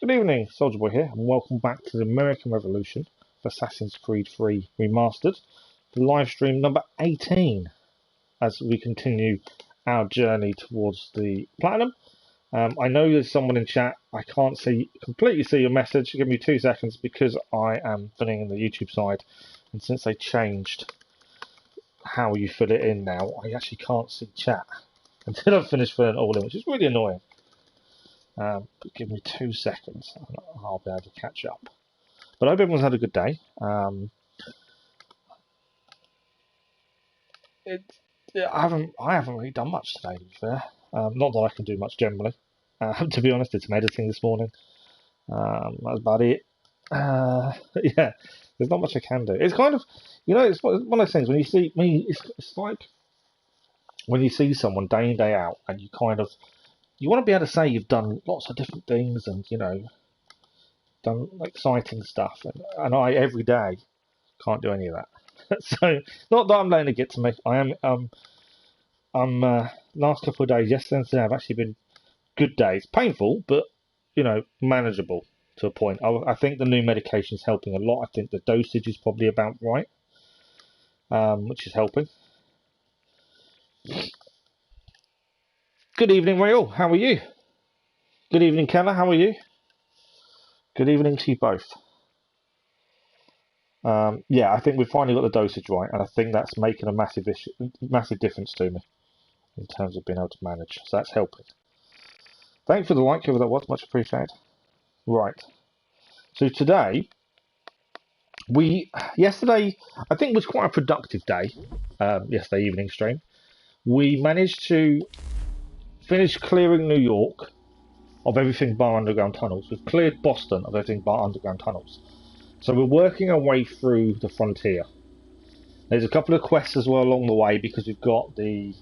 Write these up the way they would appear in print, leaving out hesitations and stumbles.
Good evening, Soldier Boy here, and welcome back to the American Revolution of Assassin's Creed 3 Remastered, the live stream number 18, as we continue our journey towards the Platinum. I know there's someone in chat. I can't completely see your message. Give me 2 seconds because I am filling in the YouTube side, and since they changed how you fill it in now, I actually can't see chat until I've finished filling it all in, which is really annoying. But give me 2 seconds and I'll be able to catch up. But I hope everyone's had a good day. I haven't really done much today, to be fair. Not that I can do much generally. To be honest, did some editing this morning. That's about it. Yeah, there's not much I can do. It's kind of, it's one of those things when you see me. It's like when you see someone day in day out, and you want to be able to say you've done lots of different things and, done exciting stuff. And I, every day, can't do any of that. So, not that I'm letting it get to me. Last couple of days, yesterday and today, have actually been good days. Painful, but, manageable to a point. I think the new medication is helping a lot. I think the dosage is probably about right, which is helping. Good evening, Rael. How are you? Good evening, Keller. How are you? Good evening to you both. Yeah, I think we've finally got the dosage right, and I think that's making a massive difference to me in terms of being able to manage. So that's helping. Thanks for the like, whoever that was, much appreciated. Right. So today, yesterday, I think was quite a productive day. Yesterday evening stream, we managed to finish clearing New York of everything bar underground tunnels. We've cleared Boston of everything bar underground tunnels. So we're working our way through the frontier. There's a couple of quests as well along the way because we've got the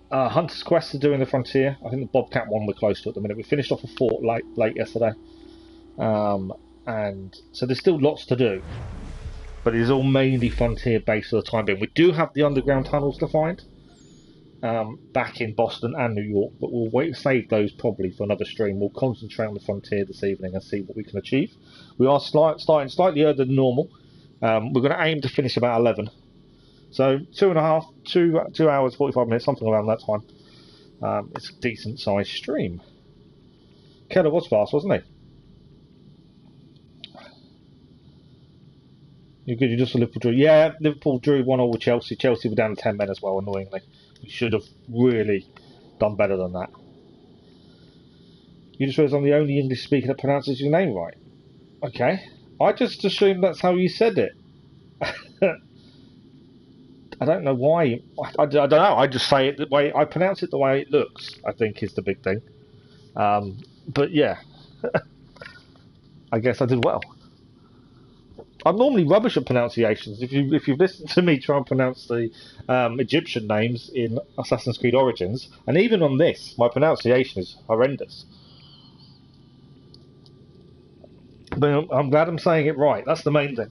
Hunter's quest to do in the frontier. I think the Bobcat one we're close to at the minute. We finished off a fort late yesterday. And so there's still lots to do. But it is all mainly frontier based for the time being. We do have the underground tunnels to find. Back in Boston and New York, but we'll save those probably for another stream. We'll concentrate on the frontier this evening and see what we can achieve. We are starting slightly earlier than normal. We're going to aim to finish about 11. So 2 hours, 45 minutes, something around that time. It's a decent sized stream. Keller was fast, wasn't he? You're good, you just a Liverpool drew. Yeah, Liverpool drew 1-1 with Chelsea. Chelsea were down to 10 men as well, annoyingly. We should have really done better than that. You just realised I'm the only English speaker that pronounces your name right. Okay. I just assumed that's how you said it. I don't know why. I don't know. I just say it the way I pronounce it the way it looks, I think is the big thing. But yeah. I guess I did well. I'm normally rubbish at pronunciations. If you've listened to me try and pronounce the Egyptian names in Assassin's Creed Origins, and even on this, my pronunciation is horrendous. But I'm glad I'm saying it right. That's the main thing.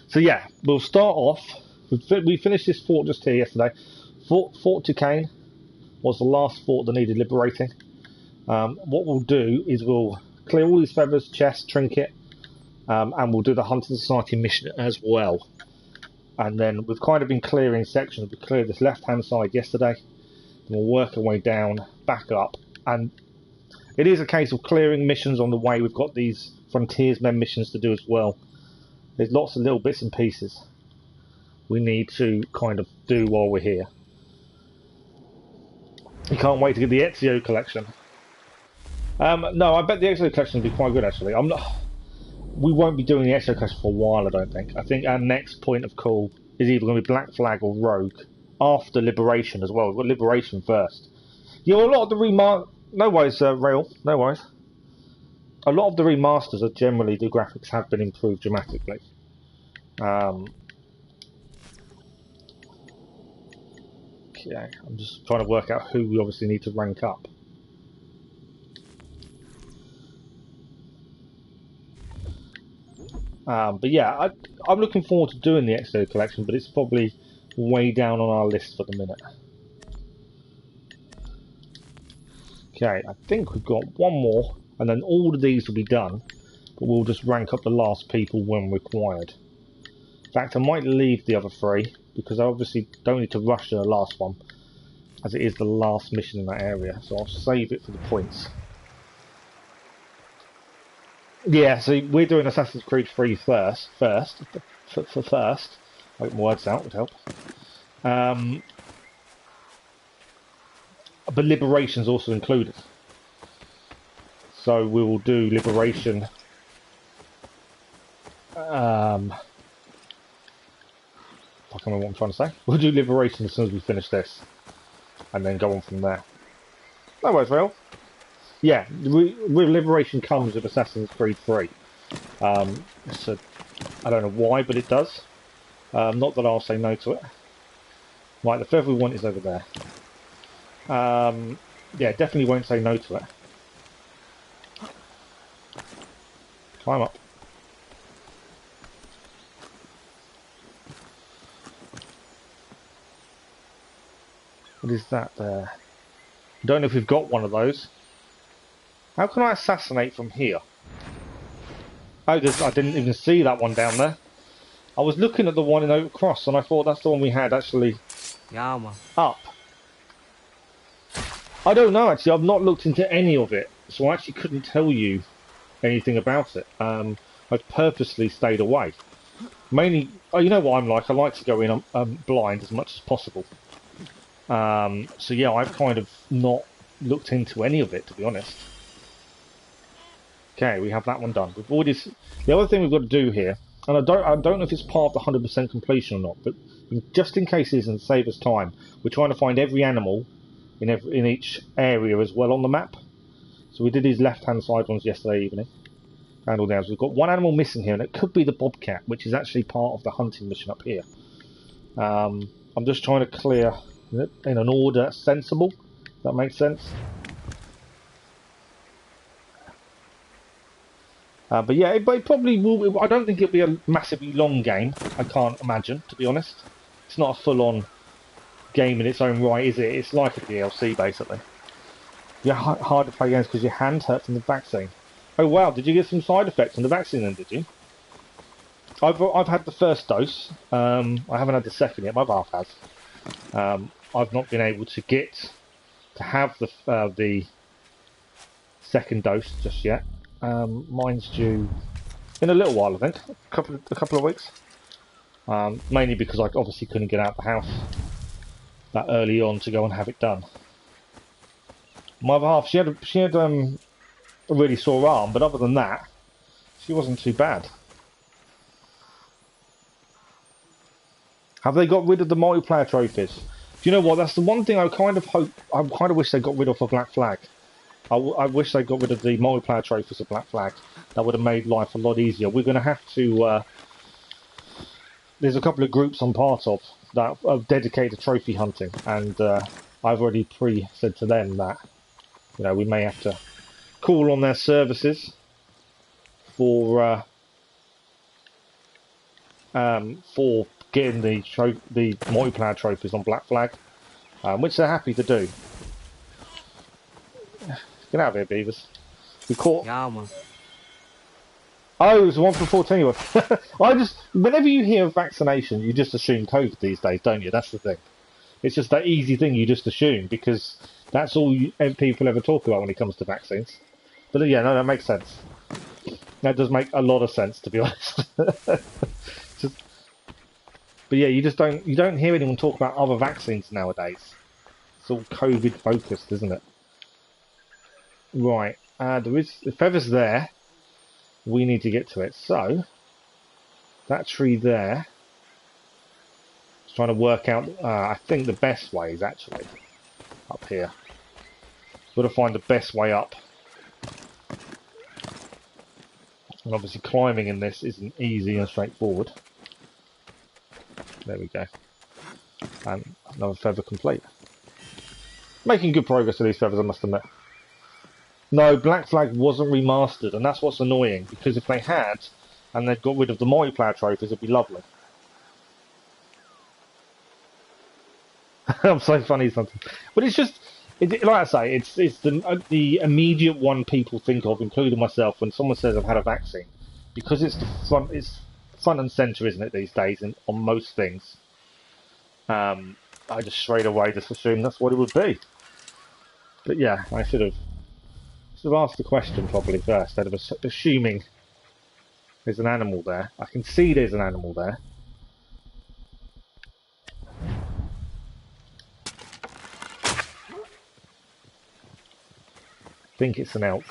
So yeah, we'll start off. We finished this fort just here yesterday. Fort Duquesne was the last fort that needed liberating. What we'll do is we'll clear all these feathers, chest, trinket, and we'll do the Hunting Society mission as well. And then we've kind of been clearing sections. We cleared this left-hand side yesterday, and we'll work our way down, back up. And it is a case of clearing missions on the way. We've got these Frontiersman missions to do as well. There's lots of little bits and pieces we need to kind of do while we're here. You can't wait to get the Ezio collection. No, I bet the Ezio collection will be quite good actually. We won't be doing the Ezio collection for a while, I don't think. I think our next point of call is either going to be Black Flag or Rogue after Liberation as well. We've got Liberation first. A lot of the no worries, Rail, no worries. A lot of the remasters are generally, the graphics have been improved dramatically. Okay, I'm just trying to work out who we obviously need to rank up. But yeah, I'm looking forward to doing the Ezio collection, but it's probably way down on our list for the minute. Okay, I think we've got one more, and then all of these will be done, but we'll just rank up the last people when required. In fact, I might leave the other 3, because I obviously don't need to rush to the last one, as it is the last mission in that area, so I'll save it for the points. Yeah, so we're doing Assassin's Creed 3 first. First. I get my words out, would help. But Liberation's also included. So we will do Liberation. I can't remember what I'm trying to say. We'll do Liberation as soon as we finish this, and then go on from there. No worries, Rail. Yeah, with Liberation comes with Assassin's Creed 3. So I don't know why, but it does. Not that I'll say no to it. Right, the feather we want is over there. Yeah, definitely won't say no to it. Climb up. What is that there? I don't know if we've got one of those. How can I assassinate from here? Oh, I didn't even see that one down there. I was looking at the one in Oak Cross, and I thought that's the one we had actually up. I don't know, actually. I've not looked into any of it, so I actually couldn't tell you anything about it. I've purposely stayed away. Mainly, oh, you know what I'm like. I like to go in blind as much as possible. So yeah, I've kind of not looked into any of it, to be honest. Okay, we have that one done. We've already. The other thing we've got to do here, and I don't know if it's part of the 100% completion or not, but just in case it isn't, save us time. We're trying to find every animal in each area as well on the map. So we did these left-hand side ones yesterday evening. And all down. So we've got one animal missing here, and it could be the bobcat, which is actually part of the hunting mission up here. I'm just trying to clear it in an order sensible. If that makes sense. But yeah, it probably will. I don't think it'll be a massively long game. I can't imagine, to be honest. It's not a full-on game in its own right, is it? It's like a DLC, basically. Yeah, hard to play games because your hand hurt from the vaccine. Oh wow, did you get some side effects from the vaccine then, did you? I've had the first dose. I haven't had the second yet. My half has. I've not been able to have the second dose just yet. Mine's due in a little while, I think, a couple of weeks. Mainly because I obviously couldn't get out of the house that early on to go and have it done. My other half, she had a really sore arm, but other than that, she wasn't too bad. Have they got rid of the multiplayer trophies? Do you know what? That's the one thing I kind of wish they got rid of for Black Flag. I wish they got rid of the multiplayer trophies of Black Flag. That would have made life a lot easier. We're going to have to... there's a couple of groups I'm part of that are dedicated to trophy hunting, and I've already said to them that, you know, we may have to call on their services for getting the multiplayer trophies on Black Flag, which they're happy to do. Get out of here, beavers. We caught. Yeah, man. Oh, it's 1 from 14. Whenever you hear of vaccination, you just assume COVID these days, don't you? That's the thing. It's just that easy thing you just assume, because that's all people ever talk about when it comes to vaccines. But yeah, no, that makes sense. That does make a lot of sense, to be honest. But yeah, you don't hear anyone talk about other vaccines nowadays. It's all COVID focused, isn't it? Right, the feather's there. We need to get to it. So that tree there. Just trying to work out. I think the best way is actually up here. Got to find the best way up. And obviously climbing in this isn't easy and straightforward. There we go. And another feather complete. Making good progress with these feathers, I must admit. No, Black Flag wasn't remastered, and that's what's annoying, because if they had, and they'd got rid of the multiplayer trophies, it'd be lovely. I'm so funny sometimes. But it's just, Like I say, it's the immediate one people think of, including myself, when someone says I've had a vaccine, because it's front and centre, isn't it, these days, and on most things. I just straight away just assumed that's what it would be. But yeah, I should have asked the question probably first, instead of assuming there's an animal there. I can see there's an animal there. I think it's an elk.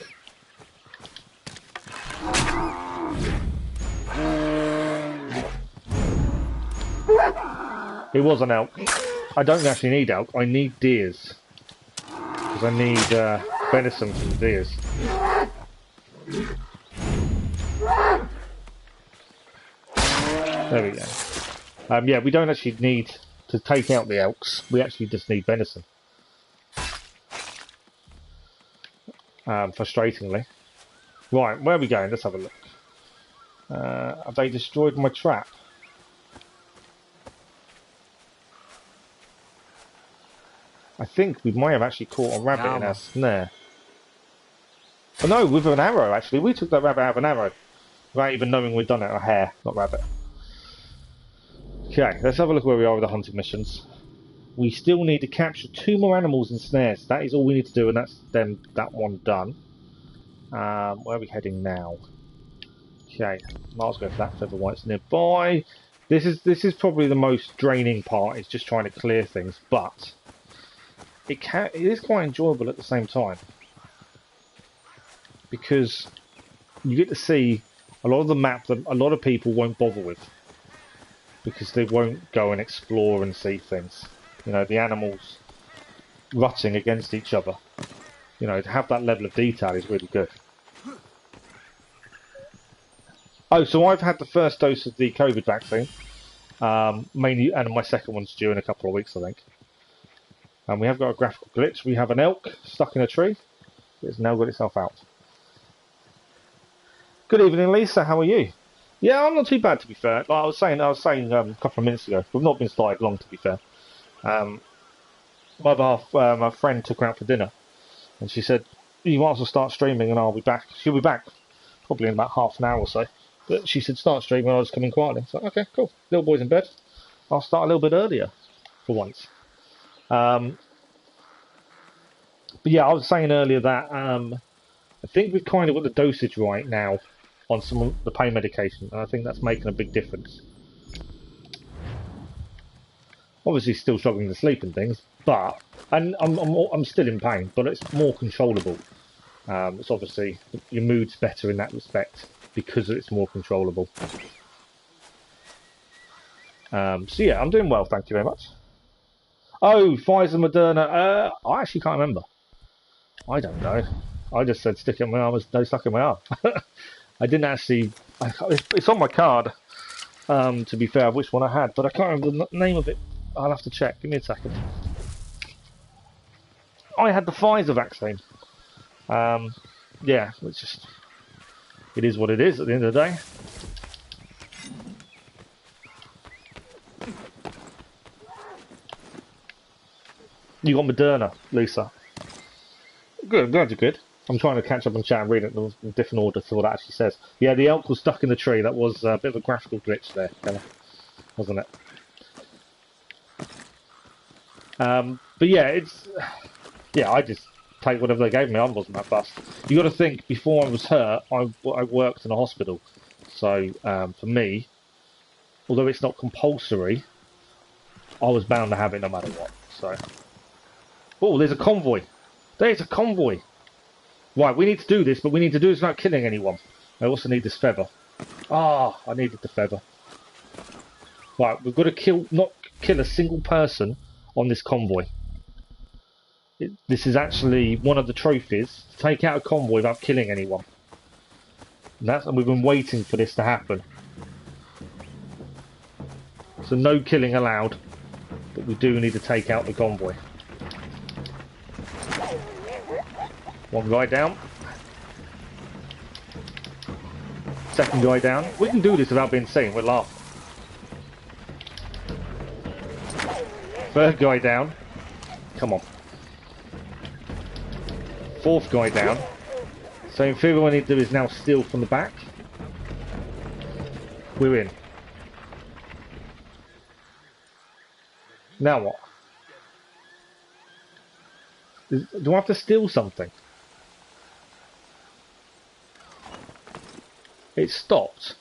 It was an elk. I don't actually need elk, I need deers. Because I need venison from the deers. There we go. Yeah, we don't actually need to take out the elks, we actually just need venison. Frustratingly. Right, where are we going? Let's have a look. Have they destroyed my trap? I think we might have actually caught a rabbit in our snare. Oh no, with an arrow actually. We took that rabbit out of an arrow. Without even knowing we'd done it. A hare, not rabbit. Okay, let's have a look where we are with the hunting missions. We still need to capture 2 more animals in snares. That is all we need to do, and that's then that one done. Where are we heading now? Okay, might as well go for that feather white's nearby. This is probably the most draining part. It's just trying to clear things, but it is quite enjoyable at the same time, because you get to see a lot of the map that a lot of people won't bother with, because they won't go and explore and see things. You know, the animals rutting against each other. You know, to have that level of detail is really good. Oh, so I've had the first dose of the COVID vaccine, mainly, and my second one's due in a couple of weeks, I think. And we have got a graphical glitch. We have an elk stuck in a tree. It's now got itself out. Good evening, Lisa. How are you? Yeah, I'm not too bad, to be fair. Like I was saying a couple of minutes ago. We've not been started long, to be fair. My friend took her out for dinner, and she said, "You might as well start streaming, and I'll be back." She'll be back probably in about half an hour or so. But she said, "Start streaming." I'll just come in quietly. So okay, cool. Little boy's in bed. I'll start a little bit earlier for once. But yeah, I was saying earlier that I think we've kind of got the dosage right now on some of the pain medication, and I think that's making a big difference. Obviously, still struggling to sleep and things, but I'm still in pain, but it's more controllable. It's obviously your mood's better in that respect because it's more controllable. So yeah, I'm doing well, thank you very much. Oh, Pfizer, Moderna. I actually can't remember. I don't know. I just said stick it in my arm. No, stuck in my arm. I didn't actually. It's on my card. To be fair, which one I had, but I can't remember the name of it. I'll have to check. Give me a second. I had the Pfizer vaccine. Yeah, it's just. It is what it is at the end of the day. You got Moderna, Lisa. Good, glad you're good. I'm trying to catch up on chat and read it in a different order to what it actually says. Yeah, the elk was stuck in the tree. That was a bit of a graphical glitch there, wasn't it? But yeah, I just take whatever they gave me. I wasn't that fussed. You got to think, before I was hurt, I worked in a hospital. So for me, although it's not compulsory, I was bound to have it no matter what. So, oh, there's a convoy. There's a convoy. Right, we need to do this, but we need to do this without killing anyone. I also need this feather. Ah, I needed the feather. Right, we've got to not kill a single person on this convoy. This is actually one of the trophies, to take out a convoy without killing anyone. And we've been waiting for this to happen. So no killing allowed, but we do need to take out the convoy. One guy down. Second guy down. We can do this without being seen, we'll laugh. Third guy down. Come on. Fourth guy down. So in theory what I need to do is now steal from the back. We're in. Now what? Do I have to steal something? It stopped.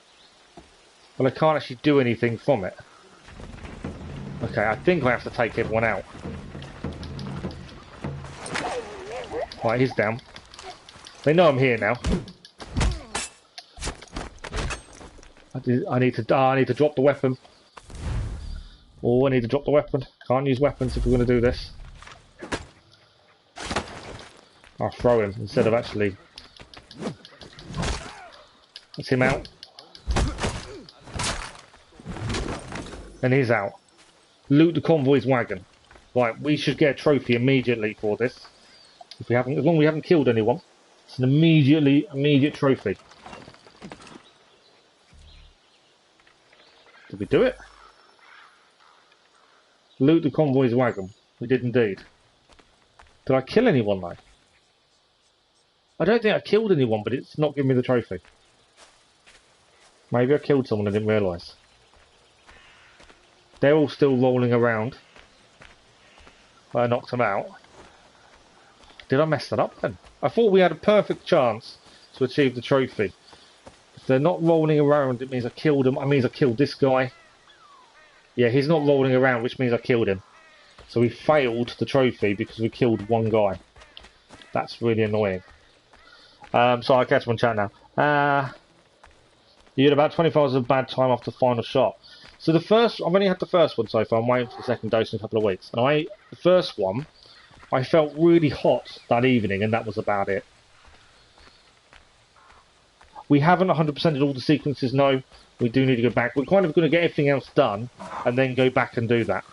But I can't actually do anything from it. Okay, I think I have to take everyone out. Right, he's down. They know I'm here now. I need to drop the weapon. Oh, I need to drop the weapon. Can't use weapons if we're going to do this. I'll throw him instead of actually... That's him out. And he's out. Loot the convoy's wagon. Right, we should get a trophy immediately for this. If we haven't, as long as we haven't killed anyone, it's an immediate trophy. Did we do it? Loot the convoy's wagon. We did indeed. Did I kill anyone though? I don't think I killed anyone, but it's not giving me the trophy. Maybe I killed someone I didn't realise. They're all still rolling around. I knocked them out. Did I mess that up then? I thought we had a perfect chance to achieve the trophy. If they're not rolling around, it means I killed them. It means I killed this guy. Yeah, he's not rolling around, which means I killed him. So we failed the trophy because we killed one guy. That's really annoying. So I'll catch him on chat now. You had about 25 hours of bad time after the final shot. So the first, I've only had the first one so far. I'm waiting for the second dose in a couple of weeks. And the first one, I felt really hot that evening, and that was about it. We haven't 100%ed all the sequences, no. We do need to go back. We're kind of going to get everything else done, and then go back and do that.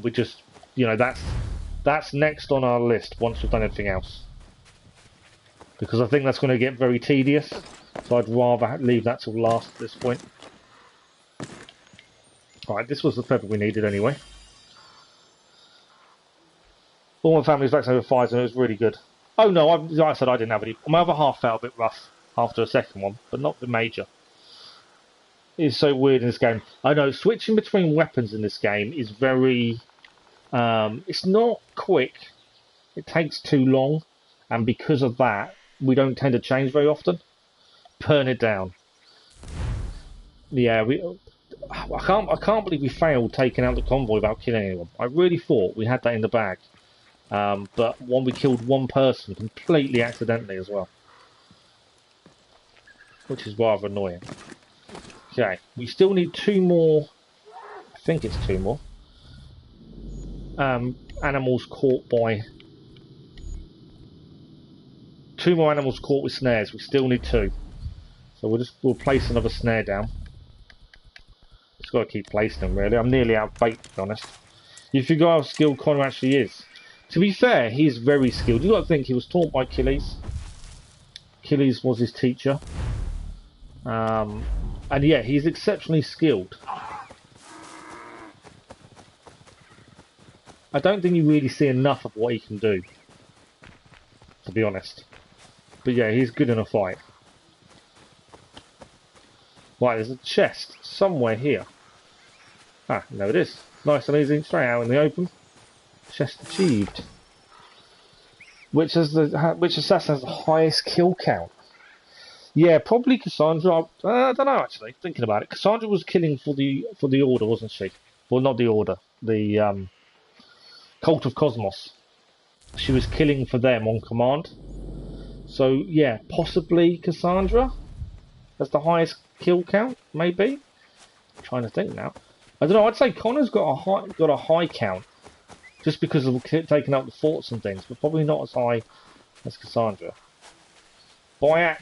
We just, you know, that's next on our list once we've done everything else. Because I think that's going to get very tedious. So I'd rather leave that till last at this point. Right, this was the feather we needed anyway. All my family's vaccinated with Pfizer and it was really good. Oh no, like I said, I didn't have any. My other half felt a bit rough after a second one, but not the major. It's so weird in this game. I know, switching between weapons in this game is very... it's not quick. It takes too long. And because of that, we don't tend to change very often. Burn it down. Yeah, I can't believe we failed taking out the convoy without killing anyone. I really thought we had that in the bag. But we killed one person completely accidentally as well. Which is rather annoying. Okay, we still need 2 more, I think it's 2 more, animals caught by... 2 more animals caught with snares. We still need 2. So we'll place another snare down. Just got to keep placing them really. I'm nearly out of bait to be honest. You forget how skilled Connor actually is. To be fair, he's very skilled. You've got to think he was taught by Achilles. Achilles was his teacher. And yeah, he's exceptionally skilled. I don't think you really see enough of what he can do, to be honest. But yeah, he's good in a fight. Right, there's a chest somewhere here. Ah, no it is. Nice and easy, straight out in the open. Chest achieved. Which assassin has the highest kill count? Yeah, probably Cassandra. I don't know actually. Thinking about it, Cassandra was killing for the Order, wasn't she? Well, not the Order. The Cult of Cosmos. She was killing for them on command. So yeah, possibly Cassandra has the highest kill count. Maybe. I'm trying to think now. I don't know. I'd say Connor's got a high count, just because of taking out the forts and things, but probably not as high as Cassandra. Byac.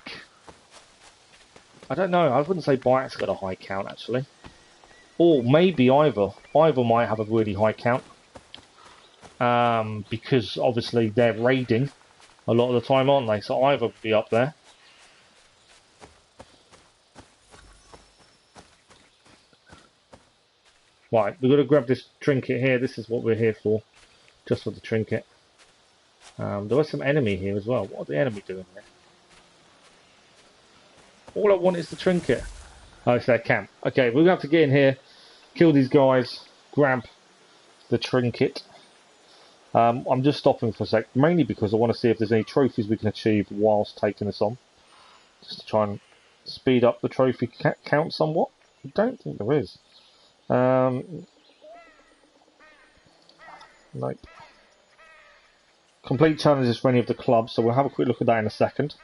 I don't know. I wouldn't say Byak's got a high count actually. Or maybe Ivor. Ivor might have a really high count. Because obviously they're raiding a lot of the time, aren't they? So Ivor would be up there. Right, we've got to grab this trinket here. This is what we're here for. Just for the trinket. There was some enemy here as well. What are the enemy doing here? All I want is the trinket. Oh, it's their camp. Okay, we're going to have to get in here, kill these guys, grab the trinket. I'm just stopping for a sec, mainly because I want to see if there's any trophies we can achieve whilst taking this on. Just to try and speed up the trophy count somewhat. I don't think there is. Nope. Complete challenges for any of the clubs, so we'll have a quick look at that in a second.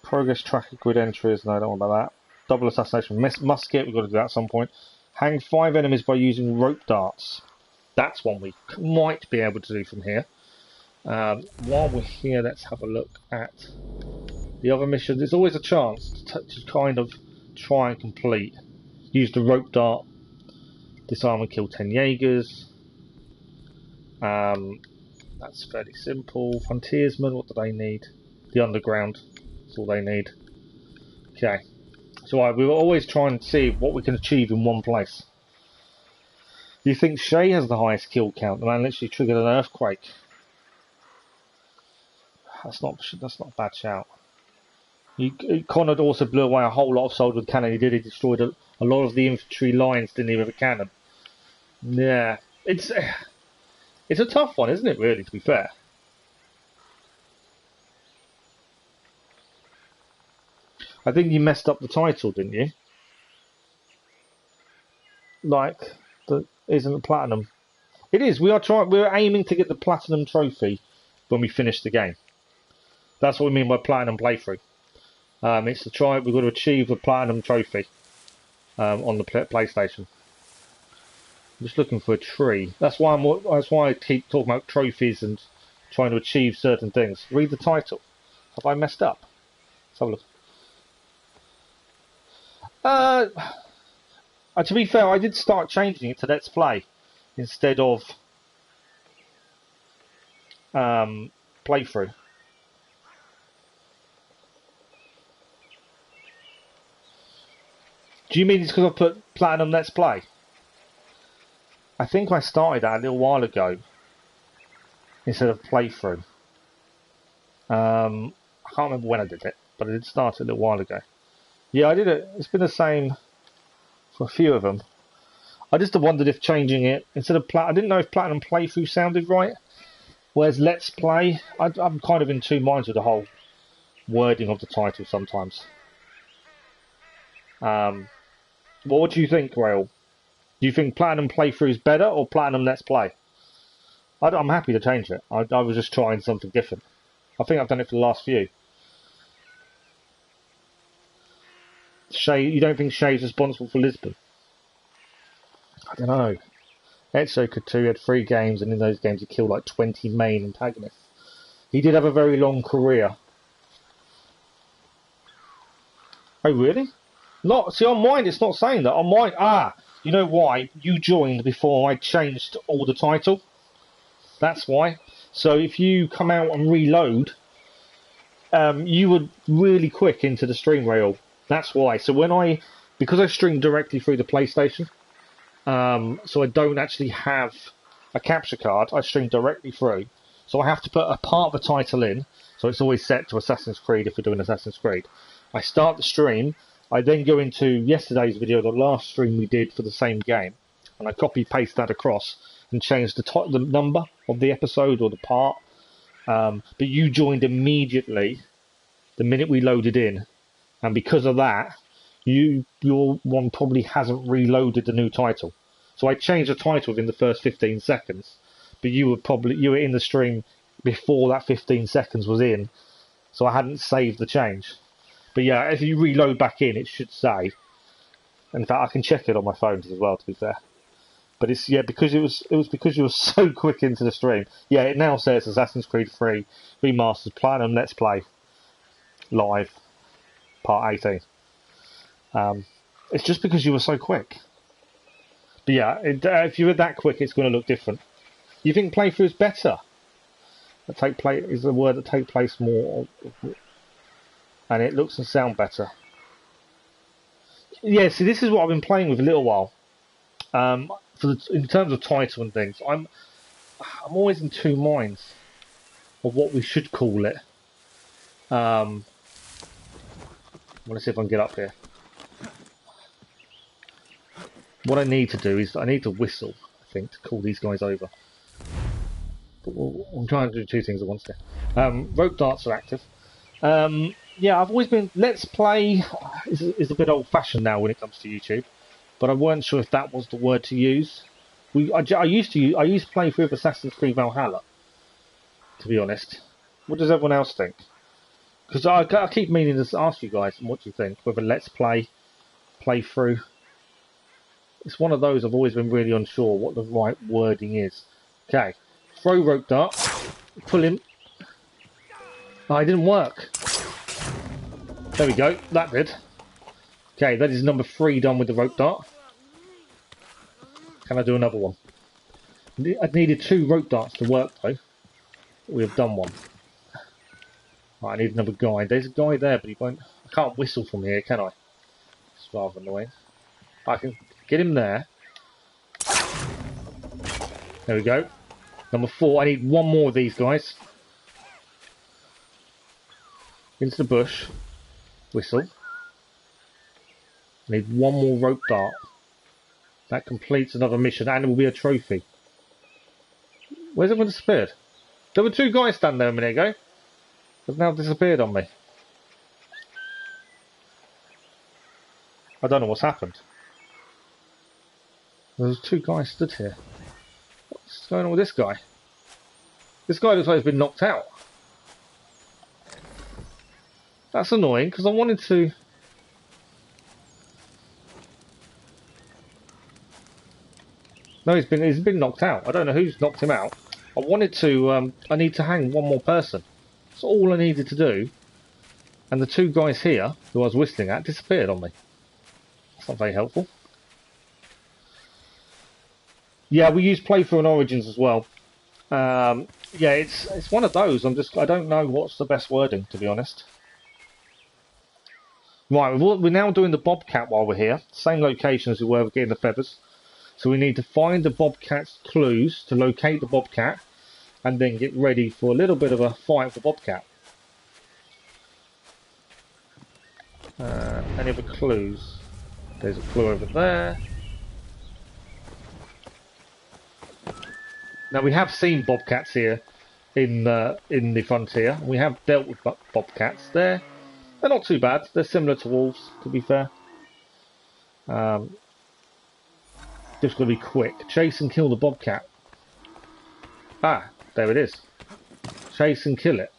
Progress tracker grid entries, no, I don't want about that. Double assassination musket, we've got to do that at some point. Hang 5 enemies by using rope darts. That's one we might be able to do from here. While we're here, let's have a look at the other mission. There's always a chance to kind of try and complete. Use the rope dart, disarm and kill 10 Jaegers. That's fairly simple. Frontiersman, what do they need? The underground, that's all they need. Okay, so we will always try and see what we can achieve in one place. Do you think Shay has the highest kill count? The man literally triggered an earthquake. That's not a bad shout. Connor also blew away a whole lot of soldiers with cannon. He destroyed a lot of the infantry lines, didn't he, with a cannon? Yeah, it's a tough one, isn't it, really, to be fair? I think you messed up the title, didn't you? Like, isn't it platinum? It is. We're aiming to get the platinum trophy when we finish the game. That's what we mean by platinum playthrough. It's to try. We've got to achieve the platinum trophy on the PlayStation. I'm just looking for a tree. That's why I keep talking about trophies and trying to achieve certain things. Read the title. Have I messed up? Let's have a look. To be fair, I did start changing it to Let's Play instead of playthrough. Do you mean it's because I put Platinum Let's Play? I think I started that a little while ago instead of playthrough. I can't remember when I did it, but I did start it a little while ago. Yeah, I did it. It's been the same for a few of them. I just wondered if changing it instead of I didn't know if Platinum Playthrough sounded right. Whereas Let's Play, I'm kind of in two minds with the whole wording of the title sometimes. What do you think, Rail? Do you think Platinum Playthrough is better or Platinum Let's Play? I'm happy to change it. I was just trying something different. I think I've done it for the last few. Shay, you don't think Shay's responsible for Lisbon? I don't know. Ezio Couture had 3 games, and in those games he killed like 20 main antagonists. He did have a very long career. Oh, really? See, on mine it's not saying that. On mine, you know why? You joined before I changed all the title. That's why. So if you come out and reload, you were really quick into the stream rail. That's why. So because I stream directly through the PlayStation, so I don't actually have a capture card, I stream directly through. So I have to put a part of the title in, so it's always set to Assassin's Creed if we're doing Assassin's Creed. I start the stream, I then go into yesterday's video, the last stream we did for the same game, and I copy-paste that across and change the number of the episode or the part. But you joined immediately the minute we loaded in, and because of that, your one probably hasn't reloaded the new title. So I changed the title within the first 15 seconds, but you were in the stream before that 15 seconds was in, so I hadn't saved the change. But yeah, if you reload back in, it should say. In fact, I can check it on my phone as well, to be fair. But it's because it was because you were so quick into the stream. Yeah, it now says Assassin's Creed 3 Remastered Platinum Let's Play Live Part 18. It's just because you were so quick. But yeah, if you were that quick, it's going to look different. You think playthrough is better? Is the word that take place more, and it looks and sound better. Yeah, see, this is what I've been playing with a little while. In terms of title and things, I'm always in two minds. of what we should call it. I want to see if I can get up here. What I need to do is I need to whistle, I think, to call these guys over. But I'm trying to do two things at once here. Rope darts are active. Yeah, I've always been... Let's Play is a bit old-fashioned now when it comes to YouTube. But I weren't sure if that was the word to use. I used to play through Assassin's Creed Valhalla, to be honest. What does everyone else think? Because I keep meaning to ask you guys what do you think, whether Let's Play through. It's one of those I've always been really unsure what the right wording is. Okay, throw rope dart, pull him. Oh, it didn't work. There we go, that did. Okay, that is number 3 done with the rope dart. Can I do another one? I needed 2 rope darts to work though. We have done one. Right, I need another guy. There's a guy there, but he won't. I can't whistle from here, can I? It's rather annoying. I can get him there. There we go. Number 4. I need 1 more of these guys. Into the bush. Whistle. I need 1 more rope dart. That completes another mission, and it will be a trophy. Where's everyone disappeared? There were 2 guys standing there a minute ago. They've now disappeared on me. I don't know what's happened. There's 2 guys stood here. What's going on with this guy? This guy looks like he's been knocked out. That's annoying, because I wanted to... No, he's been knocked out. I don't know who's knocked him out. I wanted to... I need to hang 1 more person. That's all I needed to do. And the 2 guys here, who I was whistling at, disappeared on me. That's not very helpful. Yeah, we use playthrough and Origins as well. Yeah, it's one of those. I don't know what's the best wording, to be honest. Right, we're now doing the Bobcat while we're here. Same location as we were getting the feathers. So we need to find the Bobcats Clues to locate the Bobcat, and then get ready for a little bit of a fight for Bobcat. Any other clues? There's a clue over there. Now we have seen Bobcats here in the frontier. We have dealt with Bobcats. They're not too bad. They're similar to wolves, to be fair. Just got to be quick. Chase and kill the Bobcat. Ah, there it is. Chase and kill it.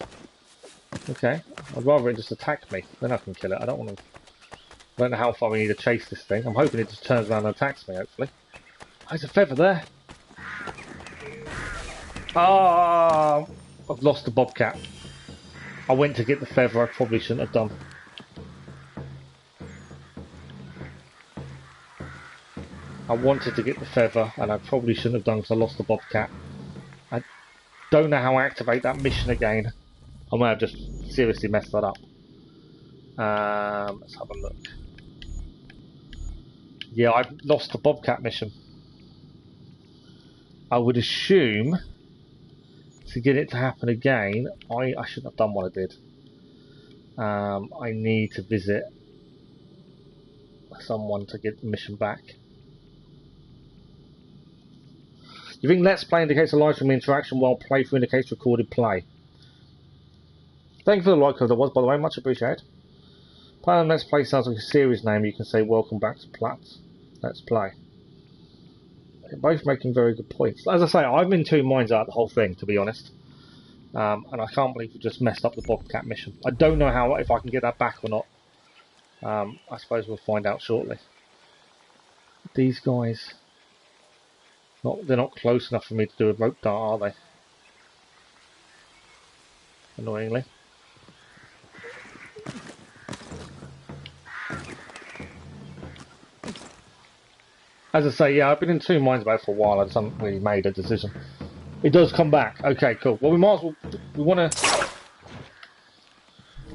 Okay. I'd rather it just attack me. Then I can kill it. I don't want to... I don't know how far we need to chase this thing. I'm hoping it just turns around and attacks me, hopefully. Oh, there's a feather there. Ah! I've lost the Bobcat. I went to get the feather. I probably shouldn't have done. I wanted to get the feather, and I probably shouldn't have done because I lost the Bobcat. I don't know how I activate that mission again. I might have just seriously messed that up. Let's have a look. Yeah, I've lost the Bobcat mission. I would assume to get it to happen again, I shouldn't have done what I did. I need to visit someone to get the mission back. You think Let's Play indicates a live stream interaction while playthrough indicates recorded play? Thank you for the like that was, by the way, much appreciated. Play on Let's Play sounds like a series name. You can say welcome back to Platts. Let's Play. They're both making very good points. As I say, I'm in 2 minds about the whole thing, to be honest. And I can't believe we just messed up the Bobcat mission. I don't know if I can get that back or not. I suppose we'll find out shortly. These guys... they're not close enough for me to do a rope dart, are they? Annoyingly. As I say, yeah, I've been in 2 minds about it for a while. I just haven't really made a decision. It does come back. Okay, cool. Well, we might as well... We want to...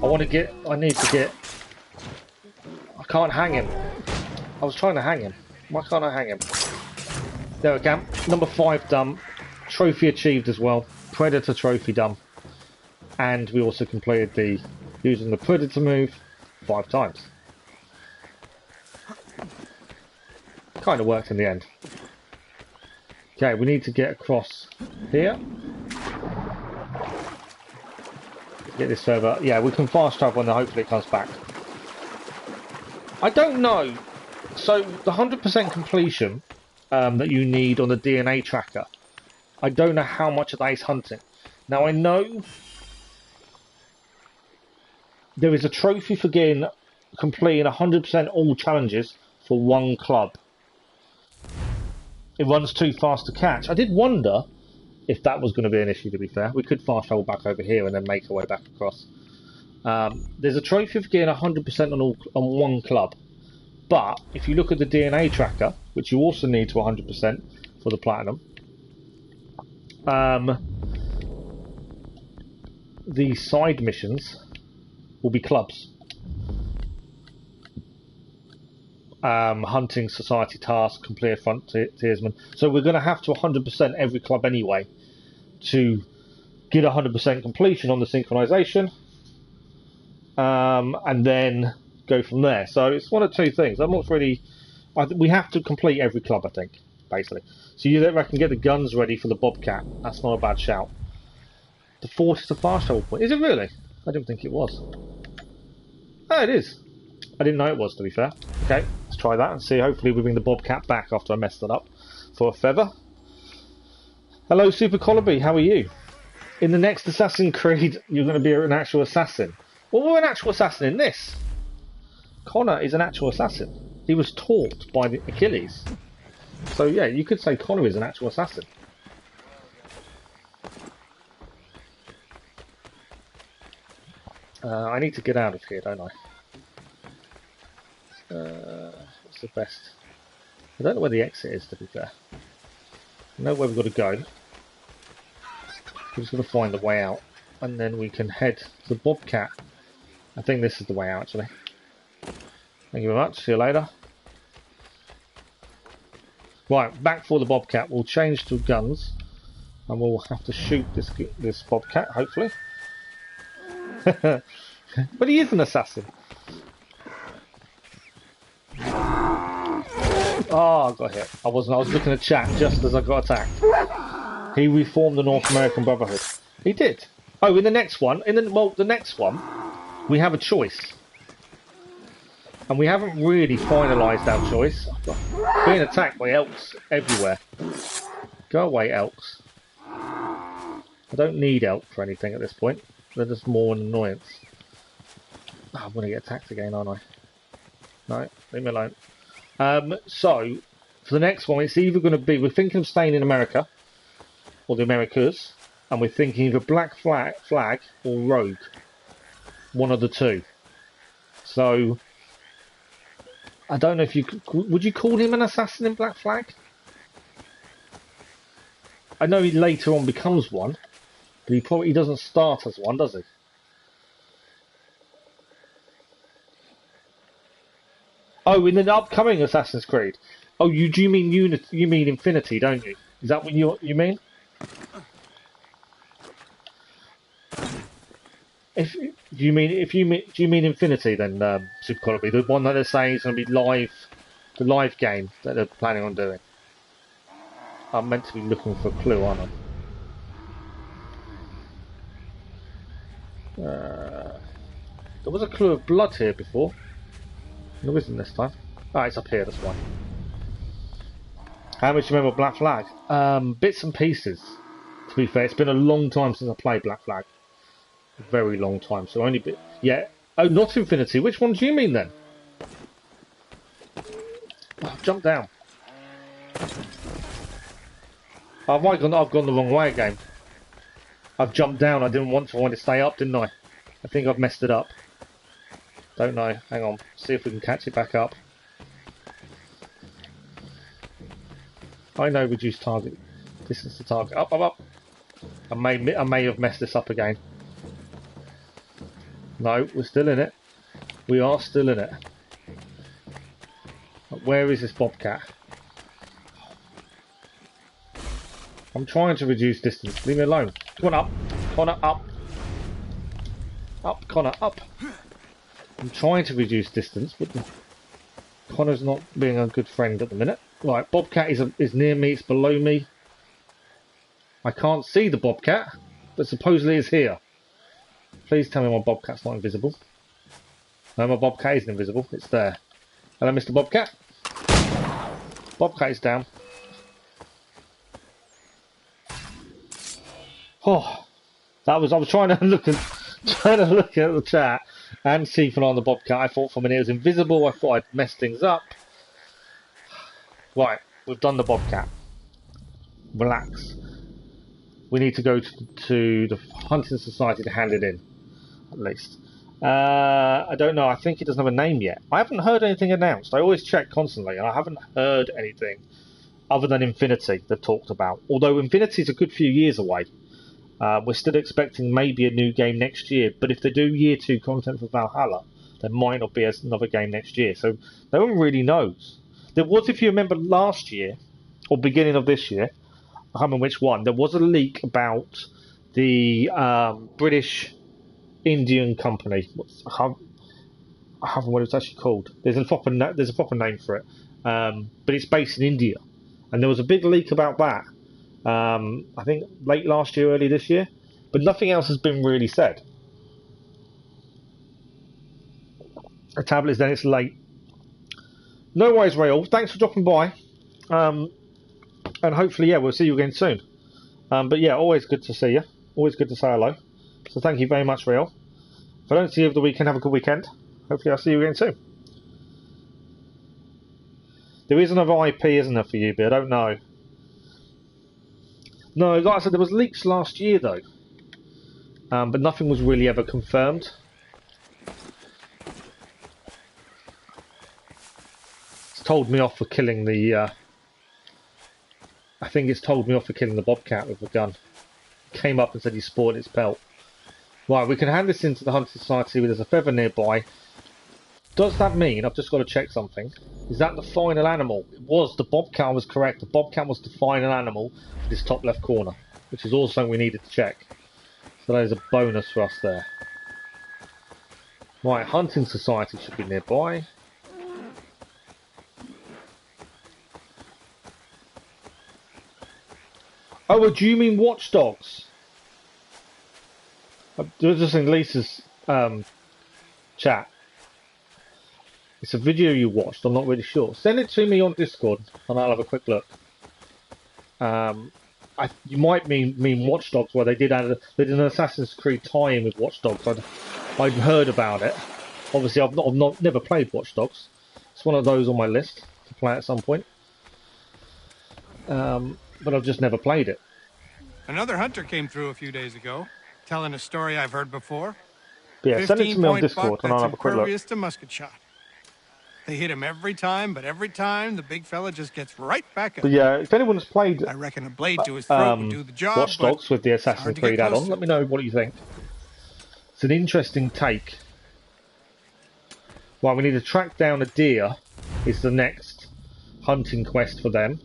I need to get... I can't hang him. I was trying to hang him. Why can't I hang him? There we go. Number 5 done. Trophy achieved as well. Predator trophy done. And we also completed the using the predator move 5 times. Kind of worked in the end. Okay, we need to get across here. Get this further. Yeah, we can fast travel and hopefully it comes back. I don't know. So the 100% completion that you need on the DNA tracker, I don't know how much of that is hunting. Now I know there is a trophy for completing 100% all challenges for 1 club. It runs too fast to catch. I did wonder if that was going to be an issue, to be fair. We could fast travel back over here and then make our way back across. There's a trophy for getting 100% on 1 club. But if you look at the DNA tracker, which you also need to 100% for the platinum, the side missions will be clubs. Hunting Society task, complete Frontiersman. So we're going to have to 100% every club anyway to get 100% completion on the synchronization, and then go from there. So it's one of 2 things. I'm not really. We have to complete every club, I think, basically. So you reckon get the guns ready for the Bobcat? That's not a bad shout. The fort is the fast travel point. Is it really? I didn't think it was. Oh, it is. I didn't know it was, to be fair. Okay, let's try that and see. Hopefully we bring the Bobcat back after I messed it up for a feather. Hello, Super Collarby, how are you? In the next Assassin's Creed, you're going to be an actual assassin. Well, we're an actual assassin in this. Connor is an actual assassin. He was taught by the Achilles. So yeah, you could say Connor is an actual assassin. I need to get out of here, don't I? What's the best? I don't know where the exit is, to be fair. I know where we've got to go. We're just going to find the way out. And then we can head to the Bobcat. I think this is the way out, actually. Thank you very much. See you later. Right, back for the Bobcat. We'll change to guns. And we'll have to shoot this Bobcat, hopefully. But he is an assassin. Oh, I got hit. I was looking at chat just as I got attacked. He reformed the North American Brotherhood. He did. Oh, in the next one, the next one, we have a choice. And we haven't really finalised our choice. Being attacked by elks everywhere. Go away, elks. I don't need elk for anything at this point. They're just more an annoyance. Oh, I'm going to get attacked again, aren't I? No, leave me alone. So, for the next one, it's either going to be, we're thinking of staying in America, or the Americas, and we're thinking either Black Flag or Rogue. One of the 2. So, I don't know if you would you call him an assassin in Black Flag? I know he later on becomes one, but he doesn't start as one, does he? Oh, in the upcoming Assassin's Creed. Oh, you mean Infinity, don't you? Is that what you mean? Do you mean Infinity then, Super Collarby, the one that they're saying is going to be live, the live game that they're planning on doing? I'm meant to be looking for a clue, aren't I? There was a clue of blood here before. There isn't this time. Ah, it's up here, that's why. How much do you remember Black Flag? Bits and pieces. To be fair, it's been a long time since I played Black Flag. A very long time, so only bit. Yeah. Oh, not Infinity. Which one do you mean then? Oh, jump down. I've gone the wrong way again. I've jumped down. I didn't want to stay up, didn't I? I think I've messed it up. Don't know. Hang on. See if we can catch it back up. I know reduce target distance to target. Up, up, up. I may have messed this up again. No, we're still in it. We are still in it. Where is this Bobcat? I'm trying to reduce distance. Leave me alone. Come on up. Come on up. Up, Connor, up. I'm trying to reduce distance, but Connor's not being a good friend at the minute. Right, Bobcat is near me, it's below me. I can't see the Bobcat, but supposedly it's here. Please tell me my Bobcat's not invisible. No, my Bobcat isn't invisible, it's there. Hello, Mr. Bobcat. Bobcat is down. Oh, I was trying to look at the chat and see if on the Bobcat. I thought for a minute it was invisible. I thought I'd messed things up. Right, we've done the Bobcat. Relax. We need to go to the Hunting Society to hand it in, at least. I don't know. I think it doesn't have a name yet. I haven't heard anything announced. I always check constantly, and I haven't heard anything other than Infinity they've talked about. Although Infinity's a good few years away. We're still expecting maybe a new game next year, but if they do Year 2 content for Valhalla, there might not be another game next year. So no one really knows. There was, if you remember last year, or beginning of this year, I can't remember which one, there was a leak about the British Indian company. I can't remember what it's actually called. There's a proper name for it, but it's based in India. And there was a big leak about that. I think late last year, early this year, but nothing else has been really said. The tablets, then it's late. No worries, Rael. Thanks for dropping by, and hopefully, yeah, we'll see you again soon. But yeah, always good to see you. Always good to say hello. So thank you very much, Rael. If I don't see you over the weekend, have a good weekend. Hopefully, I'll see you again soon. There is another IP, isn't there, for you, but I don't know. No, like I said, there was leaks last year though, but nothing was really ever confirmed. It's told me off for killing the. I think it's told me off for killing the Bobcat with a gun. Came up and said he spoiled its pelt. Right, we can hand this into the Hunting Society. There's a feather nearby. Does that mean I've just got to check something? Is that the final animal? It was. The Bobcat was correct. The Bobcat was the final animal for this top left corner, which is also something we needed to check. So there's a bonus for us there. Right, Hunting Society should be nearby. Oh, do you mean Watch Dogs? I was just in Lisa's chat. It's a video you watched, I'm not really sure. Send it to me on Discord and I'll have a quick look. You might mean Watch Dogs, where they did an Assassin's Creed tie-in with Watch Dogs. I'd heard about it. Obviously, I've never played Watch Dogs. It's one of those on my list to play at some point. But I've just never played it. Another hunter came through a few days ago, telling a story I've heard before. But yeah, send it to me on Discord and I'll have a quick look. Impervious to musket shot. They hit him every time, but every time the big fella just gets right back up. But yeah, if anyone has played, I reckon a blade to his throat would do the job. Watch Dogs with the Assassin's Creed add-on, let me know what you think. It's an interesting take. Well, we need to track down a deer. Is the next hunting quest for them.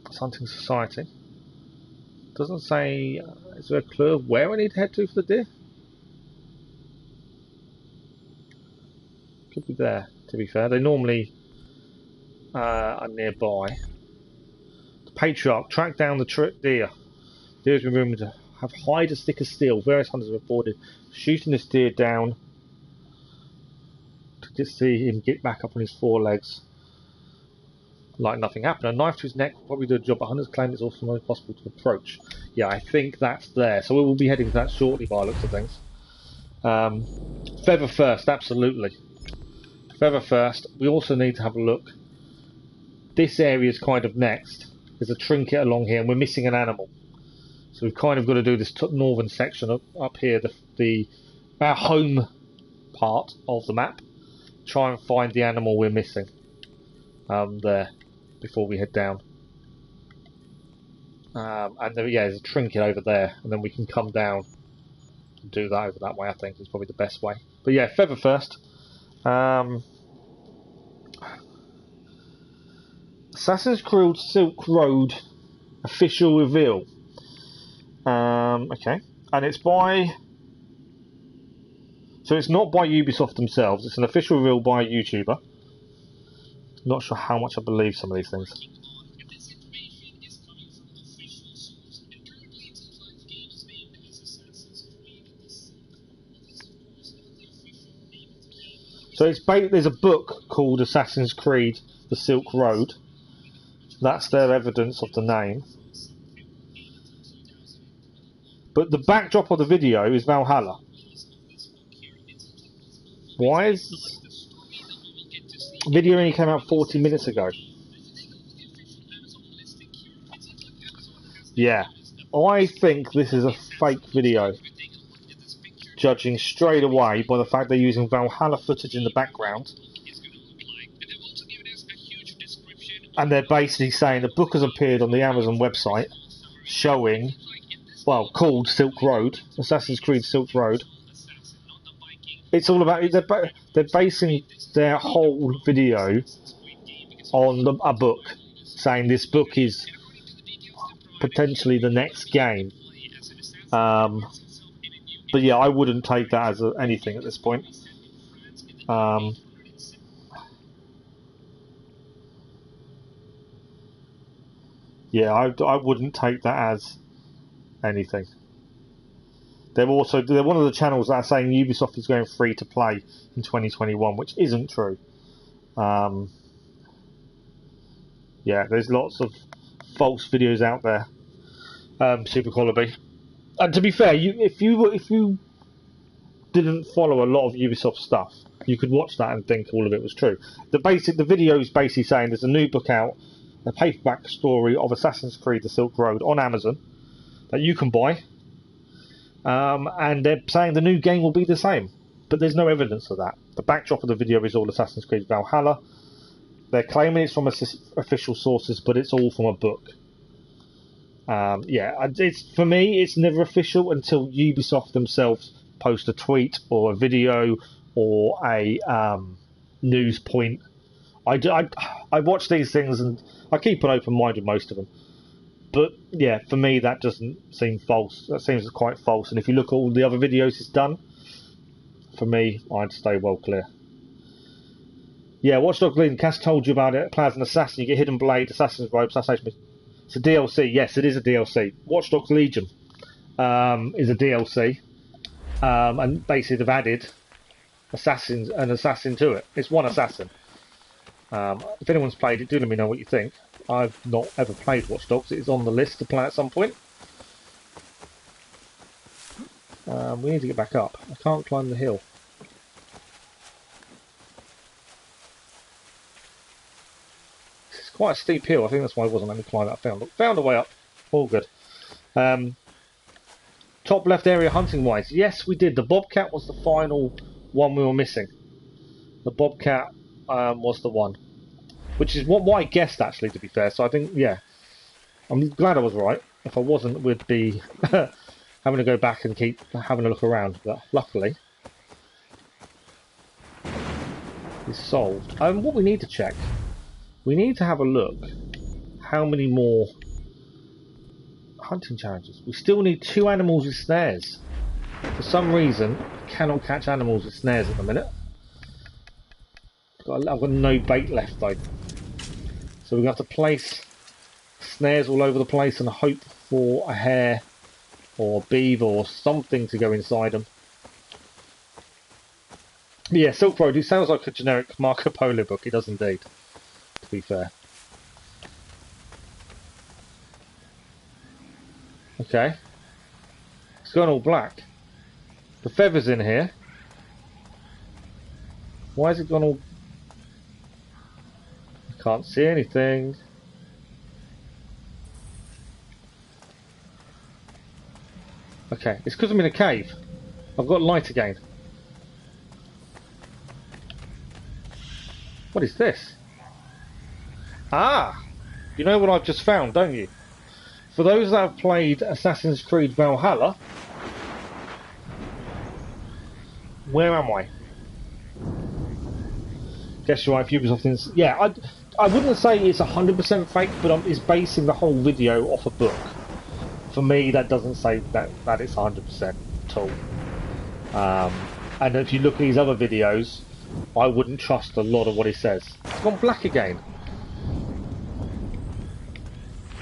It's Hunting Society. Doesn't say. Is there a clue of where we need to head to for the deer? Could be there, to be fair. They normally are nearby. The Patriarch, track down the deer. Deer has been rumored to have hide a stick of steel. Various hunters have reported shooting this deer down to just see him get back up on his four legs like nothing happened. A knife to his neck will probably do a job, but hunters claim it's also not possible to approach. Yeah, I think that's there. So we will be heading to that shortly by the looks of things. Feather first, absolutely. Feather first. We also need to have a look. This area is kind of next. There's a trinket along here and we're missing an animal. So we've kind of got to do this northern section up here, our home part of the map. Try and find the animal we're missing there before we head down. And there, yeah, there's a trinket over there, and then we can come down and do that over that way. I think is probably the best way. But yeah, feather first. Assassin's Creed Silk Road official reveal. Okay. and it's by... So it's not by Ubisoft themselves, it's an official reveal by a YouTuber. Not sure how much I believe some of these things. So there's a book called Assassin's Creed The Silk Road. That's their evidence of the name. But the backdrop of the video is Valhalla. Why is... Video only came out 40 minutes ago. Yeah. I think this is a fake video. Judging straight away by the fact they're using Valhalla footage in the background. And they're basically saying the book has appeared on the Amazon website showing, well, called Silk Road, Assassin's Creed Silk Road. It's all about, they're basing their whole video on a book, saying this book is potentially the next game. But yeah, I wouldn't take that as anything at this point. Yeah, I wouldn't take that as anything. They're one of the channels that are saying Ubisoft is going free to play in 2021, which isn't true. Yeah, there's lots of false videos out there. Super Quality. And to be fair, if you didn't follow a lot of Ubisoft stuff, you could watch that and think all of it was true. The video is basically saying there's a new book out, a paperback story of Assassin's Creed: The Silk Road on Amazon that you can buy, and they're saying the new game will be the same, but there's no evidence of that. The backdrop of the video is all Assassin's Creed Valhalla. They're claiming it's from official sources, but it's all from a book. Yeah, for me, it's never official until Ubisoft themselves post a tweet or a video or a news point. I watch these things and I keep an open mind with most of them. But yeah, for me, that doesn't seem false. That seems quite false. And if you look at all the other videos it's done, for me, I'd stay well clear. Yeah, Watch Dogs Legion. Cass told you about it. Play as an assassin. You get Hidden Blade, Assassin's Robe, Assassination. It's a DLC. Yes, it is a DLC. Watch Dogs Legion is a DLC. And basically they've added an assassin to it. It's one assassin. If anyone's played it, do let me know what you think. I've not ever played Watch Dogs. It is on the list to play at some point. We need to get back up. I can't climb the hill. It's quite a steep hill. I think that's why I wasn't letting me climb it. Found a way up. All good. Top left area hunting wise. Yes, we did. The Bobcat was the final one we were missing. The Bobcat was the one. Which is what I guessed, actually, to be fair. So I think, yeah. I'm glad I was right. If I wasn't, we'd be having to go back and keep having a look around. But luckily, it's solved. What we need to check. We need to have a look. How many more hunting challenges? We still need 2 animals with snares. For some reason, I cannot catch animals with snares at the minute. I've got no bait left though. So we're going to have to place snares all over the place and hope for a hare or a beaver or something to go inside them. But yeah, Silk Road, it sounds like a generic Marco Polo book. It does indeed, to be fair. Okay. It's gone all black. The feather's in here. Why has it gone all... I can't see anything. Okay, it's because I'm in a cave. I've got light again. What is this? Ah! You know what I've just found, don't you? For those that have played Assassin's Creed Valhalla, where am I? Guess you're right, Ubisoft. Yeah, I wouldn't say it's 100% fake, but it's basing the whole video off a book. for me, that doesn't say that it's 100% at all. And if you look at his other videos, I wouldn't trust a lot of what he says. It's gone black again.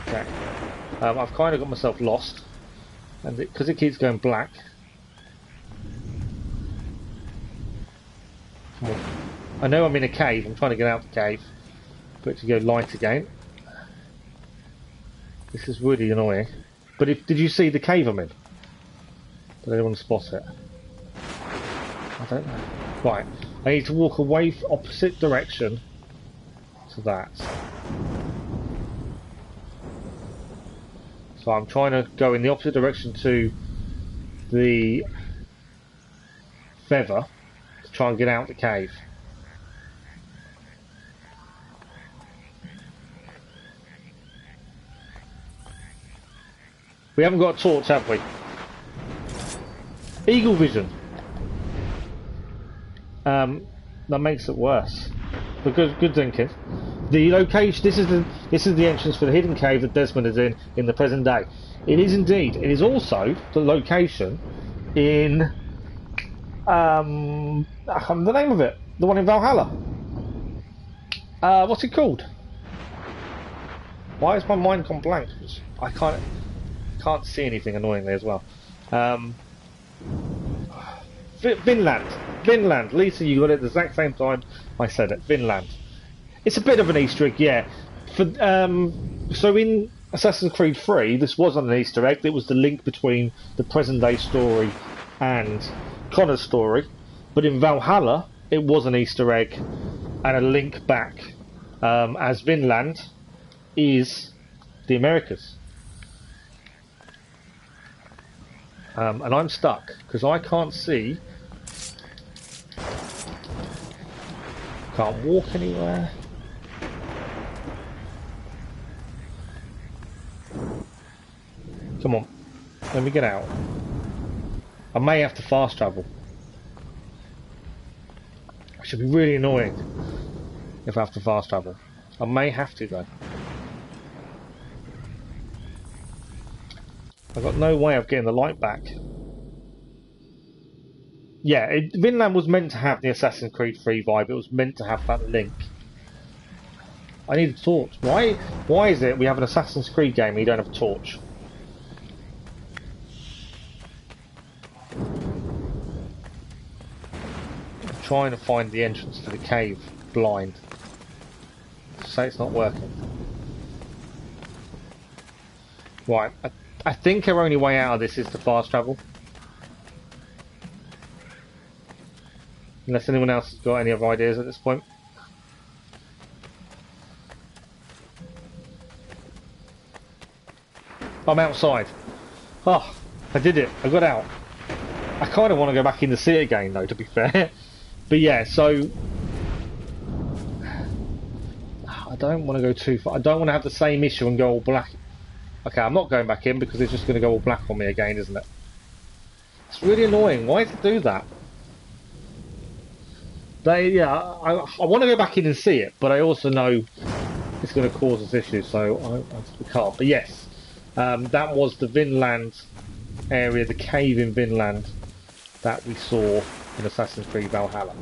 Okay. I've kind of got myself lost, and because it keeps going black. Come on. I know I'm in a cave. I'm trying to get out the cave, for it to go light again. This is really annoying. But did you see the cave I'm in? Did anyone spot it? I don't know. Right, I need to walk away opposite direction to that. So I'm trying to go in the opposite direction to the feather to try and get out the cave. We haven't got a torch, have we? Eagle vision. That makes it worse. But good thinking. The location. This is the entrance for the hidden cave that Desmond is in the present day. It is indeed. It is also the location in I can't remember the name of it. The one in Valhalla. What's it called? Why is my mind gone blank? I can't see anything annoyingly as well. Vinland. Lisa, you got it at the exact same time I said it. Vinland. It's a bit of an Easter egg, yeah. So in Assassin's Creed 3, this wasn't an Easter egg. It was the link between the present-day story and Connor's story. But in Valhalla, it was an Easter egg and a link back, as Vinland is the Americas. And I'm stuck because I can't see. Can't walk anywhere. Come on, let me get out. I may have to fast travel. It should be really annoying if I have to fast travel. I may have to though. I've got no way of getting the light back. Yeah, Vinland was meant to have the Assassin's Creed 3 vibe. It was meant to have that link. I need a torch. Why is it we have an Assassin's Creed game and you don't have a torch? I'm trying to find the entrance to the cave blind. Say it's not working. Right, I think our only way out of this is to fast travel. Unless anyone else has got any other ideas at this point. I'm outside. Oh, I did it. I got out. I kind of want to go back in the sea again though, to be fair. But yeah, so... I don't want to go too far. I don't want to have the same issue and go all black. Okay, I'm not going back in because it's just going to go all black on me again, isn't it? It's really annoying. Why does it do that? I want to go back in and see it, but I also know it's going to cause us issues, so I can't. But yes, that was the Vinland area, the cave in Vinland that we saw in Assassin's Creed Valhalla.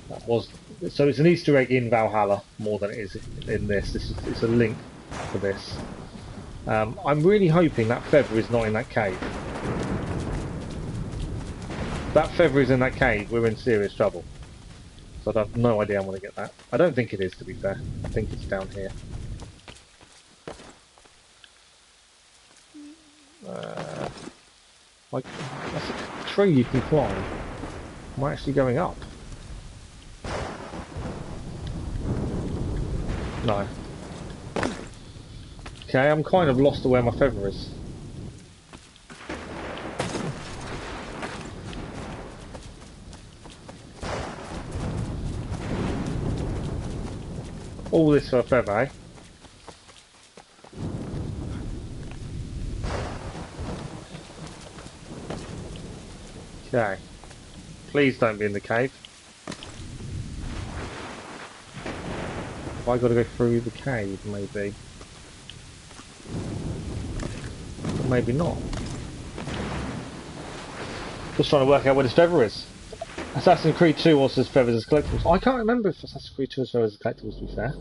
That was so. It's an Easter egg in Valhalla more than it is in this. It's a link for this. I'm really hoping that feather is not in that cave. If that feather is in that cave, we're in serious trouble. So I have no idea I want to get that. I don't think it is, to be fair. I think it's down here. Like, that's a tree you can climb. Am I actually going up? No. Okay, I'm kind of lost to where my feather is. All this for a feather, eh? Okay. Please don't be in the cave. Have I got to go through the cave, maybe? maybe not. Just trying to work out where this feather is. Assassin's Creed 2 also has feathers as collectibles. I can't remember if Assassin's Creed 2 has feathers as collectibles, to be fair.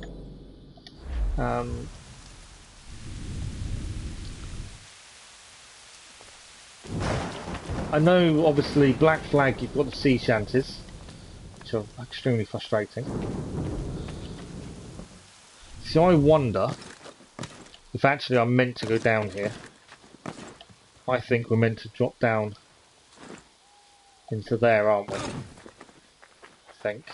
I know, obviously, Black Flag, you've got the sea shanties, which are extremely frustrating. So I wonder if actually I'm meant to go down here. I think we're meant to drop down into there, aren't we? I think.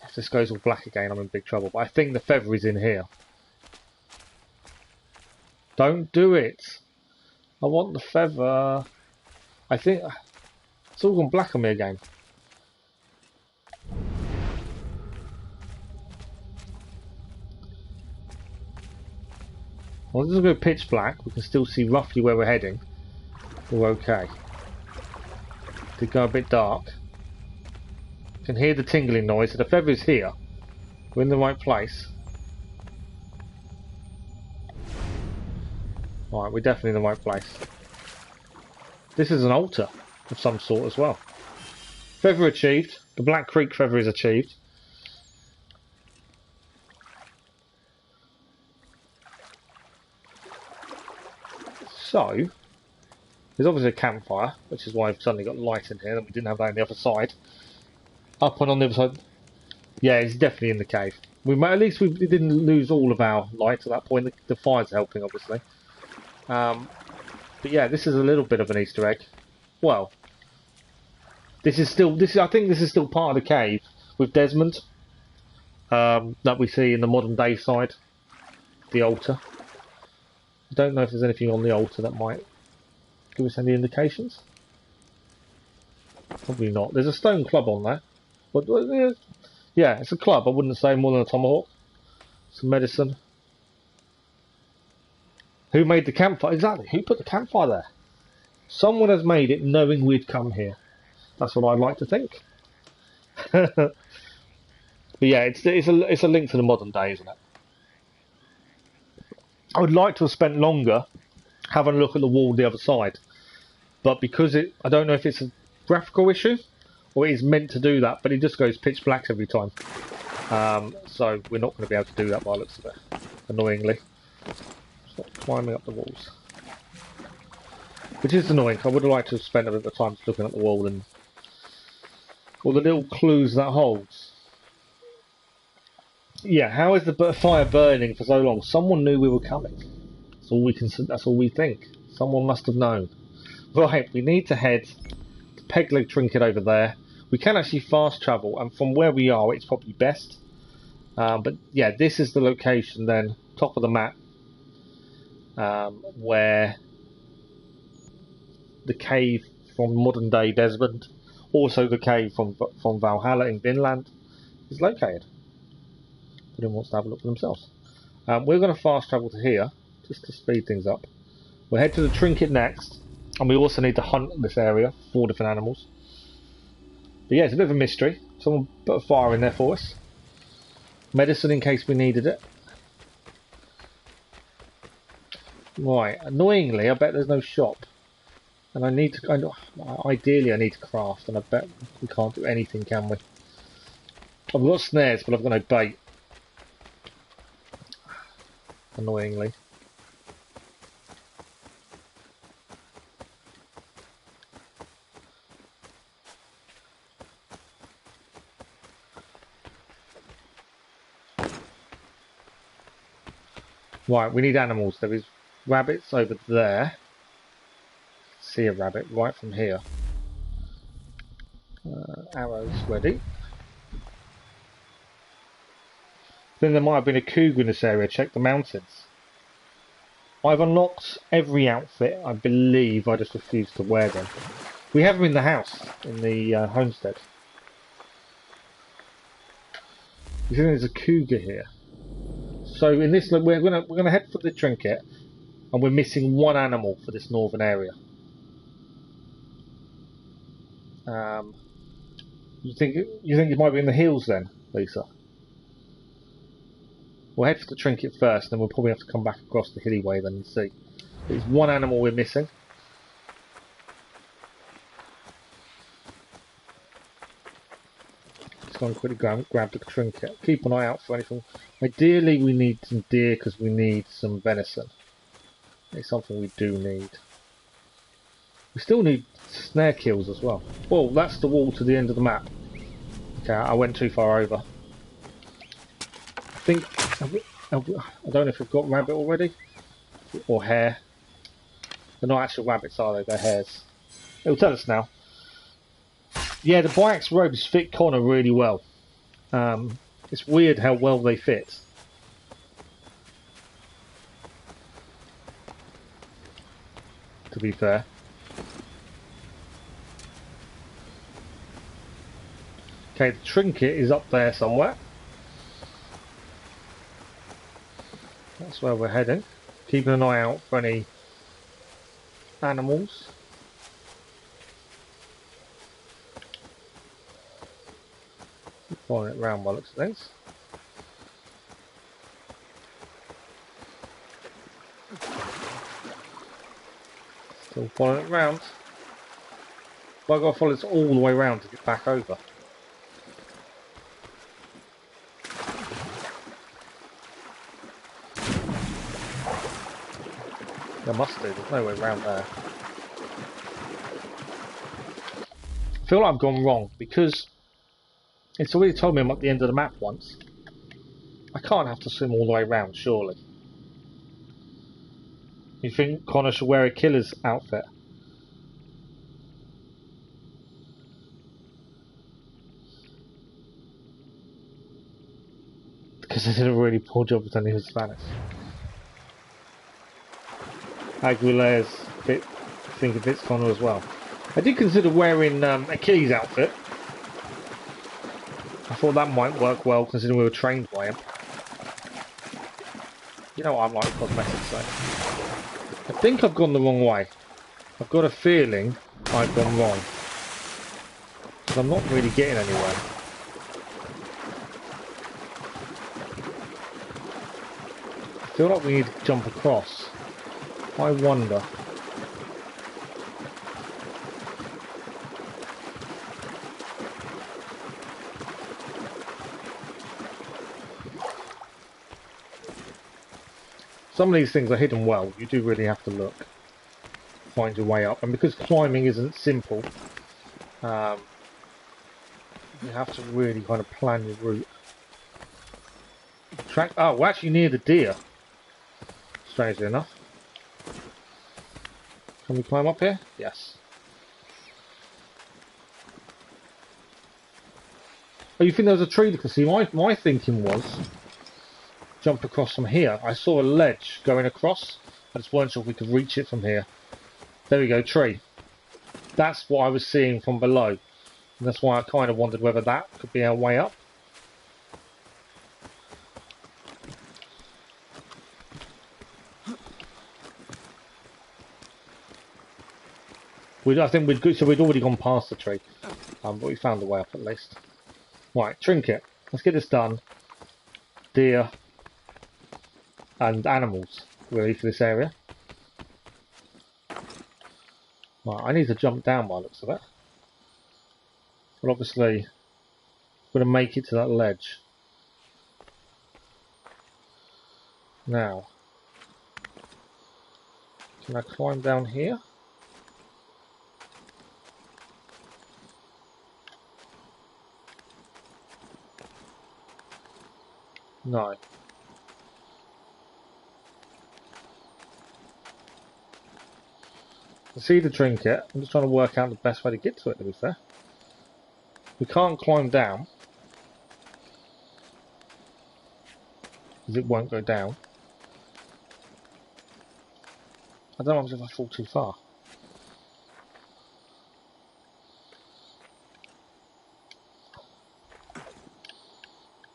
If this goes all black again, I'm in big trouble. But I think the feather is in here. Don't do it! I want the feather. I think it's all gone black on me again. Well, this is going to go pitch black. We can still see roughly where we're heading. We're okay. Did go a bit dark. Can hear the tingling noise. So the feather is here. We're in the right place. Alright, we're definitely in the right place. This is an altar of some sort as well. Feather achieved. The Black Creek feather is achieved. So, there's obviously a campfire, which is why I've suddenly got light in here, and we didn't have that on the other side. Up and on the other side, yeah, it's definitely in the cave. At least we didn't lose all of our light at that point. The fire's helping, obviously. But yeah, this is a little bit of an Easter egg. Well, I think this is still part of the cave with Desmond that we see in the modern day side, the altar. I don't know if there's anything on the altar that might give us any indications. Probably not. There's a stone club on there. But, yeah, it's a club. I wouldn't say more than a tomahawk. Some medicine. Who made the campfire? Exactly. Who put the campfire there? Someone has made it knowing we'd come here. That's what I'd like to think. But yeah, it's a link to the modern day, isn't it? I would like to have spent longer having a look at the wall the other side. But because I don't know if it's a graphical issue or it is meant to do that, but it just goes pitch black every time. So we're not going to be able to do that by the looks of it, annoyingly. Stop climbing up the walls. Which is annoying. I would have liked to have spent a bit of time looking at the wall and all the little clues that holds. Yeah, how is the fire burning for so long? Someone knew we were coming. That's all we think. Someone must have known. Right, we need to head to Pegleg Trinket over there. We can actually fast travel, and from where we are, it's probably best. But yeah, this is the location then, top of the map, where the cave from modern day Desmond, also the cave from Valhalla in Vinland, is located. If anyone wants to have a look for themselves. We're going to fast travel to here, just to speed things up. We'll head to the Trinket next, and we also need to hunt this area, 4 different animals. But yeah, it's a bit of a mystery. Someone put a fire in there for us. Medicine in case we needed it. Right, annoyingly, I bet there's no shop. And I need to ideally I need to craft, and I bet we can't do anything, can we? I've got snares, but I've got no bait. Annoyingly. Right, we need animals. There is rabbits over there. See a rabbit right from here. Arrows ready. Then there might have been a cougar in this area. Check the mountains. I've unlocked every outfit, I believe. I just refuse to wear them. We have them in the house, in the homestead. You think there's a cougar here? So in this, we're gonna head for the trinket, and we're missing one animal for this northern area. You think it might be in the hills then, Lisa? We'll head for the trinket first, then we'll probably have to come back across the hilly way then and see. There's one animal we're missing. Just going to quickly grab the trinket. Keep an eye out for anything. Ideally we need some deer because we need some venison. It's something we do need. We still need snare kills as well. Well, that's the wall to the end of the map. Okay, I went too far over. I think... I don't know if we've got rabbit already. Or hare. They're not actual rabbits, are they? They're hares. It'll tell us now. Yeah, the biax robes fit Connor really well. It's weird how well they fit. To be fair. Okay, the trinket is up there somewhere. That's where we're heading. Keeping an eye out for any animals. Keep following it around by the looks of things. Still following it around. But I've got to follow this all the way around to get back over. There must do, there's no way around there. I feel like I've gone wrong because it's already told me I'm at the end of the map once. I can't have to swim all the way around, surely. You think Connor should wear a killer's outfit? Because they did a really poor job with any of Spanish. Aguilera's bit, I think it fits Connor as well. I did consider wearing Achilles' outfit. I thought that might work well considering we were trained by him. You know what I'm like with cosmetics though. I think I've gone the wrong way. I've got a feeling I've gone wrong. Because I'm not really getting anywhere. I feel like we need to jump across. I wonder. Some of these things are hidden well. You do really have to look. Find your way up. And because climbing isn't simple, you have to really kind of plan your route. Oh, we're actually near the deer. Strangely enough. Can we climb up here? Yes. Oh, you think there was a tree? Because see, my thinking was jump across from here. I saw a ledge going across. I just weren't sure if we could reach it from here. There we go, tree. That's what I was seeing from below. And that's why I kind of wondered whether that could be our way up. I think we'd already gone past the tree, but we found the way up at least. Right, trinket. Let's get this done. Deer and animals, really, for this area. Right, I need to jump down by the looks of it. But obviously, I'm going to make it to that ledge. Now, can I climb down here? No. I see the trinket. I'm just trying to work out the best way to get to it, to be fair. We can't climb down. Because it won't go down. I don't know if I fall too far.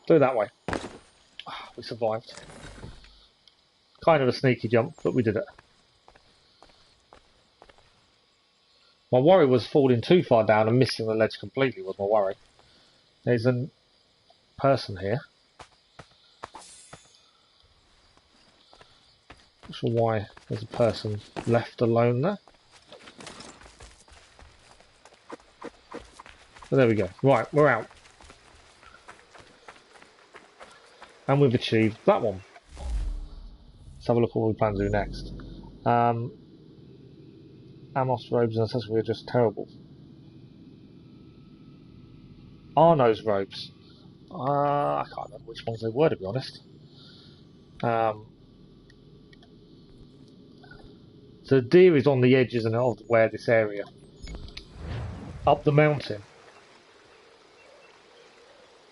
Go that way. We survived. Kind of a sneaky jump, but we did it. My worry was falling too far down and missing the ledge completely was my worry. There's a person here. Not sure why there's a person left alone there. But there we go. Right, we're out. And we've achieved that one. Let's have a look at what we plan to do next. Amos robes and accessories are just terrible. Arno's robes. I can't remember which ones they were, to be honest. So the deer is on the edges and of where this area. Up the mountain.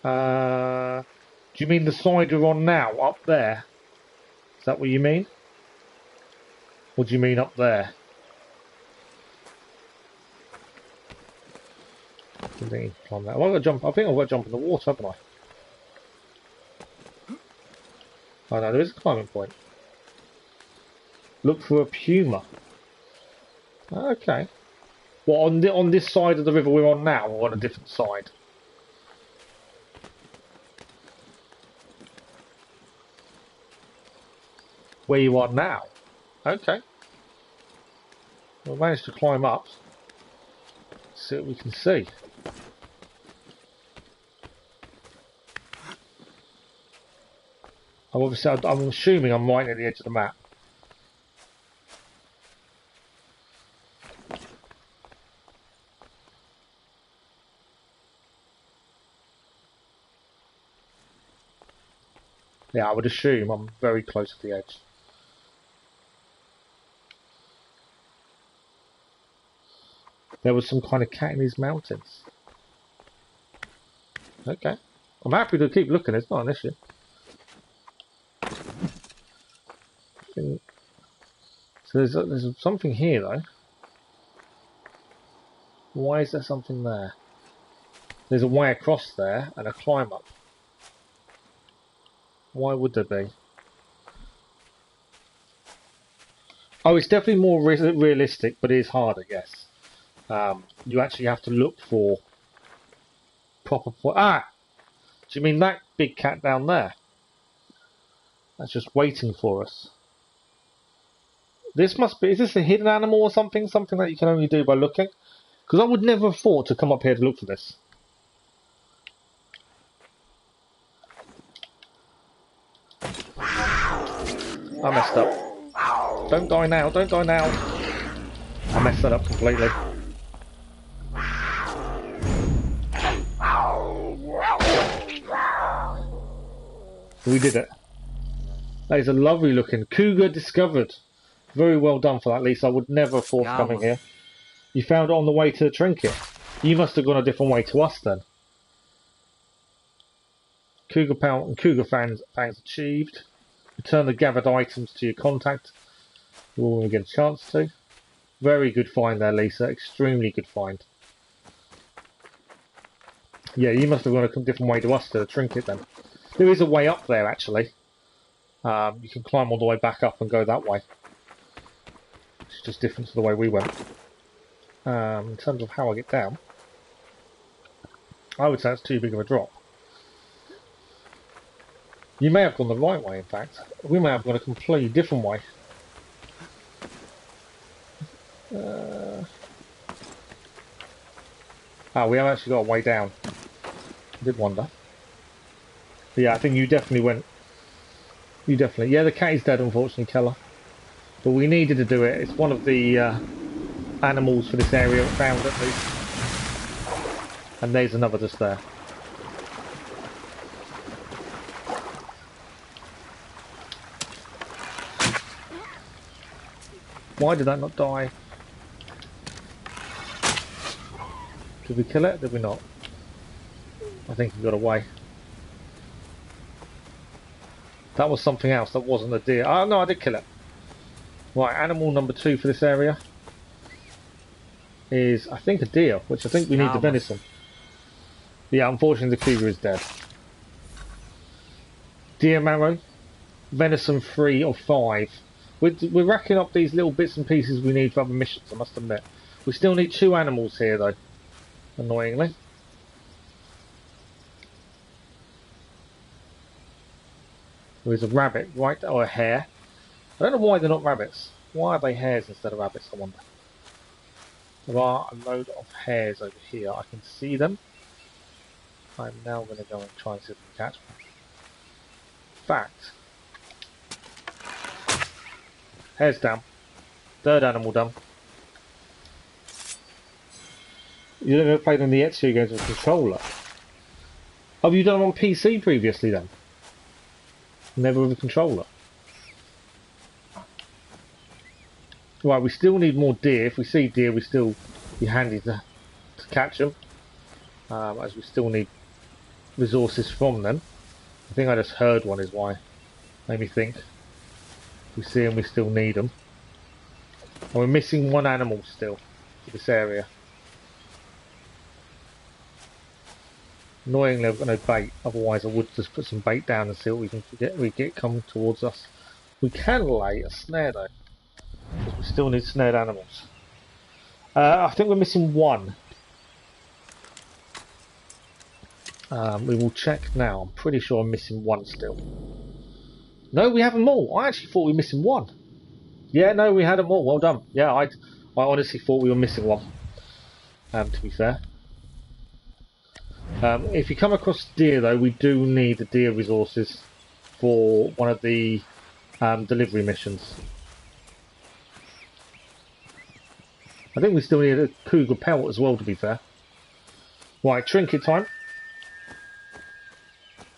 Do you mean the side you're on now? Up there? Is that what you mean? Or do you mean up there? I think you climb that. Have I got to jump? I think I've got to jump in the water, haven't I? Oh no, there is a climbing point. Look for a puma. Okay. Well, on this side of the river we're on now, or on a different side? Where you are now? Okay. We'll manage to climb up. See what we can see. I'm assuming I'm right at the edge of the map. Yeah, I would assume I'm very close to the edge. There was some kind of cat in these mountains. Okay. I'm happy to keep looking, it's not an issue. So there's something here though. Why is there something there? There's a way across there and a climb up. Why would there be? Oh, it's definitely more realistic, but it is harder, yes. You actually have to look for proper... Ah! Do you mean that big cat down there? That's just waiting for us. This must be... Is this a hidden animal or something? Something that you can only do by looking? Because I would never have thought to come up here to look for this. I messed up. Don't die now, don't die now. I messed that up completely. We did it. That is a lovely looking cougar discovered. Very well done for that, Lisa. I would never have thought of coming here. You found it on the way to the trinket. You must have gone a different way to us then. Cougar pound and cougar fangs achieved. Return the gathered items to your contact. You will get a chance to. Very good find there, Lisa. Extremely good find. Yeah, you must have gone a different way to us to the trinket then. There is a way up there actually. You can climb all the way back up and go that way. It's just different to the way we went. In terms of how I get down, I would say it's too big of a drop. You may have gone the right way, in fact. We may have gone a completely different way. We have actually got a way down. I did wonder. But yeah, I think you definitely went... You definitely... Yeah, the cat is dead, unfortunately, Keller. But we needed to do it. It's one of the animals for this area found, at least. And there's another just there. Why did that not die? Did we kill it? Did we not? I think he got away. That was something else. That wasn't a deer. Oh no, I did kill it. Right, animal number 2 for this area is, I think, a deer, which I think we need the venison. Yeah, unfortunately the cougar is dead. Deer marrow, venison 3 of 5. We're racking up these little bits and pieces we need for other missions, I must admit. We still need 2 animals here though, annoyingly. There's a rabbit, right, or a hare. I don't know why they're not rabbits. Why are they hares instead of rabbits, I wonder? There are a load of hares over here. I can see them. I'm now going to go and try and see if I can catch one. In fact, hares down. Third animal done. You never played on the Ezio games with a controller? Have you done it on PC previously then? Never with a controller? Right, we still need more deer. If we see deer, we still be handy to catch them. As we still need resources from them. I think I just heard one is why. Made me think. If we see them, we still need them. And we're missing one animal still for this area. Annoyingly, I've got no bait. Otherwise, I would just put some bait down and see what we get come towards us. We can lay a snare though, because we still need snared animals. I think we're missing one. We will check now. I'm pretty sure I'm missing one still. No, we have them all. I actually thought we were missing one. Yeah, no, we had them all. Well done. Yeah, I honestly thought we were missing one. To be fair. If you come across deer though, we do need the deer resources for one of the delivery missions. I think we still need a cougar pelt as well, to be fair. Right, trinket time.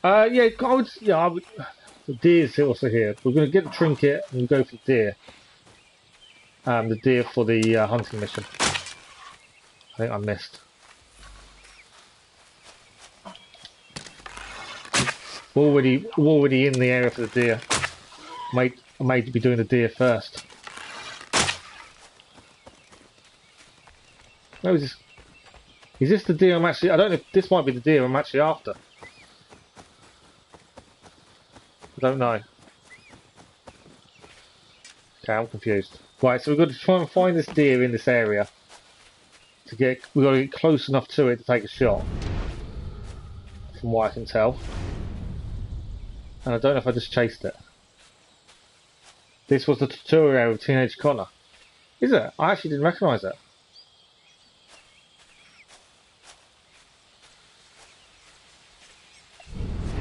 I would. The deer's also here. We're going to get the trinket and we'll go for the deer. The deer for the hunting mission. I think I missed. We're already in the area for the deer. I might be doing the deer first. Where is this? Is this the deer I'm actually... I don't know if this might be the deer I'm actually after. I don't know. Okay, I'm confused. Right, so we've got to try and find this deer in this area. We've got to get close enough to it to take a shot. From what I can tell. And I don't know if I just chased it. This was the tutorial of Teenage Connor. Is it? I actually didn't recognise it.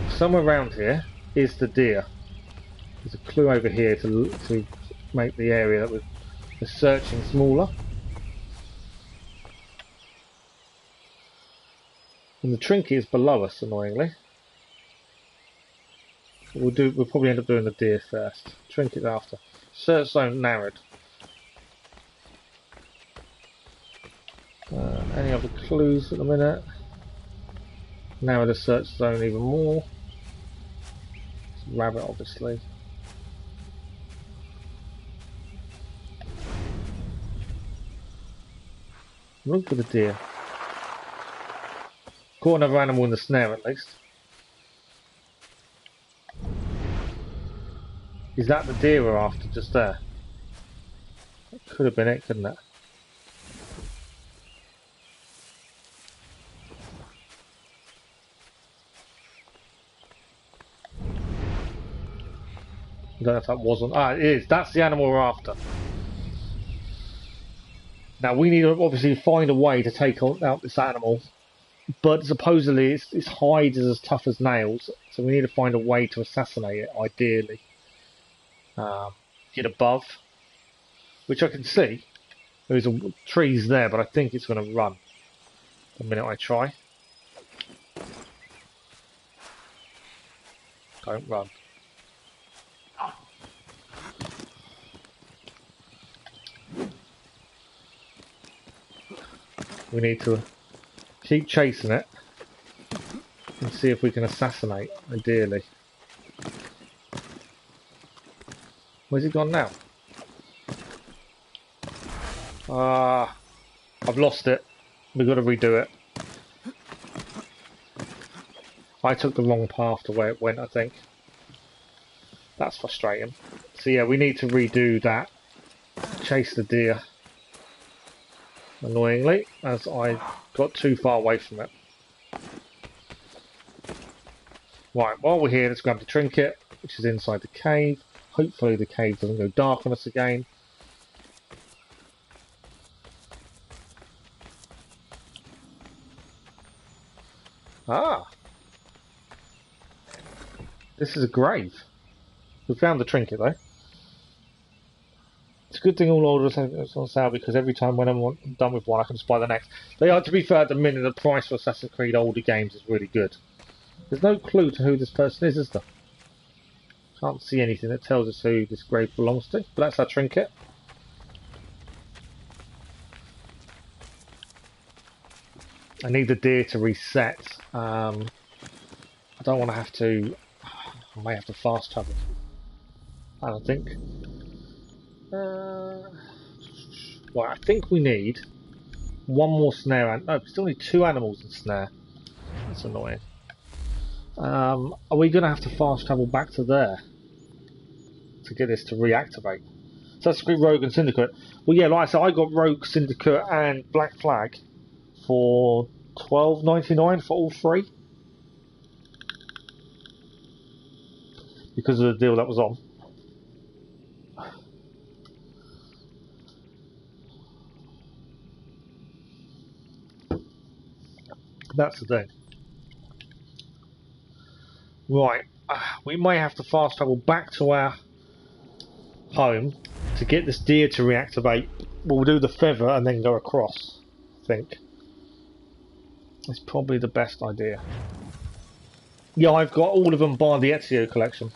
Somewhere around here is the deer. There's a clue over here to make the area that we're searching smaller. And the trinket is below us, annoyingly. We'll probably end up doing the deer first. Trinket after. Search zone narrowed. Any other clues at the minute? Narrow the search zone even more. It's a rabbit, obviously. Look for the deer. Caught another animal in the snare at least. Is that the deer we're after just there? That could have been it, couldn't it? I don't know if that wasn't. Ah, it is. That's the animal we're after. Now we need to obviously find a way to take out this animal, but supposedly its hide is as tough as nails, so we need to find a way to assassinate it, ideally. Get above, which I can see. There's trees there, but I think it's going to run the minute I try. Don't run. We need to keep chasing it and see if we can assassinate, ideally. Where's it gone now? I've lost it. We've got to redo it. I took the wrong path to where it went, I think. That's frustrating. So yeah, we need to redo that. Chase the deer. Annoyingly, as I got too far away from it. Right, while we're here, let's grab the trinket, which is inside the cave. hopefully the cave doesn't go dark on us again. Ah! This is a grave. We found the trinket though. It's a good thing all orders are on sale because every time when I'm done with one I can just buy the next. They are, to be fair, at the minute the price for Assassin's Creed older games is really good. There's no clue to who this person is there? Can't see anything that tells us who this grave belongs to, but that's our trinket. I need the deer to reset. I don't want to have to... I may have to fast travel. I don't think. Well, I think we need one more snare. No, we still need 2 animals in snare. That's annoying. Are we going to have to fast travel back to there to get this to reactivate? So that's Rogue and Syndicate. Well, yeah, like I said, I got Rogue, Syndicate, and Black Flag for $12.99 for all 3 because of the deal that was on. That's the thing. Right, we may have to fast travel back to our home to get this deer to reactivate. We'll do the feather and then go across, I think. It's probably the best idea. Yeah, I've got all of them by the Ezio collection.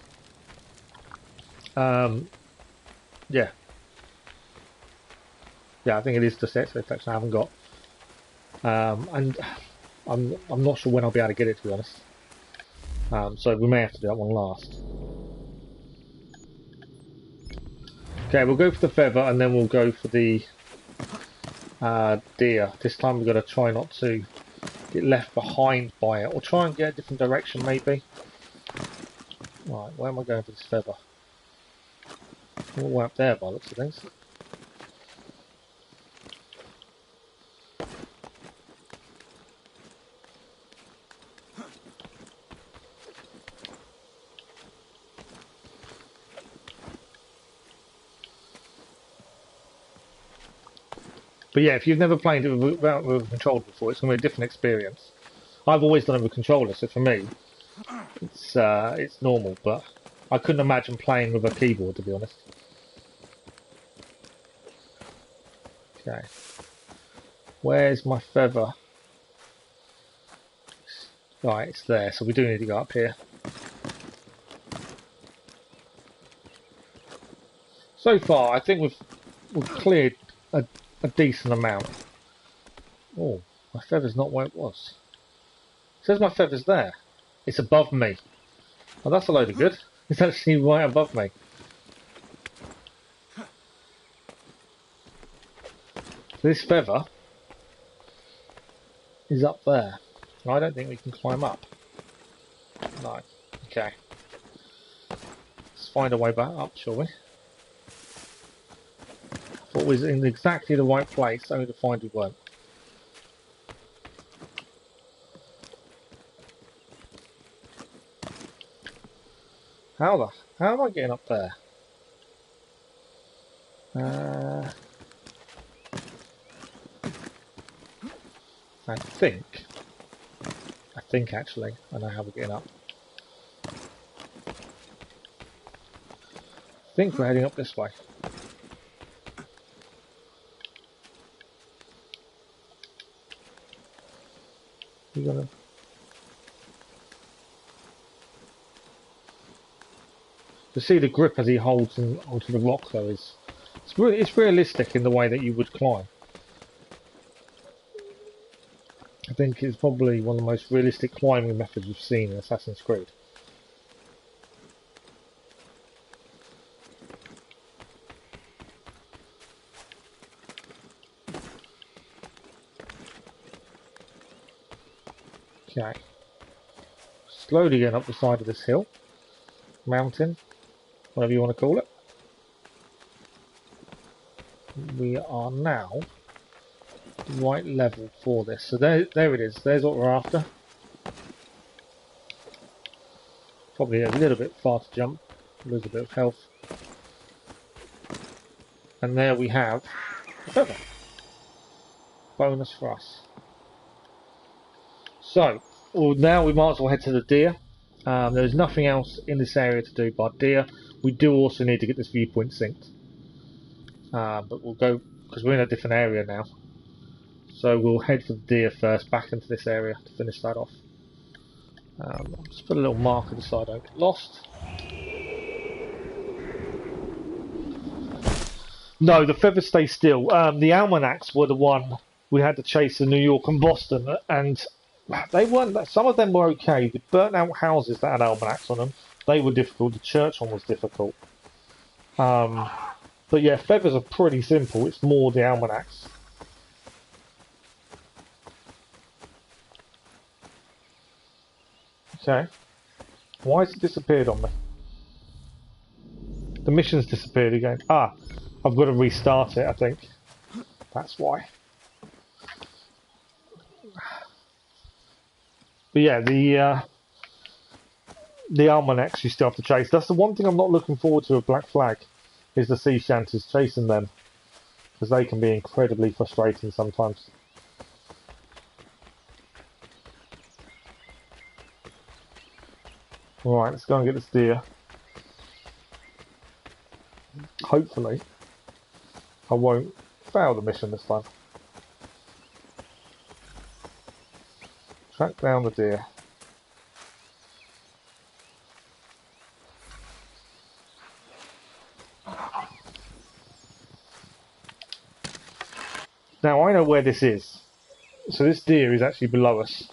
Yeah. Yeah, I think it is just the Ezio collection I haven't got. And I'm not sure when I'll be able to get it, to be honest. So we may have to do that one last. Okay, we'll go for the feather and then we'll go for the deer. This time we've got to try not to get left behind by it, or try and get a different direction maybe. Right, where am I going for this feather? All the way up there by the looks of things. But yeah, if you've never played it with a controller before, it's going to be a different experience. I've always done it with a controller, so for me, it's normal. But I couldn't imagine playing with a keyboard, to be honest. Okay, where's my feather? Right, it's there. So we do need to go up here. So far, I think we've cleared a decent amount. Oh, my feather's not where it was. It says my feather's there. It's above me. Oh, that's a load of good. It's actually right above me. This feather is up there. I don't think we can climb up. No. Okay. Let's find a way back up, shall we? Thought we was in exactly the right place, only to find we weren't. How am I getting up there? I think actually, I know how we're getting up. I think we're heading up this way. You're gonna... To see the grip as he holds onto the rock though it's realistic in the way that you would climb. I think it's probably one of the most realistic climbing methods we've seen in Assassin's Creed. Okay. Slowly getting up the side of this hill. Mountain. Whatever you want to call it. We are now the right level for this. So there it is. There's what we're after. Probably a little bit far to jump. Lose a bit of health. And there we have a feather. Bonus for us. So, well, now we might as well head to the deer. There's nothing else in this area to do but deer. We do also need to get this viewpoint synced. But we'll go, because we're in a different area now. So we'll head for the deer first, back into this area to finish that off. I'll just put a little marker so I don't get lost. No, the feathers stay still. The almanacs were the one we had to chase in New York and Boston, and they weren't. Some of them were okay. The burnt out houses that had almanacs on them, they were difficult. The church one was difficult. But yeah, feathers are pretty simple. It's more the almanacs. Okay. Why has it disappeared on me? The mission's disappeared again. Ah, I've got to restart it, I think. That's why. But yeah, the almanacs you still have to chase. That's the one thing I'm not looking forward to with Black Flag, is the sea shanties, chasing them. Because they can be incredibly frustrating sometimes. Right, let's go and get this deer. Hopefully, I won't fail the mission this time. Track down the deer. Now I know where this is. So this deer is actually below us.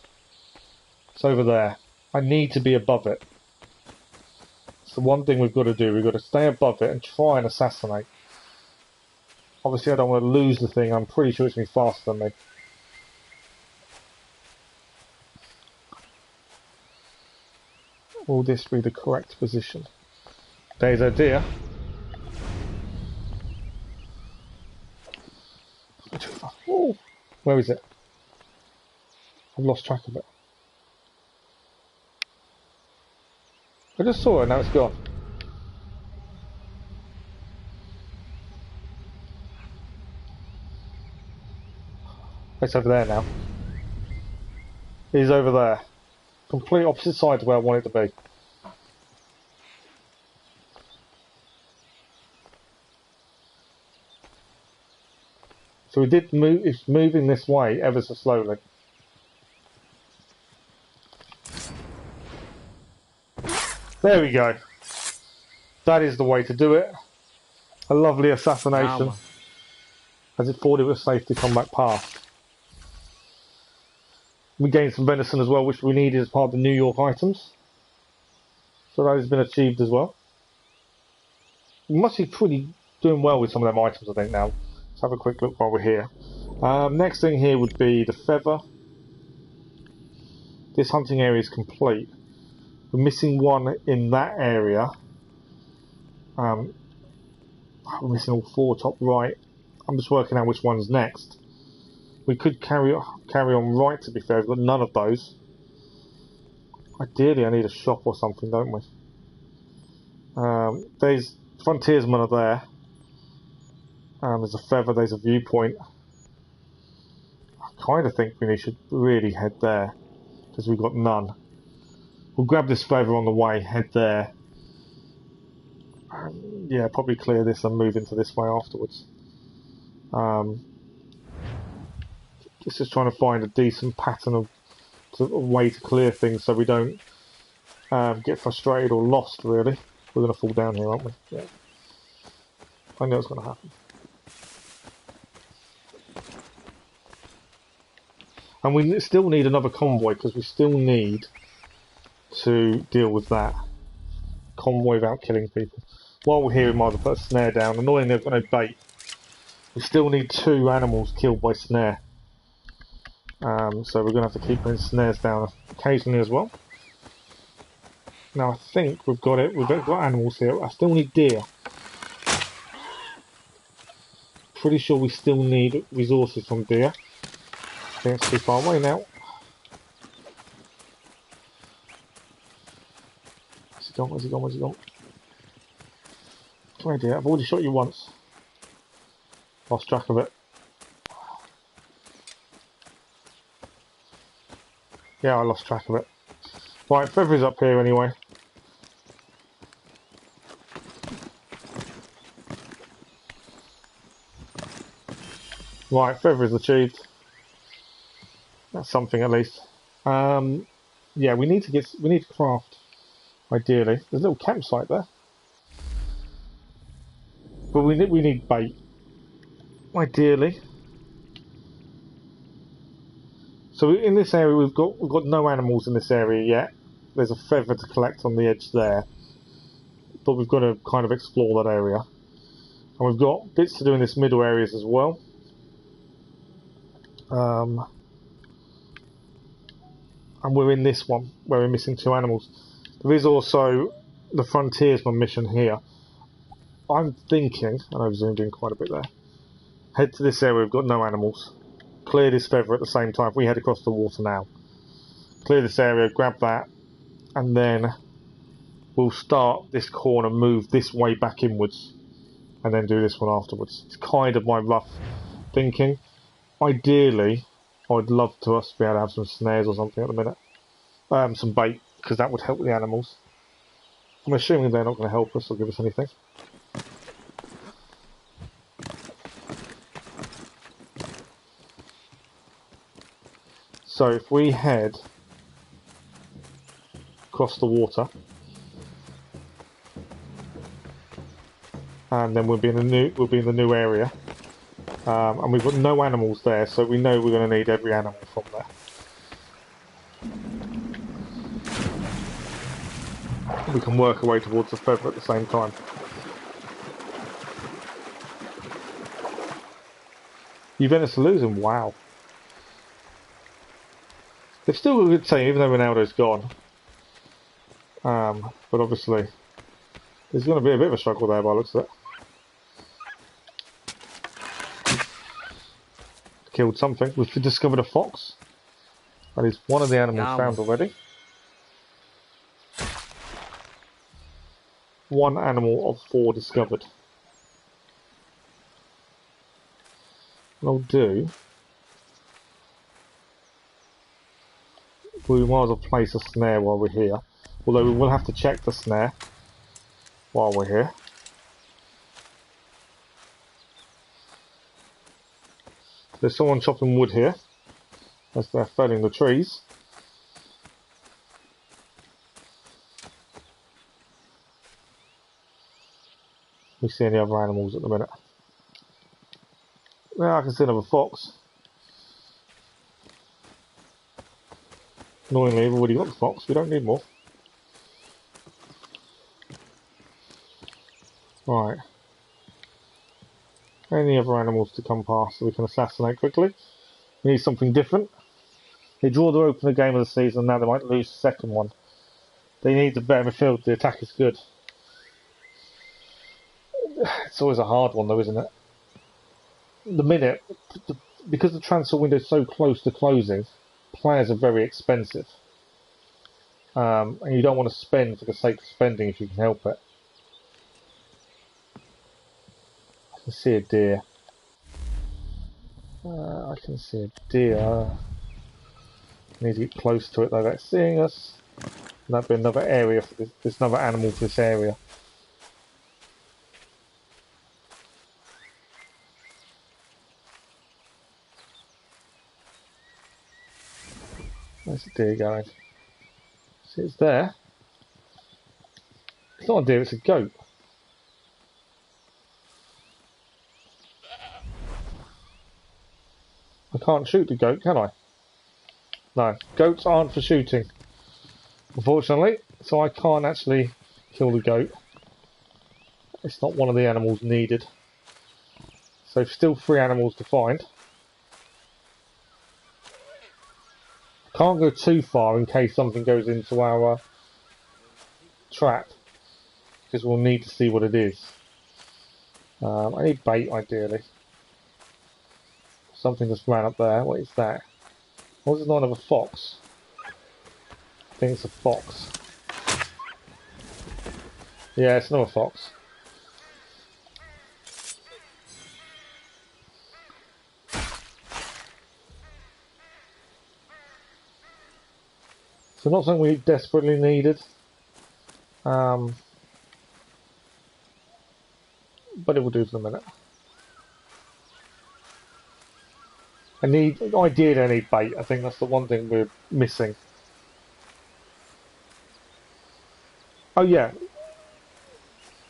It's over there. I need to be above it. It's the one thing we've got to do. We've got to stay above it and try and assassinate. Obviously I don't want to lose the thing. I'm pretty sure it's going to be faster than me. Will this be the correct position? There's a deer. Oh, where is it? I've lost track of it. I just saw it, now it's gone. It's over there now. He's over there. Complete opposite side to where I want it to be. So we did move, it's moving this way ever so slowly. There we go. That is the way to do it. A lovely assassination. Wow. As it thought it was safe to come back past. We gained some venison as well, which we needed as part of the New York items. So that has been achieved as well. We must be pretty doing well with some of them items, I think, now. Let's have a quick look while we're here. Next thing here would be the feather. This hunting area is complete. We're missing one in that area. We're missing all four top right. I'm just working out which one's next. We could carry on right, to be fair. We've got none of those. Ideally, I need a shop or something, don't we? There's Frontiersman are there. There's a feather, there's a viewpoint. I kind of think we should really head there, because we've got none. We'll grab this feather on the way, head there. Yeah, probably clear this and move into this way afterwards. Just trying to find a decent pattern of a way to clear things so we don't get frustrated or lost, really. We're going to fall down here, aren't we? Yeah. I know it's going to happen. And we still need another convoy, because we still need to deal with that convoy without killing people. While we're here, we might as well put a snare down. Annoyingly, I've got no bait. We still need 2 animals killed by snare. So we're going to have to keep putting snares down occasionally as well. Now I think we've got it. We've got animals here. I still need deer. Pretty sure we still need resources from deer. I think it's too far away now. Where's he gone? Where's he gone? Where's he gone? Oh dear, I've already shot you once. Lost track of it. Yeah, I lost track of it. Right, Feather's up here anyway. Right, Feather's achieved. That's something at least. Yeah, we need to craft, ideally. There's a little campsite there. But we need bait. Ideally. So in this area we've got no animals in this area yet. There's a feather to collect on the edge there. But we've got to kind of explore that area. And we've got bits to do in this middle areas as well. And we're in this one where we're missing 2 animals. There is also the Frontiersman mission here. I'm thinking, and I've zoomed in quite a bit there, head to this area, we've got no animals. Clear this feather at the same time. If we head across the water now, clear this area, grab that, and then we'll start this corner, move this way back inwards, and then do this one afterwards. It's kind of my rough thinking. Ideally, I'd love to us be able to have some snares or something at the minute. Some bait, because that would help the animals. I'm assuming they're not going to help us or give us anything. So if we head across the water, and then we'll be in the new area, and we've got no animals there, so we know we're going to need every animal from there. We can work our way towards the feather at the same time. Juventus are losing, wow. They've still got a good team, even though Ronaldo's gone. But obviously, there's going to be a bit of a struggle there by the looks of it. Killed something. We've discovered a fox. That is one of the animals found already. 1 animal of 4 discovered. What I'll do, we might as well place a snare while we're here. Although we will have to check the snare while we're here. There's someone chopping wood here as they're felling the trees. We see any other animals at the minute? Yeah, I can see another fox. Annoyingly, we've already got the fox, we don't need more. Right. Any other animals to come past that we can assassinate quickly? We need something different. They draw their opener game of the season, now they might lose the second one. They need the better midfield, the attack is good. It's always a hard one though, isn't it? The minute, because the transfer window is so close to closing, players are very expensive. And you don't want to spend for the sake of spending if you can help it. I can see a deer. I can see a deer. Need to get close to it though, that's seeing us. And that'd be another area for this, there's another animal for this area. Where's the deer going? See, it's there. It's not a deer, it's a goat. I can't shoot the goat, can I? No, goats aren't for shooting, unfortunately, so I can't actually kill the goat. It's not one of the animals needed. So still 3 animals to find. Can't go too far in case something goes into our trap, because we'll need to see what it is. I need bait ideally. Something just ran up there. What is that? What is not of a fox? I think it's a fox. Yeah, it's not a fox. So not something we desperately needed. But it will do for the minute. Ideally I need bait. I think that's the one thing we're missing. Oh yeah.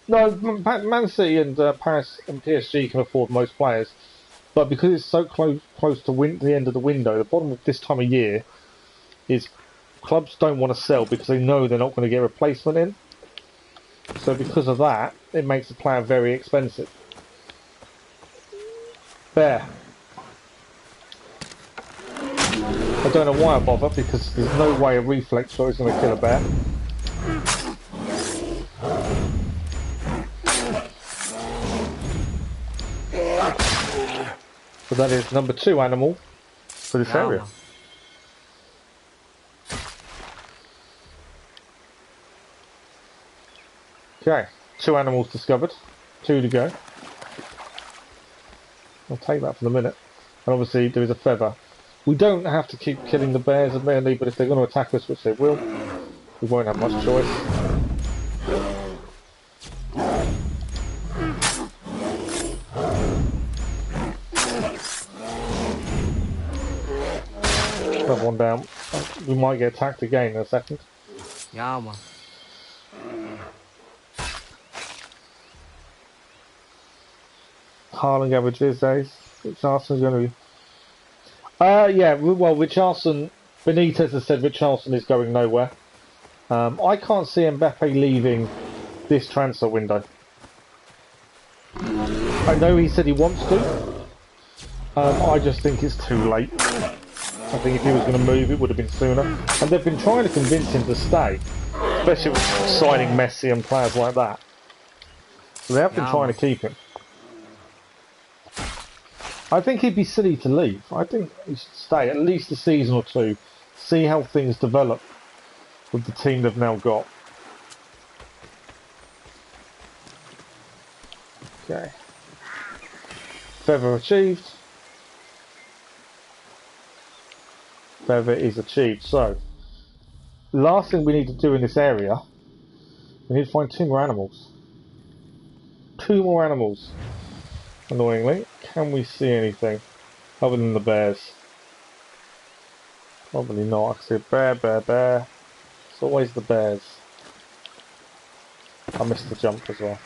No, Man City and Paris and PSG can afford most players, but because it's so close to the end of the window, the problem with this time of year is clubs don't want to sell because they know they're not going to get a replacement in. So because of that, it makes the player very expensive. Bear. I don't know why I bother, because there's no way a reflex shot is going to kill a bear. So that is number 2 animal for this area. Man. Okay, 2 animals discovered. 2 to go. I'll take that for the minute. And obviously there is a feather. We don't have to keep killing the bears admittedly, but if they're going to attack us, which they will, we won't have much choice. Another one down. We might get attacked again in a second. Yeah, man. Harlan average these days. Richardson's going to be... yeah, well, Richardson... Benitez has said Richardson is going nowhere. I can't see Mbappe leaving this transfer window. I know he said he wants to. I just think it's too late. I think if he was going to move, it would have been sooner. And they've been trying to convince him to stay, especially with signing Messi and players like that. So they have been trying to keep him. I think he'd be silly to leave. I think he should stay at least a season or 2, see how things develop with the team they've now got. Okay. Feather achieved. Feather is achieved. So, the last thing we need to do in this area, we need to find 2 more animals. 2 more animals. Annoyingly. Can we see anything other than the bears? Probably not. I can see a bear. It's always the bears. I missed the jump as well.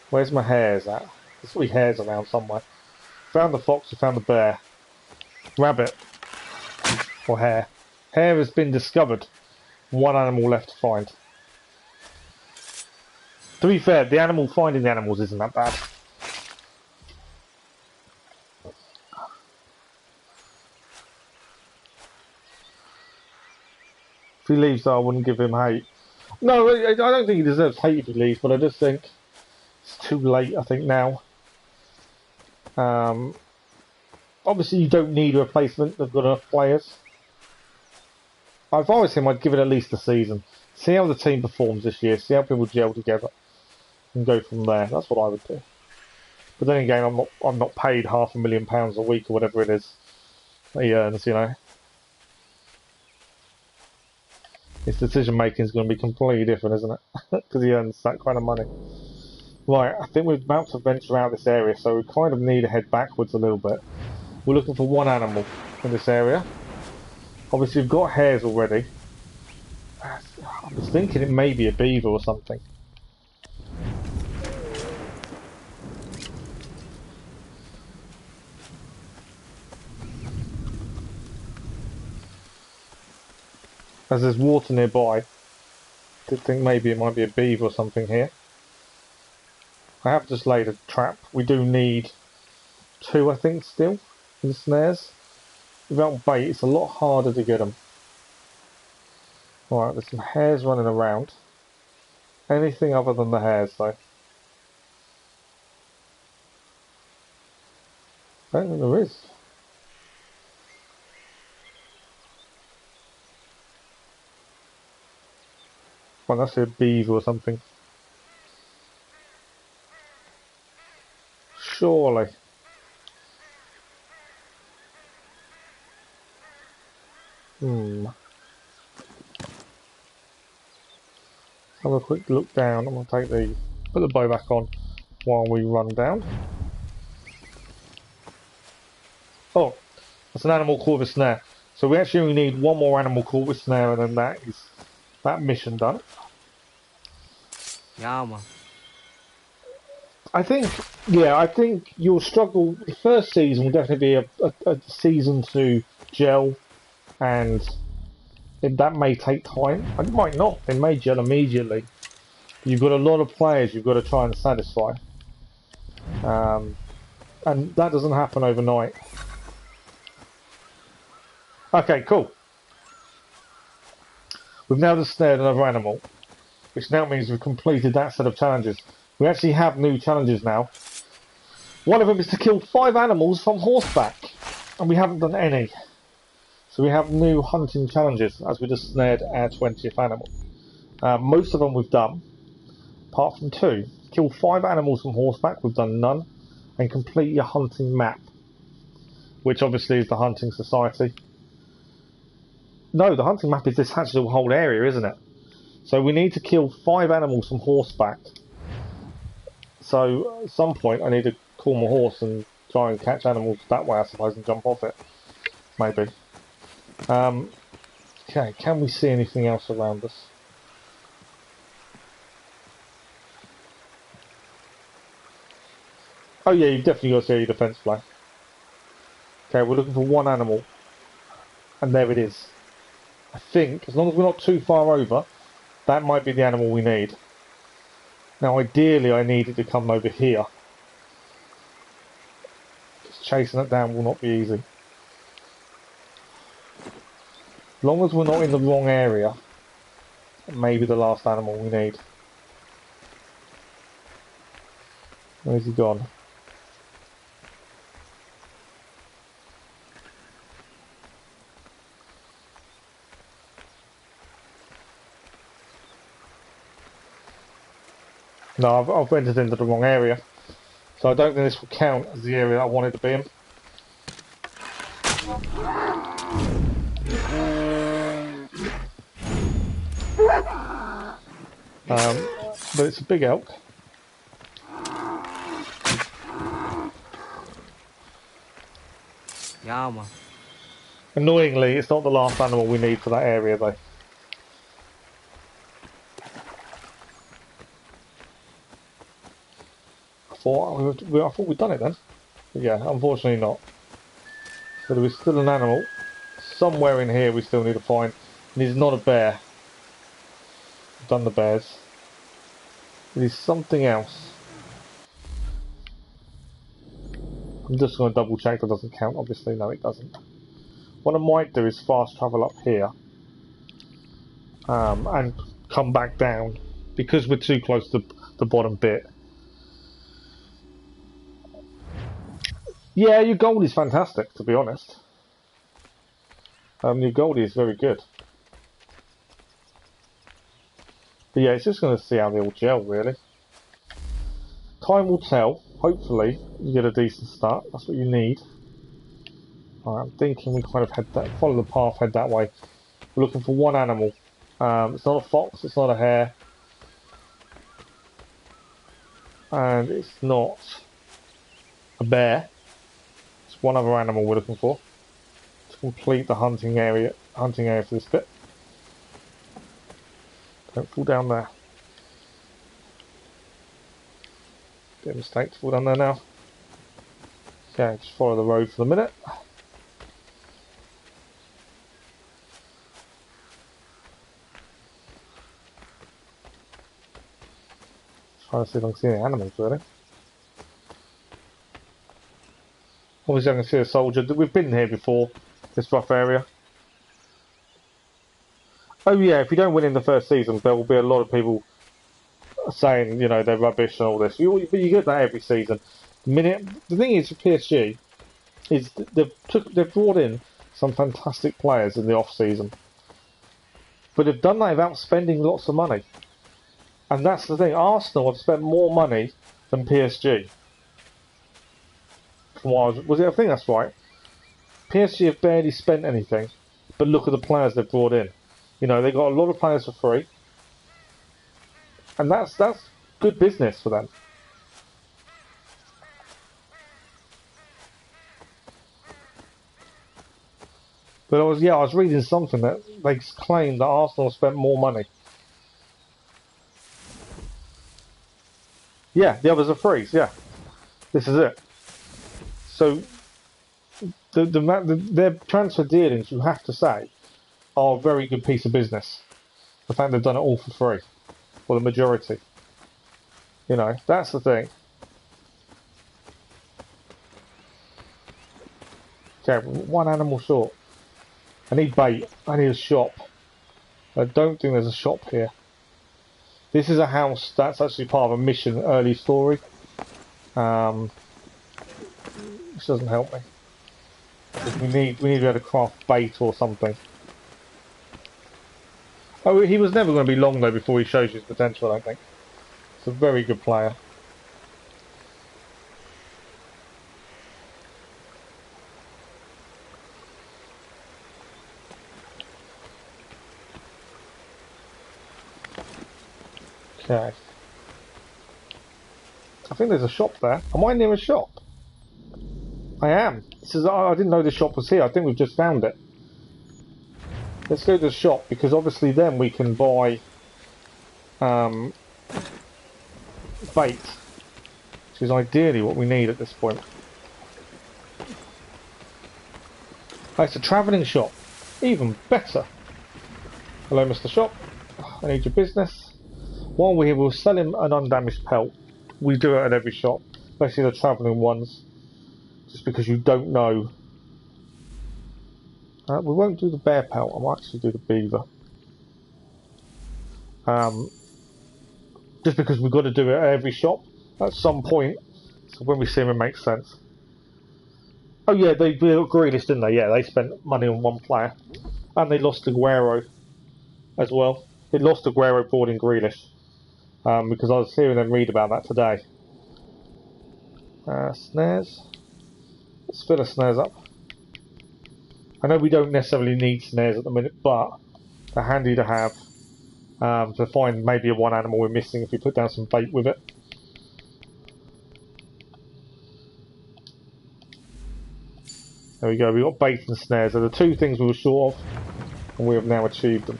Where's my hares at? There's 3 hares around somewhere. Found the fox, we found the bear. Rabbit. Or hare. Hare has been discovered. 1 animal left to find. To be fair, the animal finding the animals isn't that bad. If he leaves, though, I wouldn't give him hate. No, I don't think he deserves hate if he leaves, but I just think it's too late, I think, now. Obviously, you don't need a replacement. They've got enough players. If I was him, I'd give it at least a season. See how the team performs this year. See how people gel together. And go from there. That's what I would do. But then again, I'm not paid £500,000 a week or whatever it is that he earns, you know. His decision making is going to be completely different, isn't it? Because he earns that kind of money. Right, I think we're about to venture out of this area, so we kind of need to head backwards a little bit. We're looking for 1 animal in this area. Obviously, we've got hares already. I was thinking it may be a beaver or something. As there's water nearby, did think maybe it might be a beaver or something here. I have just laid a trap. We do need 2, I think, still in the snares. Without bait, it's a lot harder to get them. Right, there's some hares running around. Anything other than the hares, though? I don't think there is. Well, that's a beaver or something. Surely. Hmm. Have a quick look down. I'm going to put the bow back on while we run down. Oh, that's an animal caught with a snare. So we actually only need one more animal caught with snare, and then that is that mission done. Yeah, man. I think you'll struggle. The first season will definitely be a season to gel, and that may take time. It might not. It may gel immediately. You've got a lot of players you've got to try and satisfy, and that doesn't happen overnight. Okay, cool. We've now just snared another animal, which now means we've completed that set of challenges. We actually have new challenges now. One of them is to kill 5 animals from horseback, and we haven't done any. So we have new hunting challenges as we just snared our 20th animal. Most of them we've done, apart from 2. Kill 5 animals from horseback, we've done none. And complete your hunting map, which obviously is the Hunting Society. No, the hunting map is this actual whole area, isn't it? So we need to kill 5 animals from horseback. So at some point I need to call my horse and try and catch animals that way, I suppose, and jump off it. Maybe. Okay, can we see anything else around us? Oh yeah, you've definitely got to see your defence flag. Okay, we're looking for 1 animal. And there it is. I think, as long as we're not too far over, that might be the animal we need. Now ideally I need it to come over here. Just chasing it down will not be easy. As long as we're not in the wrong area, it may be the last animal we need. Where's he gone? No, I've entered into the wrong area. So I don't think this will count as the area that I wanted to be in. But it's a big elk. Yeah, man. Annoyingly, it's not the last animal we need for that area though. I thought we'd done it then. But yeah, unfortunately not. So there is still an animal. Somewhere in here we still need to find. And it's not a bear. We've done the bears. It is something else. I'm just going to double check that doesn't count. Obviously, no it doesn't. What I might do is fast travel up here. And come back down. Because we're too close to the bottom bit. Yeah, your gold is fantastic, to be honest. Your gold is very good. But yeah, it's just going to see how they all gel, really. Time will tell. Hopefully, you get a decent start. That's what you need. Alright, I'm thinking we kind of follow the path, head that way. We're looking for 1 animal. It's not a fox, it's not a hare. And it's not a bear. It's 1 other animal we're looking for. To complete the hunting area for this bit. Don't fall down there. Bit of a mistake to fall down there now. Okay, just follow the road for the minute. Trying to see if I can see any animals really. Obviously I can see a soldier. We've been here before, this rough area. Oh yeah, if you don't win in the first season, there will be a lot of people saying, you know, they're rubbish and all this. But you get that every season. The thing is with PSG, is they've brought in some fantastic players in the off season. But they've done that without spending lots of money. And that's the thing, Arsenal have spent more money than PSG. From what I think that's right. PSG have barely spent anything. but look at the players they've brought in. You know, they got a lot of players for free, and that's good business for them. But I was reading something that they claimed that Arsenal spent more money. Yeah, the others are free. Yeah, this is it. So their transfer dealings, you have to say, are a very good piece of business. The fact they've done it all for free, or the majority. You know, that's the thing. Okay, one animal short. I need bait. I need a shop. I don't think there's a shop here. This is a house that's actually part of a mission early story. Which doesn't help me. We need to be able to craft bait or something. Oh, he was never going to be long though before he shows his potential, I think. He's a very good player. Okay. I think there's a shop there. Am I near a shop? I am. This is, I didn't know the shop was here. I think we've just found it. Let's go to the shop, because obviously then we can buy bait, which is ideally what we need at this point. Oh, it's a travelling shop. Even better. Hello, Mr. Shop. I need your business. While we're here, we'll sell him an undamaged pelt. We do it at every shop, especially the travelling ones, just because you don't know. We won't do the bear pelt. I might actually do the beaver. Just because we've got to do it at every shop at some point, so when we see them it makes sense. Oh yeah, they built Grealish, didn't they? Yeah, they spent money on one player, and they lost Aguero as well. They lost Aguero, brought in Grealish, because I was hearing them read about that today. Snares. Let's fill the snares up. I know we don't necessarily need snares at the minute, but they're handy to have, to find maybe a one animal we're missing if we put down some bait with it. There we go, we've got bait and snares. They're the two things we were short of, and we have now achieved them.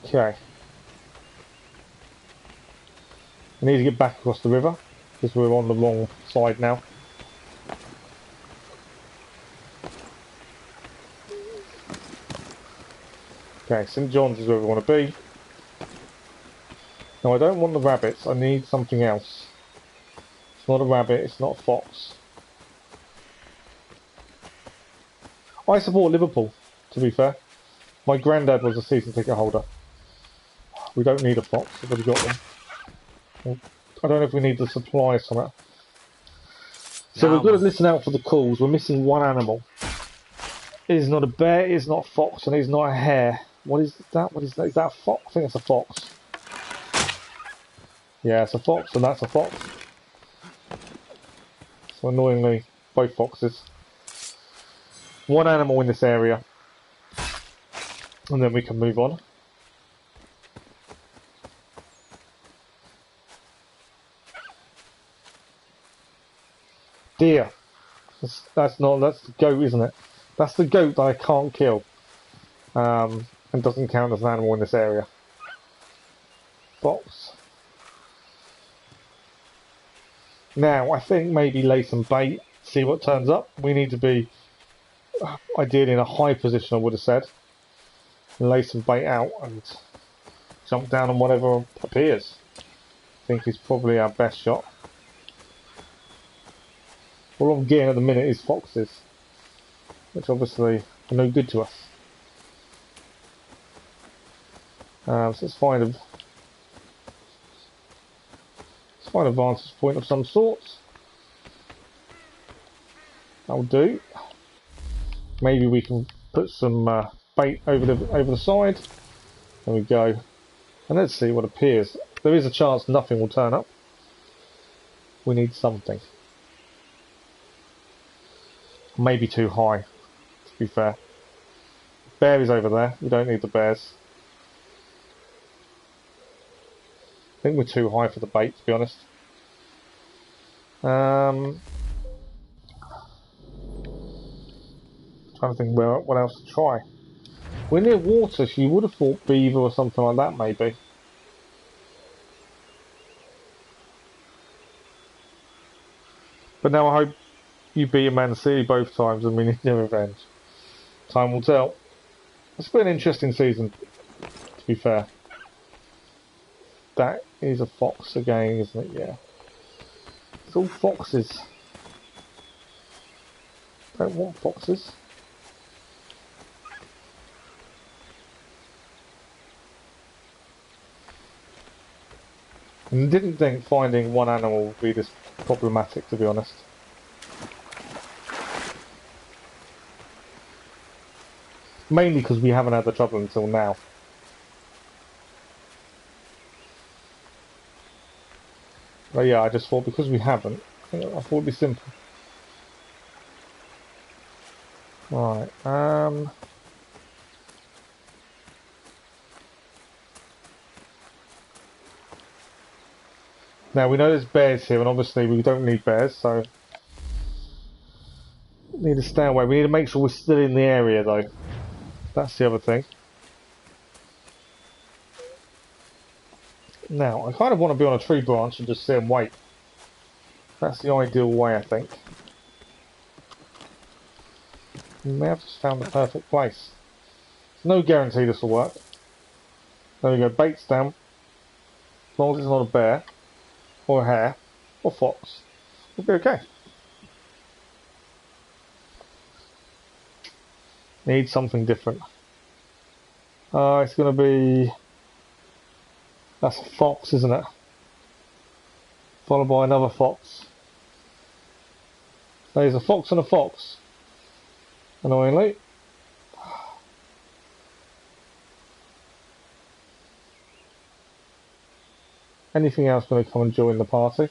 Okay. We need to get back across the river, because we're on the wrong side now. Okay, St. John's is where we want to be. Now I don't want the rabbits, I need something else. It's not a rabbit, it's not a fox. I support Liverpool, to be fair. My granddad was a season ticket holder. We don't need a fox, we've already got one. I don't know if we need to supply something. So we've got to listen out for the calls. We're missing one animal. It is not a bear, it is not a fox, and it is not a hare. What is that? What is that? Is that a fox? I think it's a fox. Yeah, it's a fox, and that's a fox. So annoyingly, both foxes. One animal in this area. And then we can move on. Deer. That's the goat, isn't it? That's the goat that I can't kill. And doesn't count as an animal in this area. Fox. Now, I think maybe lay some bait, see what turns up. We need to be ideally in a high position, I would have said. And lay some bait out and jump down on whatever appears. I think is probably our best shot. All I'm getting at the minute is foxes, which obviously are no good to us. So let's find a vantage point of some sort. That'll do. Maybe we can put some bait over the side. There we go. And let's see what appears. There is a chance nothing will turn up. We need something. Maybe too high, to be fair. Bear is over there. We don't need the bears. I think we're too high for the bait, to be honest. Trying to think what else to try. We're near water, so you would have thought beaver or something like that, maybe. But now I hope you beat a Man City both times and we need no revenge. Time will tell. It's been an interesting season, to be fair. That is a fox again, isn't it? Yeah. It's all foxes. Don't want foxes. And didn't think finding one animal would be this problematic, to be honest. Mainly because we haven't had the trouble until now. But yeah, I just thought because we haven't, I thought it'd be simple. Right, now we know there's bears here, and obviously we don't need bears, so we need to stay away. We need to make sure we're still in the area, though. That's the other thing. Now, I kind of want to be on a tree branch and just sit and wait. That's the ideal way, I think. We may have just found the perfect place. No guarantee this will work. There we go, bait's down. As long as it's not a bear, or a hare, or fox, we'll be okay. Need something different. It's going to be... That's a fox, isn't it? Followed by another fox. There's a fox and a fox. Annoyingly. Anything else going to come and join the party?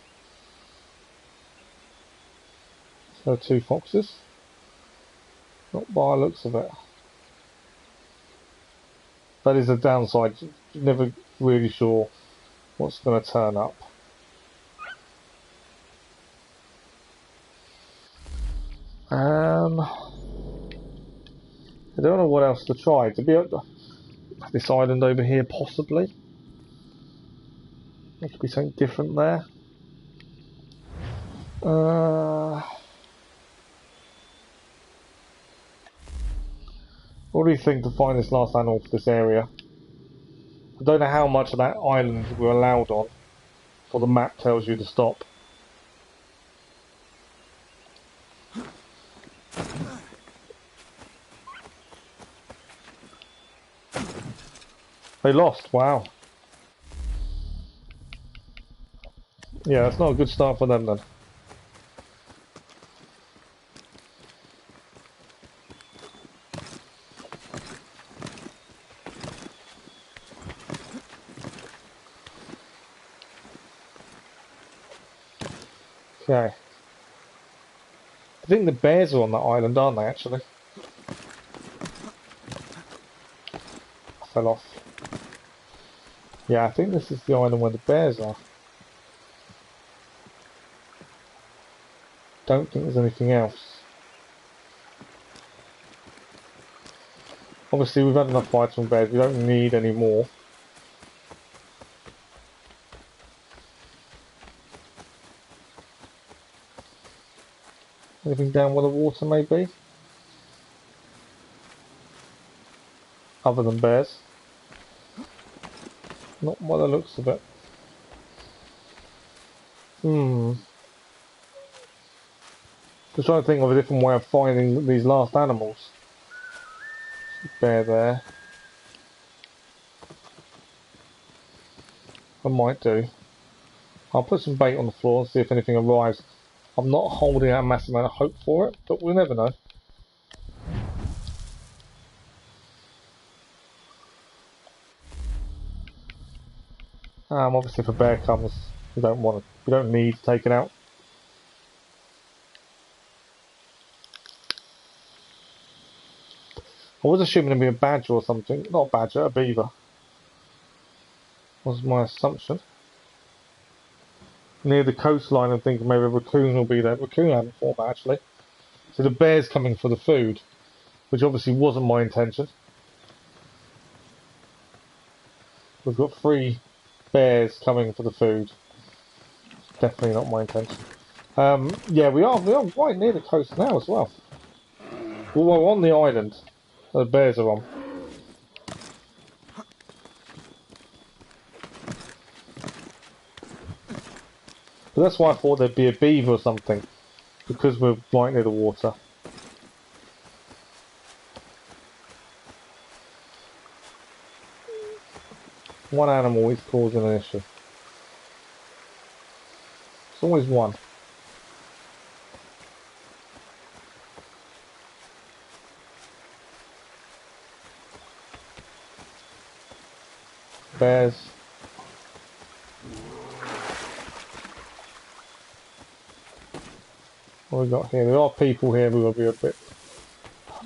So 2 foxes. Not by the looks of it. That is a downside. You're never really sure what's going to turn up. I don't know what else to try. To be this island over here, possibly. There could be something different there. What do you think to find this last animal for this area? I don't know how much of that island we're allowed on, or the map tells you to stop. They lost, wow. Yeah, that's not a good start for them then. Okay. I think the bears are on that island, aren't they, actually? I fell off. Yeah, I think this is the island where the bears are. Don't think there's anything else. Obviously, we've had enough fights from bears. We don't need any more. Anything down with the water, maybe? Other than bears. Not by the looks of it. Just trying to think of a different way of finding these last animals. Bear there. I might do. I'll put some bait on the floor and see if anything arrives. I'm not holding out a massive amount of hope for it, but we'll never know. Obviously if a bear comes, we don't need to take it out. I was assuming it'd be a badger or something. Not a badger, a beaver. Was my assumption. Near the coastline, I'm thinking maybe a raccoon will be there. Raccoon hadn't formed actually. So the bear's coming for the food, which obviously wasn't my intention. We've got 3 bears coming for the food. Definitely not my intention. Yeah, we are right near the coast now as well. Well, we're on the island. The bears are on. But that's why I thought there'd be a beaver or something, because we're right near the water. One animal is causing an issue. It's always one. Bears. What have we got here? There are people here who will be a bit...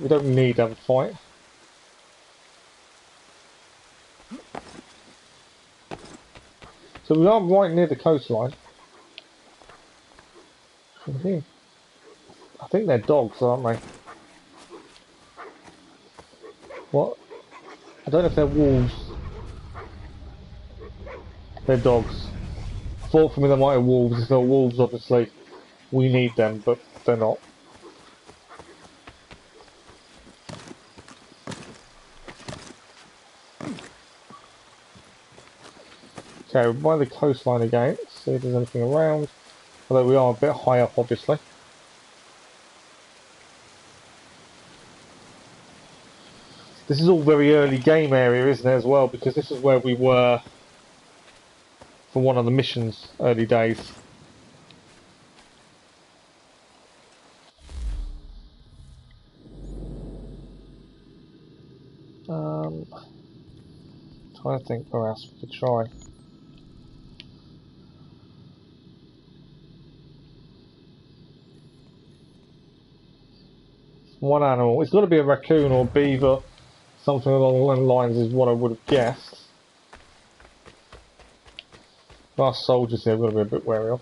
We don't need to have a fight. So we are right near the coastline. I think they're dogs, aren't they? What? I don't know if they're wolves. They're dogs. I thought for me they might have wolves. If they're wolves, obviously, we need them, but they're not. Okay, we're by the coastline again. See if there's anything around. Although we are a bit high up, obviously. This is all very early game area, isn't it, as well? Because this is where we were for one of the missions, early days. Trying to think where else we could try. One animal. It's got to be a raccoon or a beaver. Something along those lines is what I would have guessed. Our soldiers here we're going to be a bit wary of.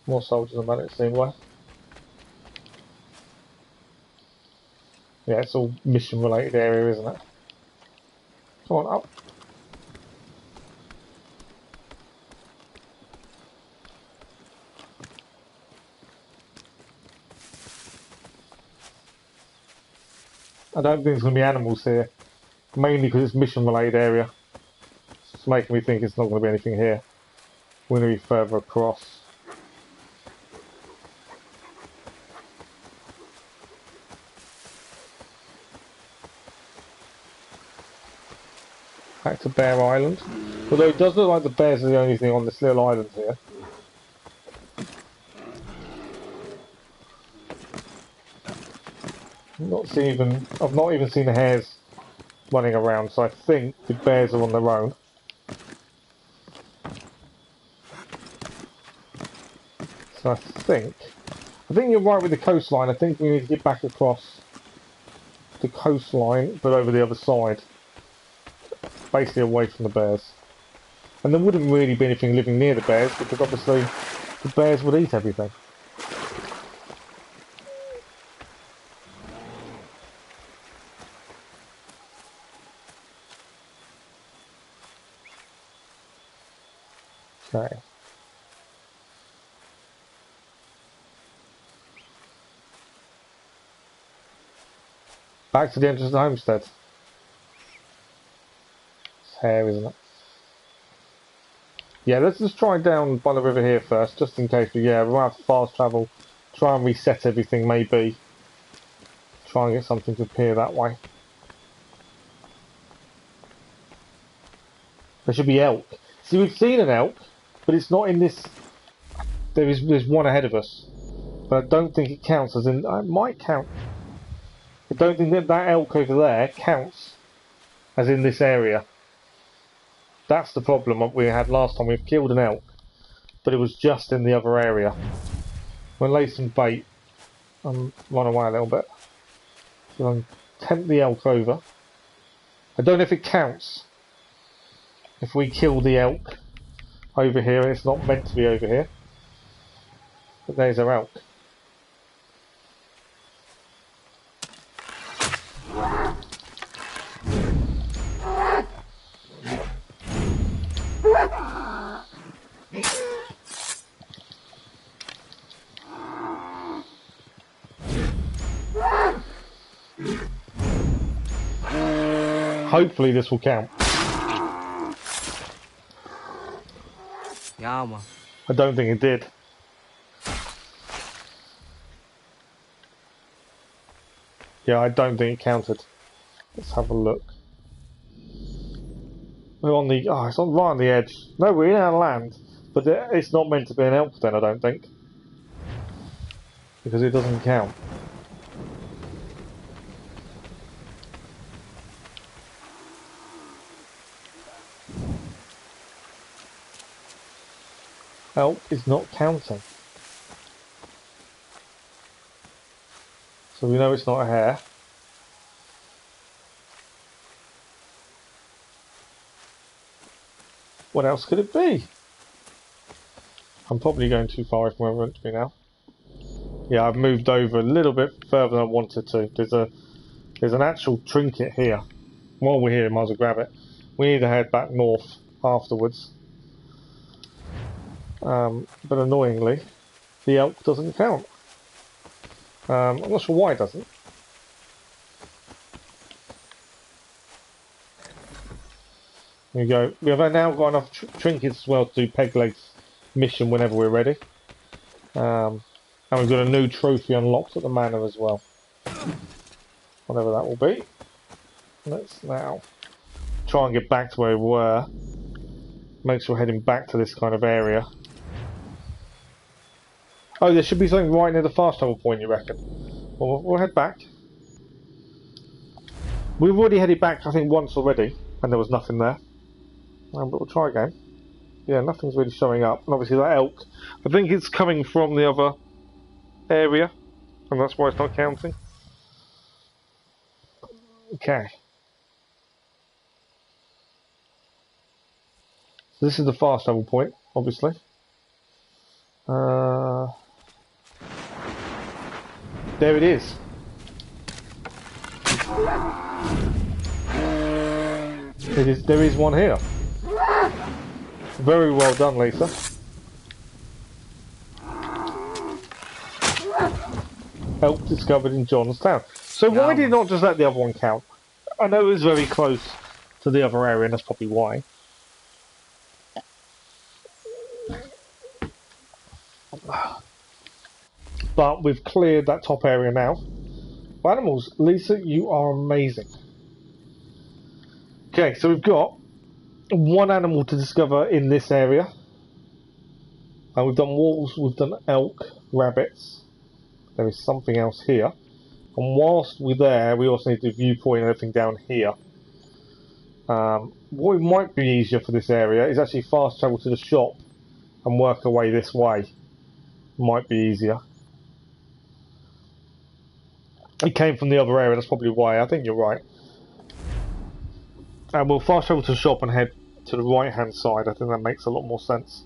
More soldiers than that, it seems like. Yeah, it's all mission related area, isn't it? Come on, up. I don't think there's going to be animals here. Mainly because it's mission related area. It's making me think it's not going to be anything here. We're going to be further across. Back to Bear Island. Although it does look like the bears are the only thing on this little island here. I've not even seen the hares running around, so I think the bears are on their own. So I think you're right with the coastline. I think we need to get back across the coastline, but over the other side. Basically away from the bears. And there wouldn't really be anything living near the bears, because obviously the bears would eat everything. Okay. Back to the entrance of the homestead. It's hair, isn't it? Yeah, let's just try down by the river here first, just in case. But yeah, we'll have to fast travel, try and reset everything, maybe. Try and get something to appear that way. There should be elk. See, we've seen an elk, but it's not in this. There's one ahead of us, but I don't think it counts as in. It might count. I don't think that elk over there counts as in this area. That's the problem we had last time. We've killed an elk, but it was just in the other area. We'll lay some bait and run away a little bit. So I'll tempt the elk over. I don't know if it counts if we kill the elk over here, and it's not meant to be over here. But there's our elk. Hopefully this will count. Yeah, man. I don't think it did. Yeah, I don't think it counted. Let's have a look. We're on the... Oh, it's on right on the edge. No, we're in our land. But it's not meant to be an elk then, I don't think. Because it doesn't count. Elk is not counting. So we know it's not a hare. What else could it be? I'm probably going too far from where I'm meant to be now. Yeah, I've moved over a little bit further than I wanted to. There's an actual trinket here. While we're here, might as well grab it. We need to head back north afterwards. But annoyingly, the elk doesn't count. I'm not sure why it doesn't. There we go. We have now got enough trinkets as well to do peg legs mission whenever we're ready. And we've got a new trophy unlocked at the manor as well. Whatever that will be. Let's now try and get back to where we were. Make sure we're heading back to this kind of area. Oh, there should be something right near the fast travel point, you reckon? Well, we'll head back. We've already headed back, I think, once already, and there was nothing there. But we'll try again. Yeah, nothing's really showing up. And obviously that elk, I think it's coming from the other area, and that's why it's not counting. Okay. So this is the fast travel point, obviously. There it is. There is one here. Very well done, Lisa. Elk discovered in Johnstown. So why did you not just let the other one count? I know it was very close to the other area, and that's probably why. But we've cleared that top area now. Animals, Lisa, you are amazing. Okay, so we've got one animal to discover in this area. And we've done wolves, we've done elk, rabbits. There is something else here. And whilst we're there, we also need to viewpoint and everything down here. What might be easier for this area is actually fast travel to the shop and work our way this way. Might be easier. It came from the other area, that's probably why. I think you're right. And we'll fast travel to the shop and head to the right hand side. I think that makes a lot more sense.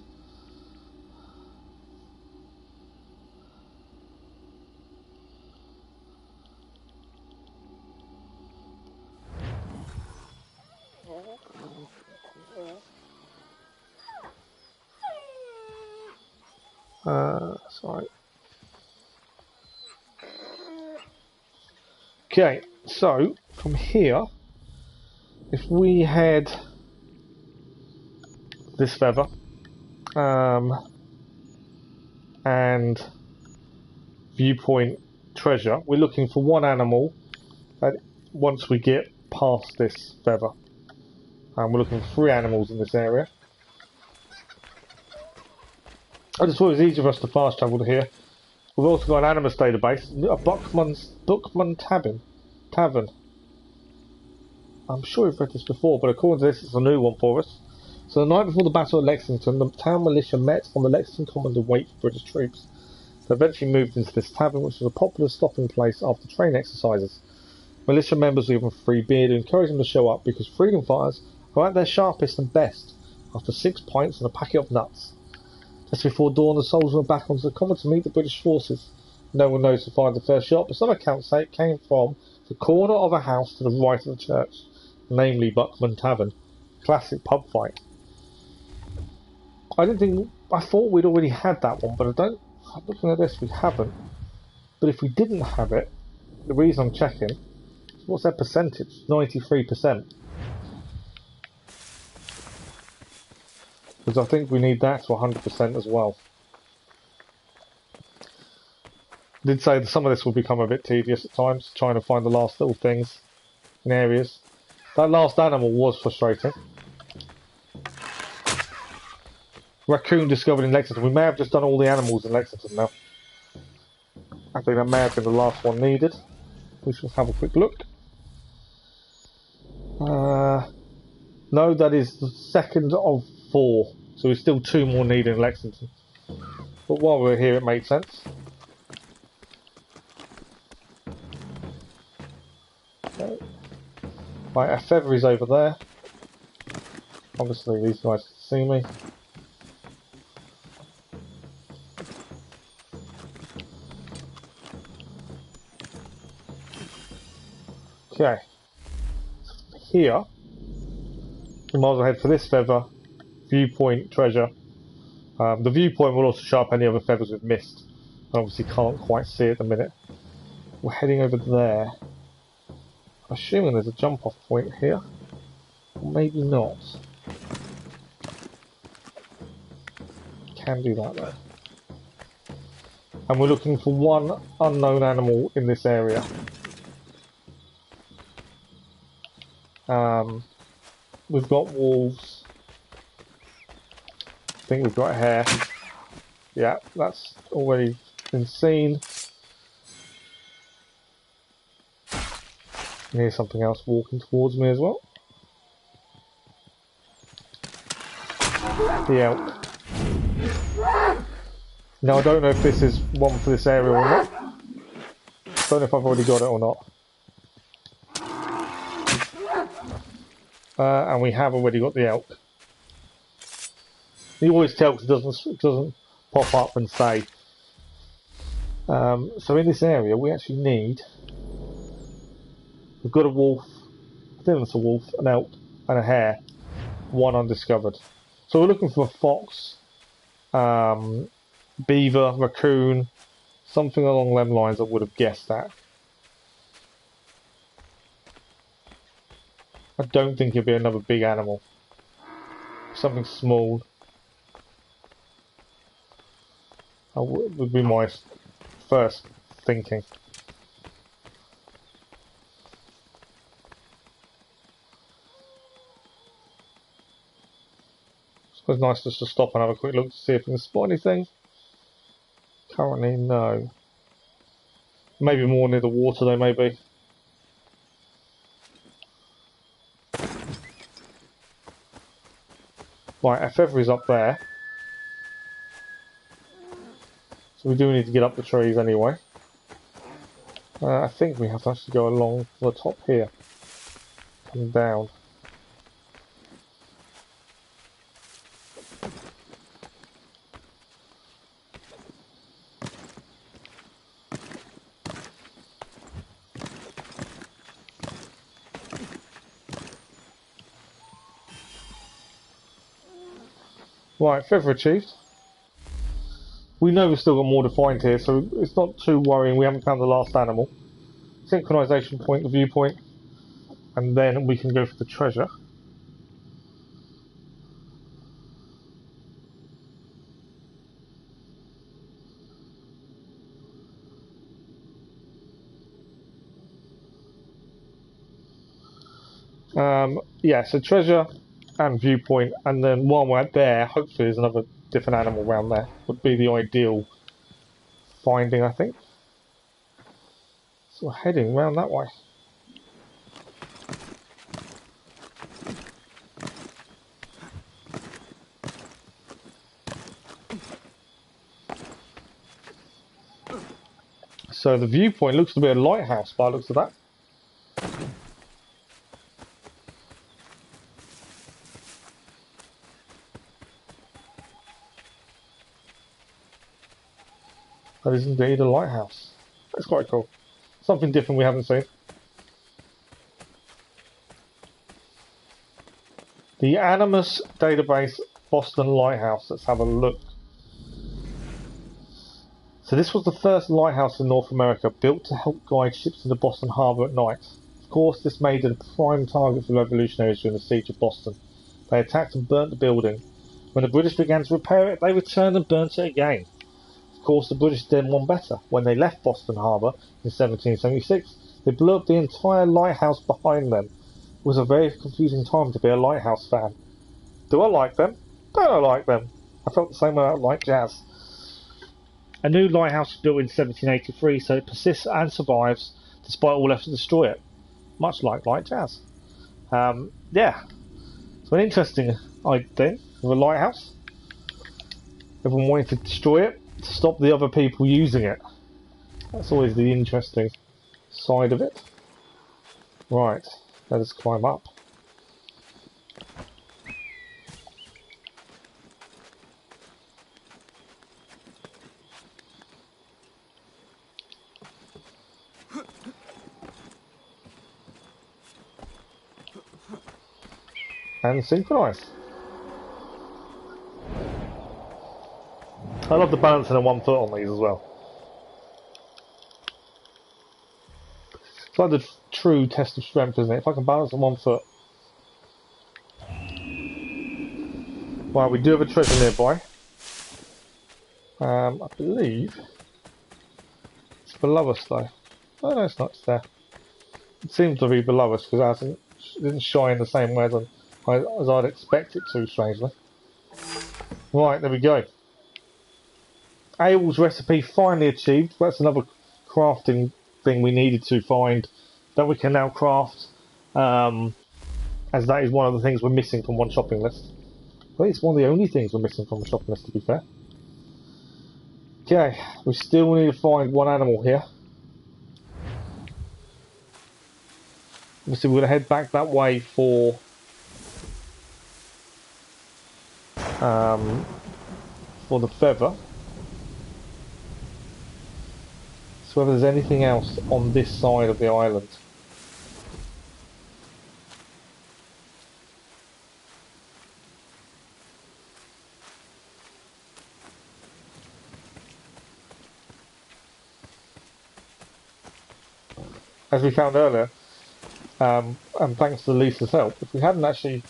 Sorry. Okay, so from here, if we had this feather and viewpoint treasure, we're looking for one animal once we get past this feather. We're looking for 3 animals in this area. I just thought it was easier for us to fast travel to here. We've also got an animus database, a Bookman Tavern. I'm sure we've read this before, but according to this, it's a new one for us. So So the night before the Battle of Lexington, the town militia met on the Lexington Common to wait for British troops. They eventually moved into this tavern, which was a popular stopping place after train exercises. Militia members were given free beer to encourage them to show up because freedom fighters are at their sharpest and best after 6 pints and a packet of nuts. Just before dawn, the soldiers were back onto the common to meet the British forces. No one knows who fired the first shot, but some accounts say it came from the corner of a house to the right of the church, namely Buckman Tavern. Classic pub fight. I thought we'd already had that one, but looking at this, we haven't. But if we didn't have it, the reason I'm checking, what's their percentage? 93%. Because I think we need that to 100% as well. I did say that some of this will become a bit tedious at times, trying to find the last little things in areas. That last animal was frustrating. Raccoon discovered in Lexington. We may have just done all the animals in Lexington now. I think that may have been the last one needed. We shall have a quick look. No, that is the second of 4. So there's still 2 more needed in Lexington. But while we're here, it makes sense. Okay. Right, our feather is over there. Obviously, these guys can see me. Okay. Here, we might as well head for this feather. Viewpoint, treasure. The viewpoint will also show up any other feathers we've missed. I obviously can't quite see at the minute. We're heading over there. I'm assuming there's a jump off point here. Or maybe not. Can do that though. And we're looking for one unknown animal in this area. We've got wolves. I think we've got a hare. Yeah, that's already been seen. And here's something else walking towards me as well. The elk. Now I don't know if this is one for this area or not. Don't know if I've already got it or not. And we have already got the elk. You always tell because it doesn't pop up and say. So in this area we actually need. We've got a wolf. I think that's a wolf, an elk, and a hare. One undiscovered. So we're looking for a fox, beaver, raccoon, something along them lines. I would have guessed that. I don't think it'll be another big animal. Something small. Would be my first thinking. So it's nice just to stop and have a quick look to see if we can spot anything. Currently, no. Maybe more near the water though, maybe. Right, our feather is up there. So we do need to get up the trees anyway. I think we have to actually go along the top here. Come down. Right, feather achieved. We know we've still got more to find here, so it's not too worrying. We haven't found the last animal. Synchronization point, the viewpoint, and then we can go for the treasure. Yeah, so treasure and viewpoint, and then while we're there, hopefully there's another different animal around there. Would be the ideal finding, I think. So we're heading around that way. So the viewpoint looks to be a lighthouse by the looks of that. That is indeed a lighthouse. That's quite cool. Something different we haven't seen. The Animus Database Boston Lighthouse. Let's have a look. So this was the first lighthouse in North America built to help guide ships into Boston Harbour at night. Of course, this made it a prime target for revolutionaries during the siege of Boston. They attacked and burnt the building. When the British began to repair it, they returned and burnt it again. Of course, the British did one better. When they left Boston Harbour in 1776, they blew up the entire lighthouse behind them. It was a very confusing time to be a lighthouse fan. Do I like them? Don't I like them? I felt the same way I like jazz. A new lighthouse was built in 1783, so it persists and survives despite all efforts to destroy it, much like light jazz. Yeah, so an interesting thing with a lighthouse. Everyone wanted to destroy it to stop the other people using it. That's always the interesting side of it. Right, let us climb up. And synchronise. I love the balancing on 1 foot on these as well. It's like the true test of strength, isn't it? If I can balance on 1 foot. Well, we do have a treasure nearby. I believe it's below us though. Oh no, it's not. It's there. It seems to be below us because it didn't shine the same way as I'd expect it to, strangely. Right, there we go. Abel's recipe finally achieved. That's another crafting thing we needed to find that we can now craft, as that is one of the things we're missing from one shopping list. Well, it's one of the only things we're missing from the shopping list, to be fair. Okay, we still need to find one animal here. Obviously, we're going to head back that way for the feather. So whether there's anything else on this side of the island. As we found earlier, and thanks to Lisa's help, if we hadn't actually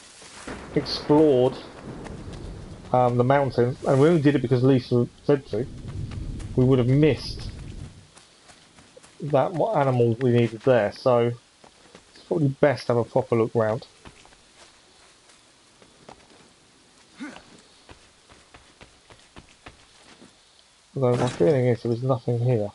explored the mountains, and we only did it because Lisa said to, we would have missed that what animal we needed there. So it's probably best to have a proper look round. Although my feeling is there was nothing here.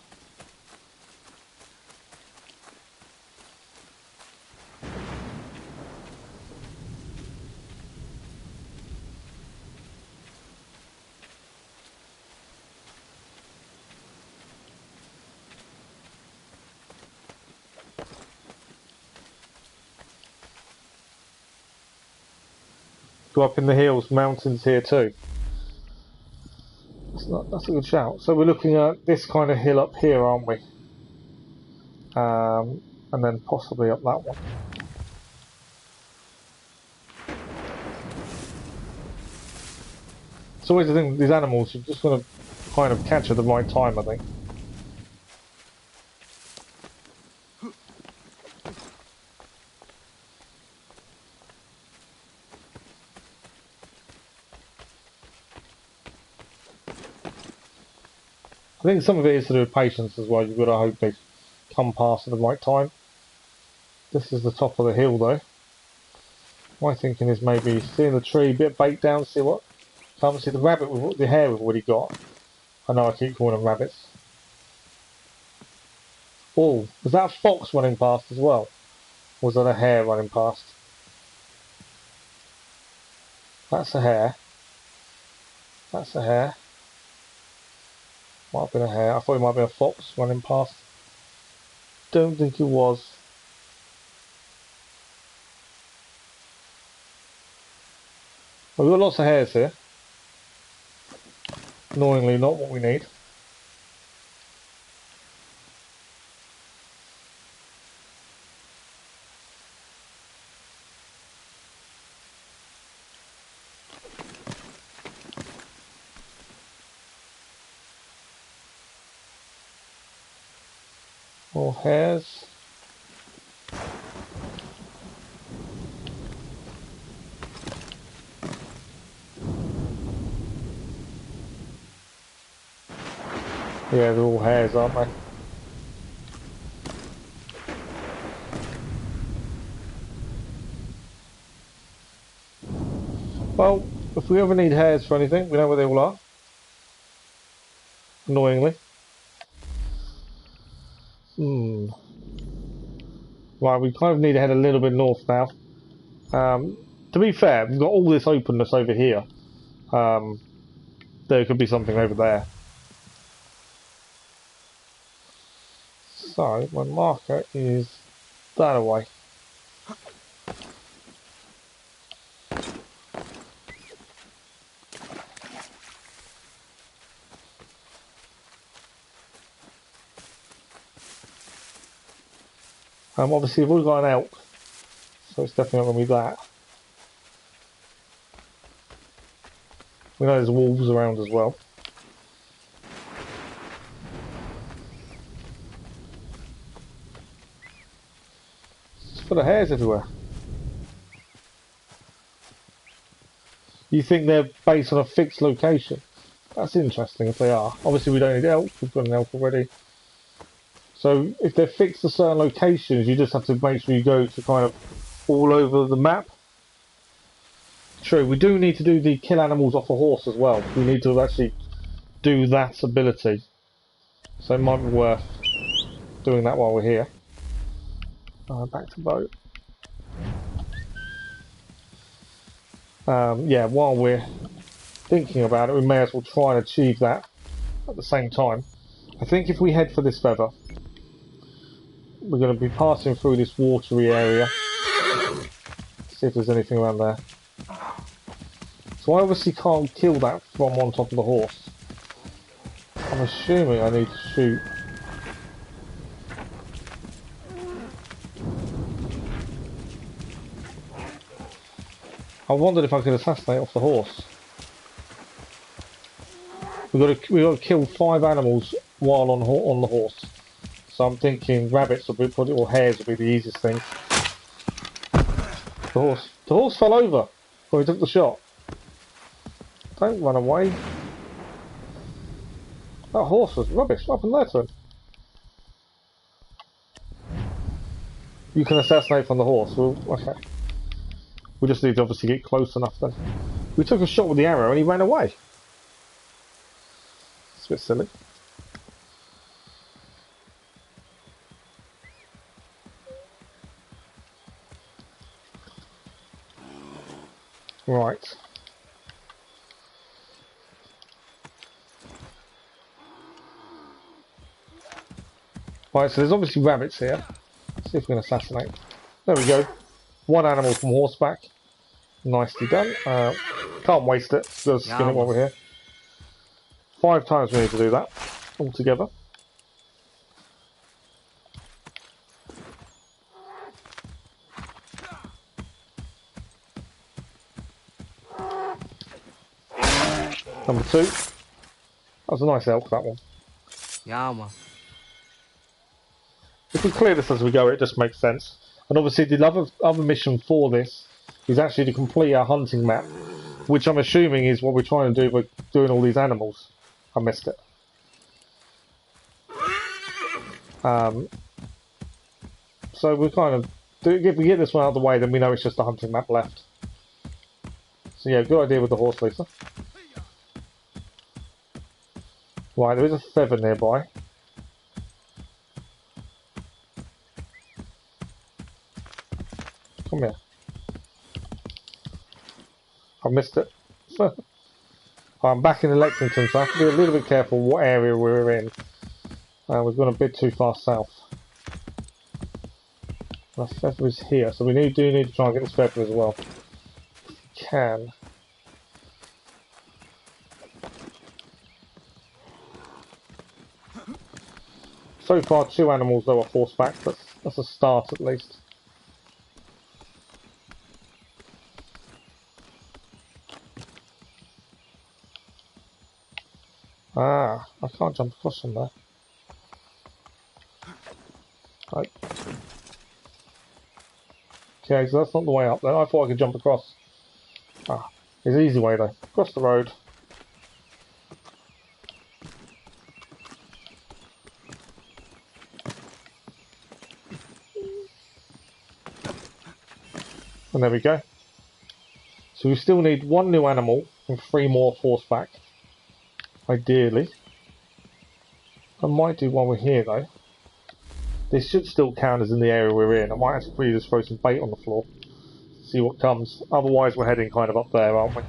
Go up in the hills, mountains here too. That's a good shout. So we're looking at this kind of hill up here, aren't we? And then possibly up that one. It's always the thing with these animals, you've just got to kind of catch at the right time, I think. I think some of it is to do with patience as well. You've got to hope they come past at the right time. This is the top of the hill though. My thinking is maybe seeing the tree, a bit bait down, see what comes. See the rabbit with the hare we've already got. I know I keep calling them rabbits. Oh, was that a fox running past as well? Or was that a hare running past? That's a hare. That's a hare. Might have been a hare. I thought it might have been a fox running past. don't think it was. Well, we've got lots of hares here. Annoyingly, not what we need. More hares. Yeah, they're all hares, aren't they? Well, if we ever need hares for anything, we know where they all are. Annoyingly. Right, we kind of need to head a little bit north now. To be fair, we've got all this openness over here. There could be something over there. So, my marker is that away. Obviously, we've got an elk, so it's definitely not going to be that. We know there's wolves around as well. It's full of hares everywhere. You think they're based on a fixed location? That's interesting if they are. Obviously, we don't need elk. We've got an elk already. So if they're fixed to certain locations, you just have to make sure you go to kind of all over the map. True, we do need to do the kill animals off a horse as well. We need to actually do that ability. So it might be worth doing that while we're here. Back to boat. Yeah, while we're thinking about it, we may as well try and achieve that at the same time. I think if we head for this feather, we're going to be passing through this watery area. See if there's anything around there. So I obviously can't kill that from on top of the horse. I'm assuming I need to shoot. I wondered if I could assassinate off the horse. We've got to kill 5 animals while on the horse. So I'm thinking rabbits will be, or hares will be the easiest thing. The horse fell over when we took the shot. Don't run away. That horse was rubbish. What happened there to him? You can assassinate from the horse. Well, okay. We just need to obviously get close enough then. We took a shot with the arrow and he ran away. It's a bit silly. Right. Right, so there's obviously rabbits here. Let's see if we can assassinate. There we go. 1 animal from horseback. Nicely done. Can't waste it. Just skin it while we're here. 5 times we need to do that altogether. Number 2. That was a nice elk, that one. Yama. If we clear this as we go, it just makes sense. And obviously the other mission for this is actually to complete our hunting map, which I'm assuming is what we're trying to do by doing all these animals. I missed it. So we're kind of... If we get this one out of the way, then we know it's just a hunting map left. So yeah, good idea with the horse, Lisa. Right, there is a feather nearby. Come here. I missed it. I'm back in Lexington, so I have to be a little bit careful what area we're in. We've gone a bit too far south. My feather is here, so we do need to try and get this feather as well. If we can. So far, 2 animals though are horseback. That's a start at least. Ah, I can't jump across from there. Right. Okay, so that's not the way up then. I thought I could jump across. Ah, it's an easy way though. Across the road. And there we go. So we still need 1 new animal and 3 more horseback. Ideally. I might do while we're here though. This should still count as in the area we're in. I might actually just throw some bait on the floor. See what comes. Otherwise we're heading kind of up there, aren't we?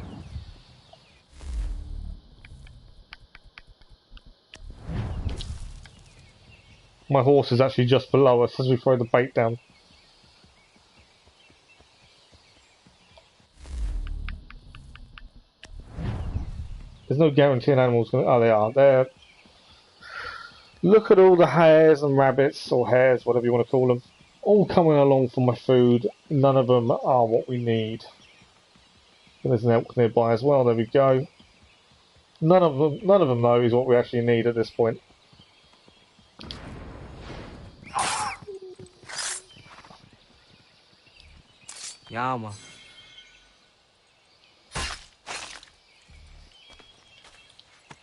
My horse is actually just below us as we throw the bait down. There's no guarantee an animal's going to... Oh, they are. They're... Look at all the hares and rabbits, or hares, whatever you want to call them. All coming along for my food. None of them are what we need. And there's an elk nearby as well. There we go. None of them though is what we actually need at this point. Yeah, man.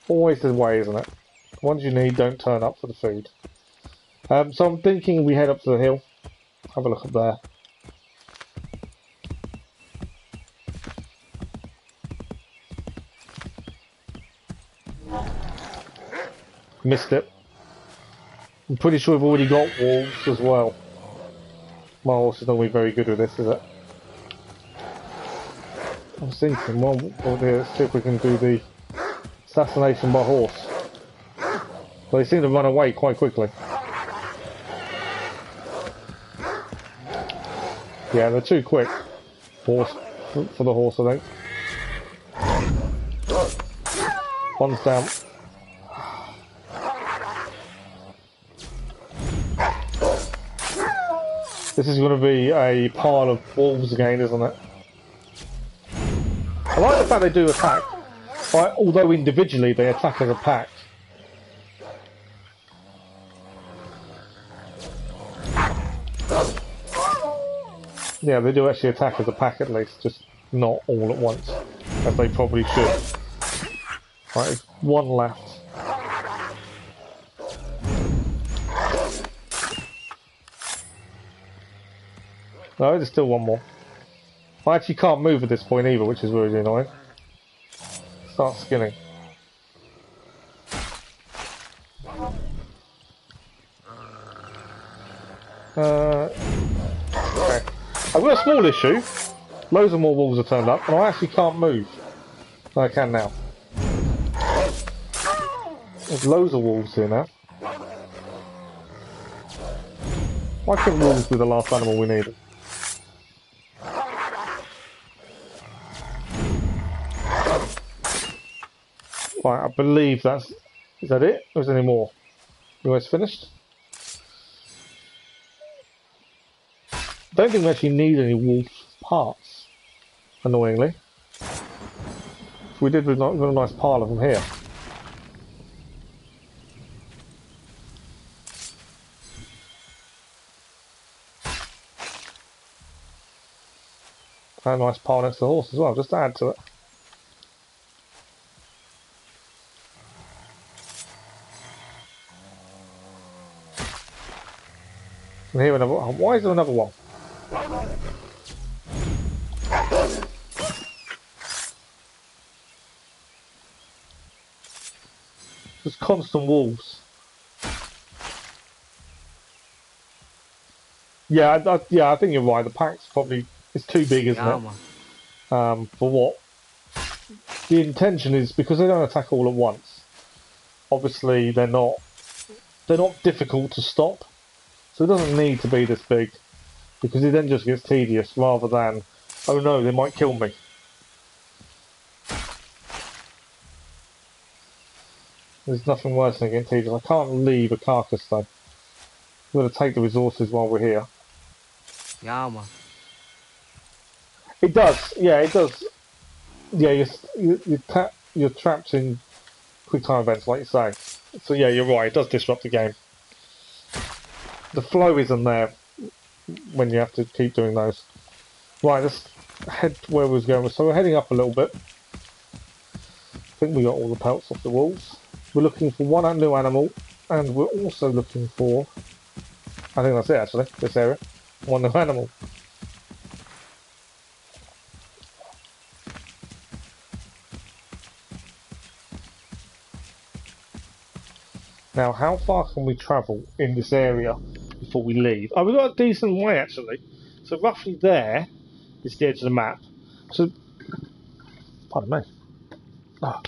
Always the way, isn't it? The ones you need don't turn up for the food. So I'm thinking we head up to the hill. Have a look up there. Missed it. I'm pretty sure we've already got wolves as well. My horse is not going to be very good with this, is it? I was thinking, well, let's see if we can do the assassination by horse. But they seem to run away quite quickly. Yeah, they're too quick for the horse, I think. One's down. This is going to be a pile of wolves again, isn't it? I like the fact they do attack, although individually they attack as a pack. Yeah, they do actually attack as a pack at least, just not all at once, as they probably should. Right, there's 1 left. No, there's still 1 more. I actually can't move at this point either, which is really annoying. Start skinning. Okay. I've got a small issue. Loads of more wolves have turned up, and I actually can't move. I can now. There's loads of wolves here now. Why couldn't wolves be the last animal we needed? Right, I believe that's... Is that it? Or is there any more? You guys finished? Don't think we actually need any wolf parts, annoyingly. If we did, we've got a nice pile of them here. And a nice pile next to the horse as well, just to add to it. And here another one. Why is there another one? Just constant wolves. Yeah, I think you're right. The pack's probably it's too big, isn't it? For what the intention is, because they don't attack all at once. Obviously, they're not difficult to stop, so it doesn't need to be this big. because it then just gets tedious rather than, oh no, they might kill me. There's nothing worse than getting tedious. I can't leave a carcass though. We've got to take the resources while we're here. Yeah, man. It does, yeah, it does. Yeah, you're trapped in quick time events, like you say. So yeah, you're right. It does disrupt the game. The flow isn't there when you have to keep doing those. Right, let's head where we was going. So we're heading up a little bit. I think we got all the pelts off the walls. We're looking for one new animal, and we're also looking for, I think that's it actually, this area. One new animal. Now, how far can we travel in this area before we leave? Oh, we've got a decent way actually. So roughly there is the edge of the map. So, pardon me. Oh.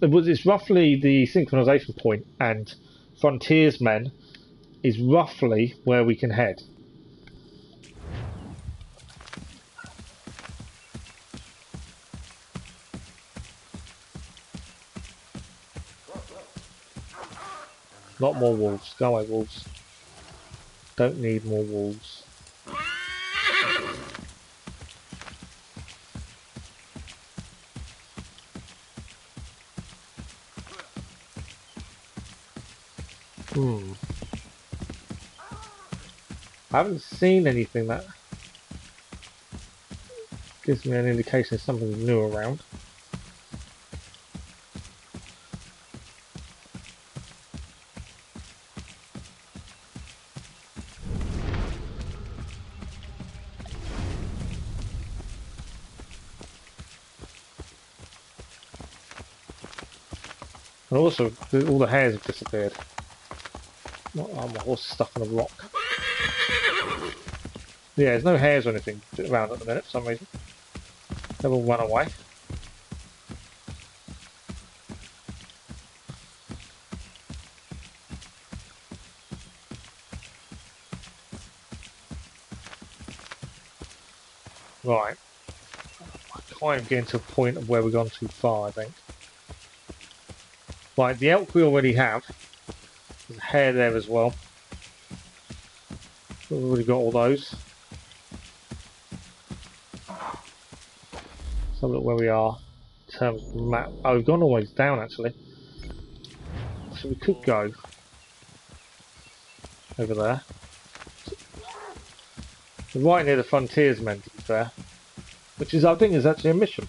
It's roughly the synchronization point, and Frontiersman is roughly where we can head. Not more wolves. Go away, wolves. Don't need more wolves. I haven't seen anything that gives me an indication of something new around. And also, all the hairs have disappeared. Oh, my horse is stuck on a rock. Yeah, there's no hairs or anything around at the minute for some reason. They've all run away. Right. I'm getting to a point of where we've gone too far, I think. Right, the elk we already have. There's a hare there as well. We've already got all those. Let's have a look where we are in terms of the map. Oh, we've gone all the way down actually. So we could go over there. We're right near the Frontiersmen, to be fair. Which is, I think, is actually a mission.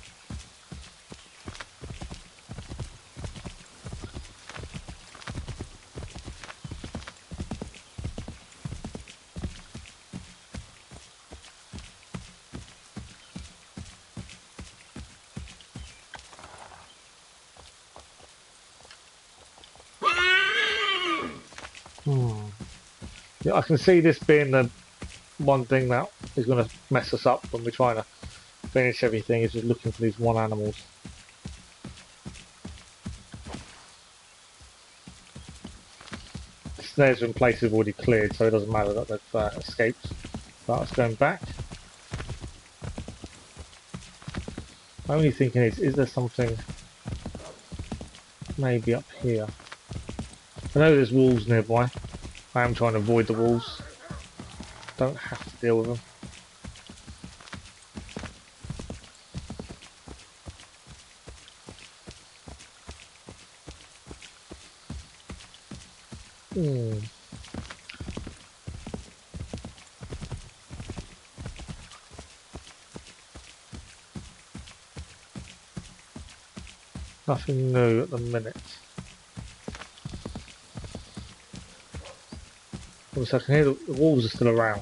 Yeah, I can see this being the one thing that is going to mess us up when we're trying to finish everything, is just looking for these one animals. The snares in place have already cleared, so it doesn't matter that they've escaped. But us going back. My only thinking is there something maybe up here? I know there's wolves nearby. I am trying to avoid the wolves. Don't have to deal with them. Nothing new at the minute. Obviously I can hear the wolves are still around.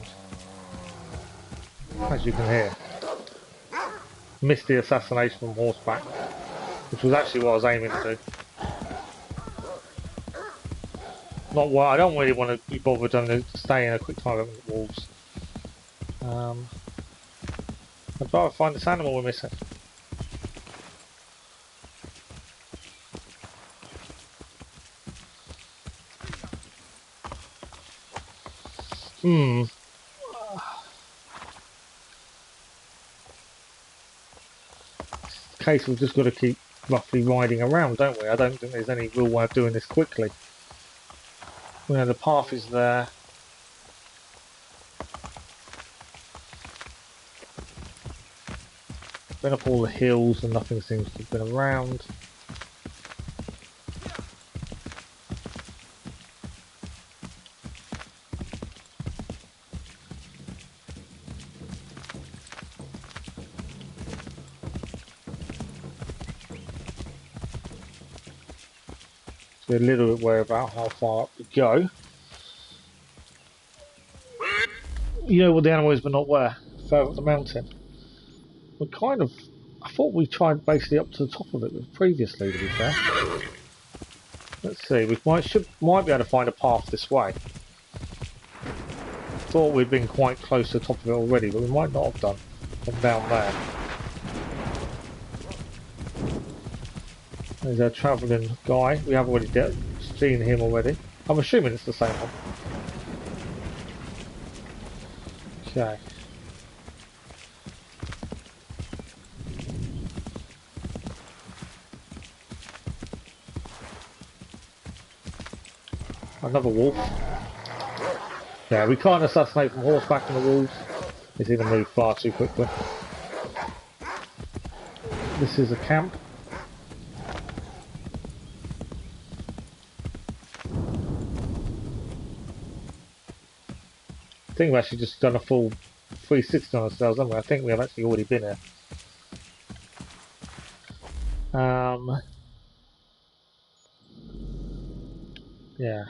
As you can hear. Missed the assassination from horseback, which was actually what I was aiming to do. Not what I don't really want to be bothered on staying a quick time with the wolves. I'd rather find this animal we're missing. case we've just got to keep roughly riding around, don't we? I don't think there's any real way of doing this quickly. You know, the path is there. Been up all the hills and nothing seems to have been around. So a little bit worried about how far up we go. You know what the animal is, but not where? Further up the mountain. We're kind of... I thought we tried basically up to the top of it previously, to be fair. Let's see, we might be able to find a path this way. Thought we'd been quite close to the top of it already, but we might not have done. From down there. There's a travelling guy. We have already seen him already. I'm assuming it's the same one. Okay. Another wolf. Yeah, we can't assassinate from horseback from the wolves. It's either moved far too quickly. This is a camp. I think we've actually just done a full 360 on ourselves, haven't we? I think we have actually already been here. Yeah.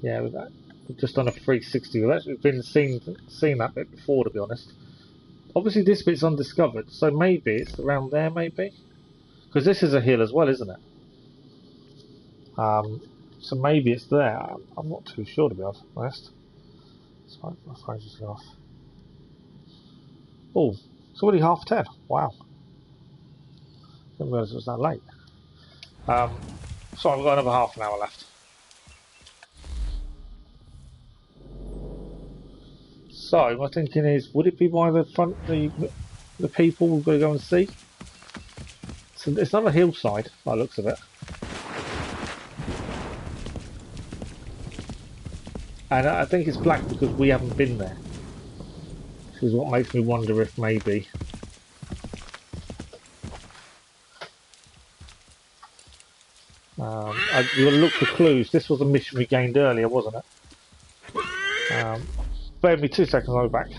Yeah, we've just done a 360. We've actually been seen that bit before, to be honest. Obviously this bit's undiscovered, so maybe it's around there, maybe? Because this is a hill as well, isn't it? So maybe it's there. I'm not too sure, to be honest. So my phone's just off. Oh, it's already 10:30. Wow. Didn't realise it was that late. Sorry, we've got another half an hour left. So my thinking is, would it be by the front, the people we've got to go and see? So it's another hillside, by the looks of it. And I think it's black because we haven't been there. Which is what makes me wonder if maybe... we've got to look for clues. This was a mission we gained earlier, wasn't it? Bear with me 2 seconds, I'll be back.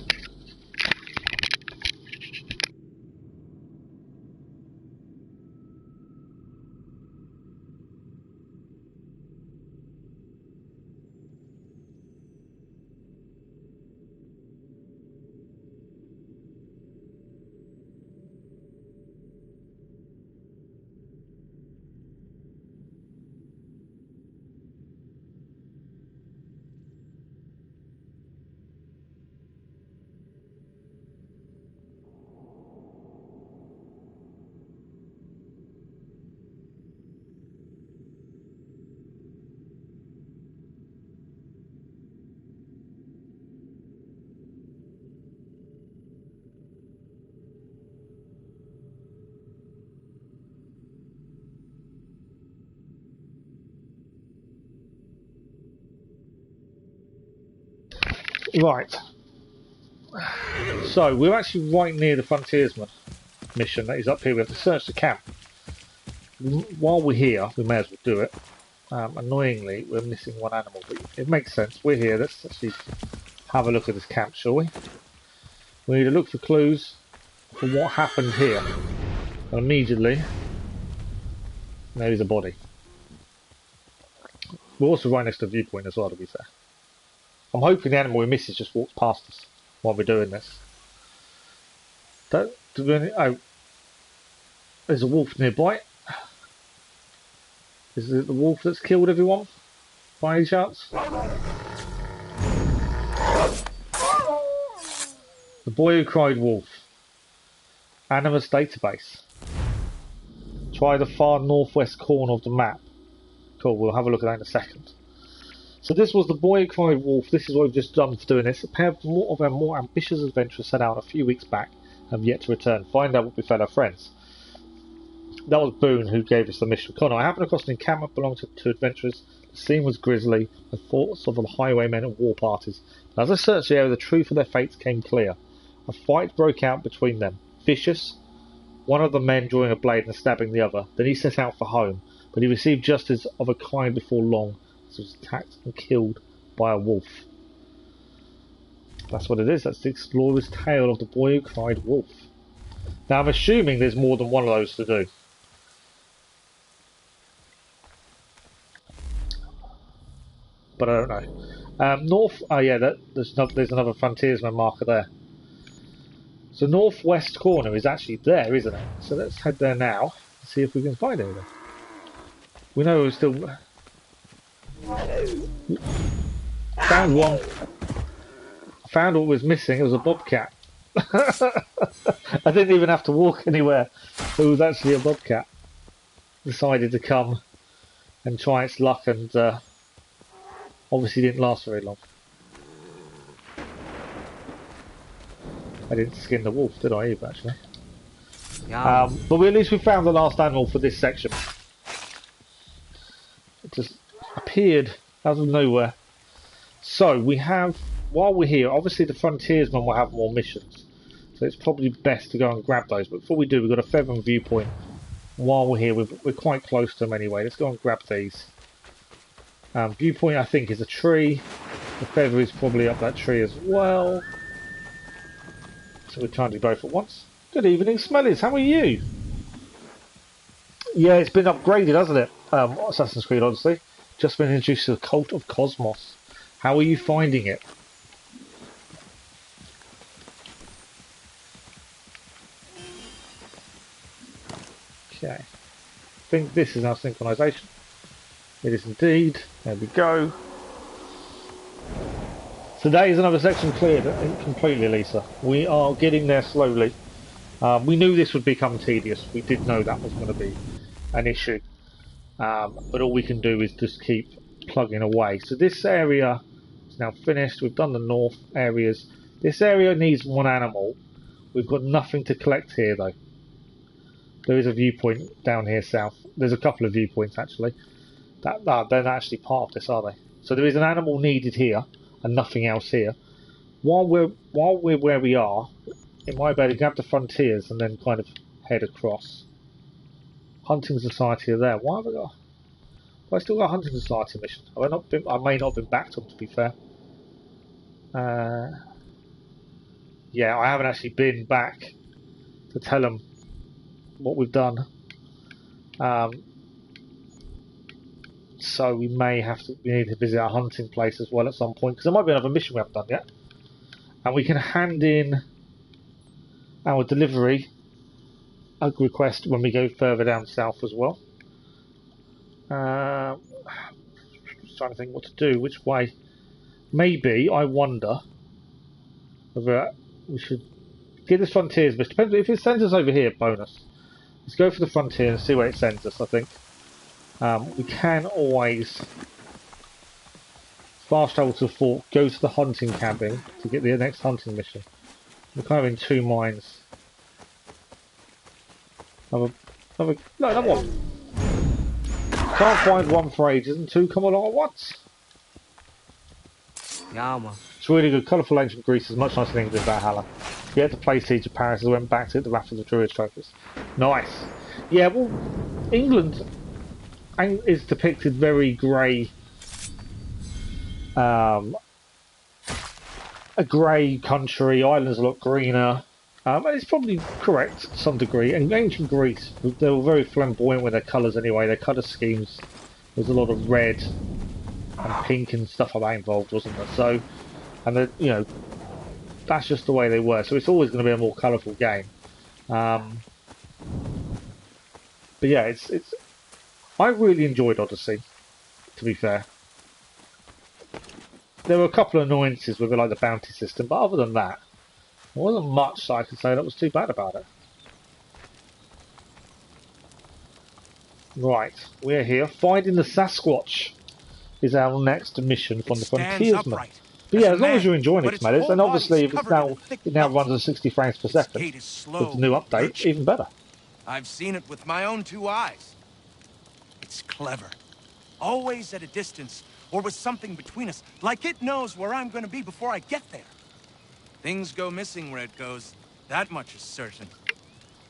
Right. So we're actually right near the Frontiersman mission that is up here. We have to search the camp. While we're here, we may as well do it. Annoyingly, we're missing one animal, but it makes sense. We're here. Let's actually have a look at this camp, shall we? We need to look for clues for what happened here. And immediately, there's a body. We're also right next to the viewpoint as well, to be fair. I'm hoping the animal we miss just walks past us while we're doing this. Oh, there's a wolf nearby. Is it the wolf that's killed everyone? By any chance? The boy who cried wolf. Animus database. Try the far northwest corner of the map. Cool, we'll have a look at that in a second. So this was the boy who cried wolf. This is what we've just done for doing this. A pair of our more ambitious adventurers set out a few weeks back have yet to return. Find out what befell our friends. That was Boone who gave us the mission. Connor, I happened across an encampment belonging to two adventurers. The scene was grisly, with thoughts of the highwaymen and war parties. As I searched the area, the truth of their fates came clear. A fight broke out between them. Vicious, one of the men drawing a blade and stabbing the other. Then he set out for home, but he received justice of a kind before long, as he was attacked and killed by a wolf. That's what it is. That's the explorer's tale of the boy who cried wolf. Now I'm assuming there's more than one of those to do. But I don't know. North. Oh yeah, there's another frontiersman marker there. So northwest corner is actually there, isn't it? So let's head there now and see if we can find anything. We know we're still found one. Found what was missing. It was a bobcat. I didn't even have to walk anywhere. It was actually a bobcat. Decided to come and try its luck, and obviously didn't last very long. I didn't skin the wolf, did I, either, actually? Yeah. But at least we found the last animal for this section. It just appeared out of nowhere. So, we have, while we're here, obviously the frontiersman will have more missions. So it's probably best to go and grab those. But before we do, we've got a feather and viewpoint. While we're here, we're quite close to them anyway. Let's go and grab these. Viewpoint, I think, is a tree. The feather is probably up that tree as well. So we're trying to do both at once. Good evening, Smellies. How are you? Yeah, it's been upgraded, hasn't it? Assassin's Creed Odyssey. Just been introduced to the Cult of Cosmos. How are you finding it? Okay. I think this is our synchronization. It is indeed. There we go. Today is another section cleared completely, Lisa. We are getting there slowly. We knew this would become tedious. We did know that was going to be an issue. But all we can do is just keep plugging away. So this area is now finished. We've done the north areas. This area needs one animal. We've got nothing to collect here, though. There is a viewpoint down here south. There's a couple of viewpoints, actually. They're not actually part of this, are they? So there is an animal needed here, and nothing else here. While we're where we are, it might be able to grab the frontiers and then kind of head across. Hunting Society are there. Why have I got? Well, I still got a Hunting Society mission. I may not have been back to them, to be fair. Yeah, I haven't actually been back to tell them what we've done. So we may have to. We need to visit our hunting place as well at some point, because there might be another mission we haven't done yet, and we can hand in our delivery request when we go further down south as well. Just trying to think what to do, which way. Maybe I wonder whether we should get this frontiers mission. Depends if it sends us over here. Bonus. Let's go for the frontier and see where it sends us. I think. We can always fast travel to the fort, go to the hunting cabin to get the next hunting mission. We're kind of in two minds. No, another one. Can't find one for ages and two come along at once. Yeah, man. It's really good. Colourful ancient Greece is much nicer than England than Valhalla. We had to play Siege of Paris as I went back to the Raft of the Druids trophies. Nice. Yeah, well, England is depicted very grey, a grey country. Ireland's a lot greener, and it's probably correct to some degree. And ancient Greece, they were very flamboyant with their colours anyway. Their colour schemes, there's a lot of red and pink and stuff like that involved, wasn't there? So, and that's just the way they were. So it's always going to be a more colourful game. But yeah, it's. I really enjoyed Odyssey, to be fair. There were a couple of annoyances with like the bounty system, but other than that, there wasn't much that I could say that was too bad about it. Right, we're here. Finding the Sasquatch is our next mission from the Frontiersman. But yeah, as long as you're enjoying it, Snares, and obviously if it now runs at 60 frames per second with the new update, even better. I've seen it with my own 2 eyes. It's clever. Always at a distance, or with something between us, like it knows where I'm gonna be before I get there. Things go missing where it goes, that much is certain.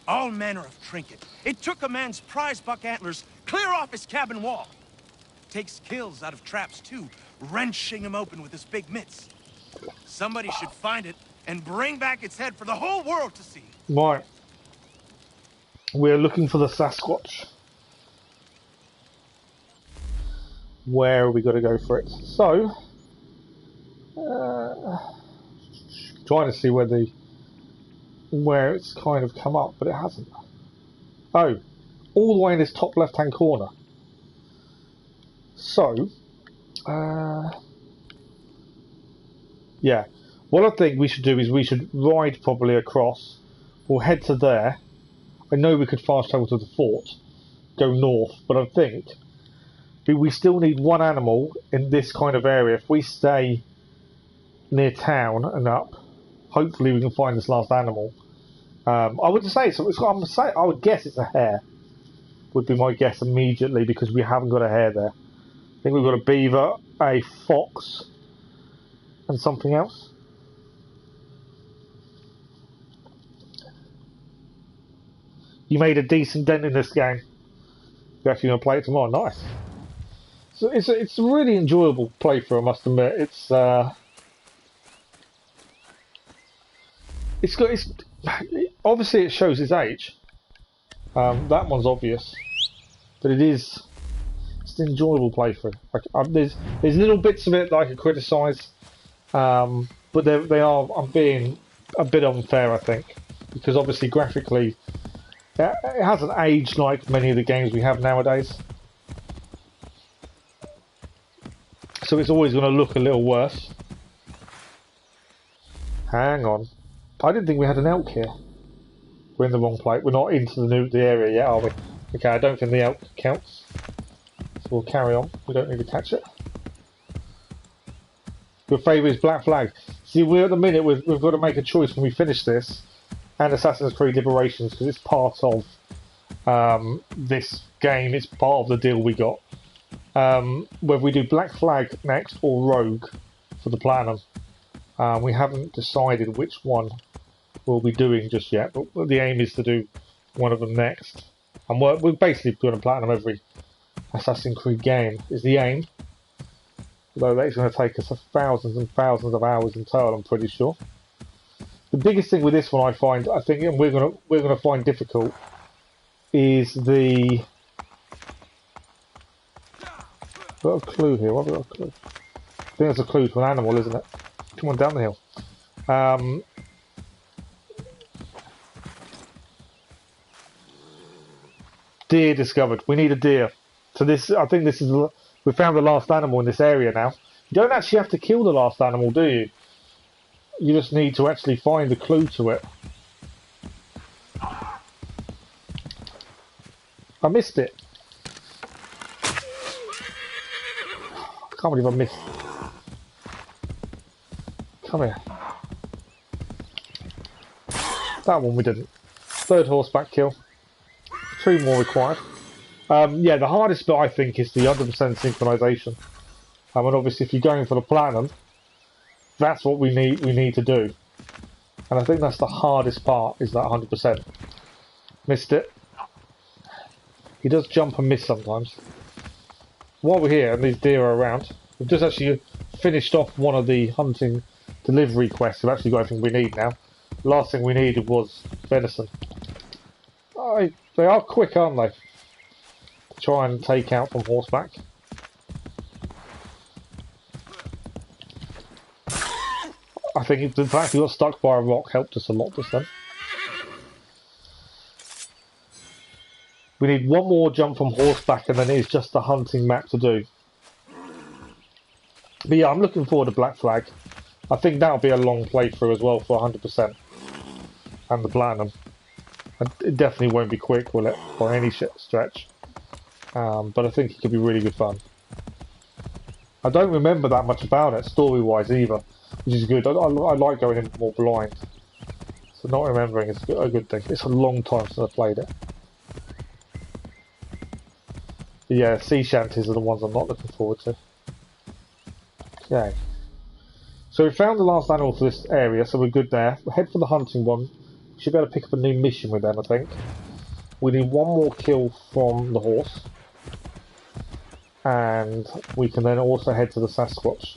All manner of trinket. It took a man's prize buck antlers clear off his cabin wall. Takes kills out of traps too, wrenching him open with his big mitts. Somebody should find it and bring back its head for the whole world to see. Right. We're looking for the Sasquatch. Where are we got to go for it? So, trying to see where it's kind of come up, but it hasn't. Oh, all the way in this top left-hand corner. So, yeah. What I think we should do is we should ride probably across. We'll head to there. I know we could fast travel to the fort, go north, but I think we still need one animal in this kind of area. If we stay near town and up, hopefully we can find this last animal. I would say so. I would guess it's a hare. Would be my guess immediately because we haven't got a hare there. I think we've got a beaver, a fox, and something else. You made a decent dent in this game. You're actually going to play it tomorrow. Nice. So it's a really enjoyable playthrough, I must admit. It's obviously it shows its age. That one's obvious, but it's an enjoyable playthrough. There's little bits of it that I could criticise, but I'm being a bit unfair, I think, because obviously graphically it hasn't aged like many of the games we have nowadays. So it's always going to look a little worse. Hang on. I didn't think we had an elk here. We're in the wrong place. We're not into the area yet, are we? Okay, I don't think the elk counts. So we'll carry on. We don't need to catch it. Your favourite is Black Flag. See, we're at the minute, we've got to make a choice when we finish this and Assassin's Creed Liberations, because it's part of this game. It's part of the deal we got. Whether we do Black Flag next or Rogue for the Platinum. We haven't decided which one we'll be doing just yet, but the aim is to do one of them next. And we're basically doing a Platinum every Assassin's Creed game, is the aim. Although that's going to take us thousands and thousands of hours in total, I'm pretty sure. The biggest thing with this one I think, and we're gonna find difficult, is the... I've got a clue here. What have I got a clue? I think that's a clue to an animal, isn't it? Come on, down the hill. Deer discovered. We need a deer. So I think this is... We found the last animal in this area now. You don't actually have to kill the last animal, do you? You just need to actually find the clue to it. I missed it. I can't believe I missed. Come here. That one we didn't. Third horseback kill. 2 more required. Yeah, the hardest bit I think is the 100% synchronization. And obviously if you're going for the Platinum, that's what we need to do. And I think that's the hardest part, is that 100%. Missed it. He does jump and miss sometimes. While we're here and these deer are around, we've just actually finished off one of the hunting delivery quests. We've actually got everything we need now. The last thing we needed was venison. They are quick, aren't they? To try and take out from horseback. I think the fact we got stuck by a rock helped us a lot just then. We need one more jump from horseback and then it's just the hunting map to do. But yeah, I'm looking forward to Black Flag. I think that'll be a long playthrough as well for 100%. And the Platinum. It definitely won't be quick, will it? By any stretch. But I think it could be really good fun. I don't remember that much about it, story-wise either, which is good. I like going in more blind. So not remembering is a good thing. It's a long time since I played it. But yeah, sea shanties are the ones I'm not looking forward to. Okay. So we found the last animal for this area, so we're good there. We'll head for the hunting one. We should be able to pick up a new mission with them, I think. We need one more kill from the horse. And we can then also head to the Sasquatch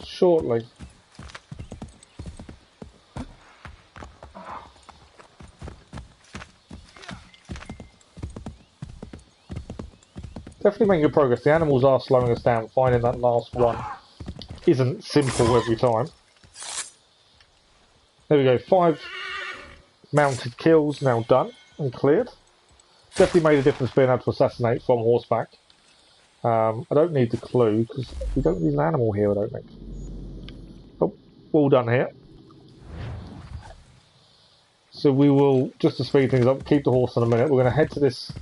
shortly. Definitely making good progress. The animals are slowing us down. Finding that last one isn't simple every time. There we go. 5 mounted kills now done and cleared. Definitely made a difference being able to assassinate from horseback. I don't need the clue because we don't need an animal here, I don't think. Oh, all done here. So we will, just to speed things up, keep the horse in a minute. We're going to head to this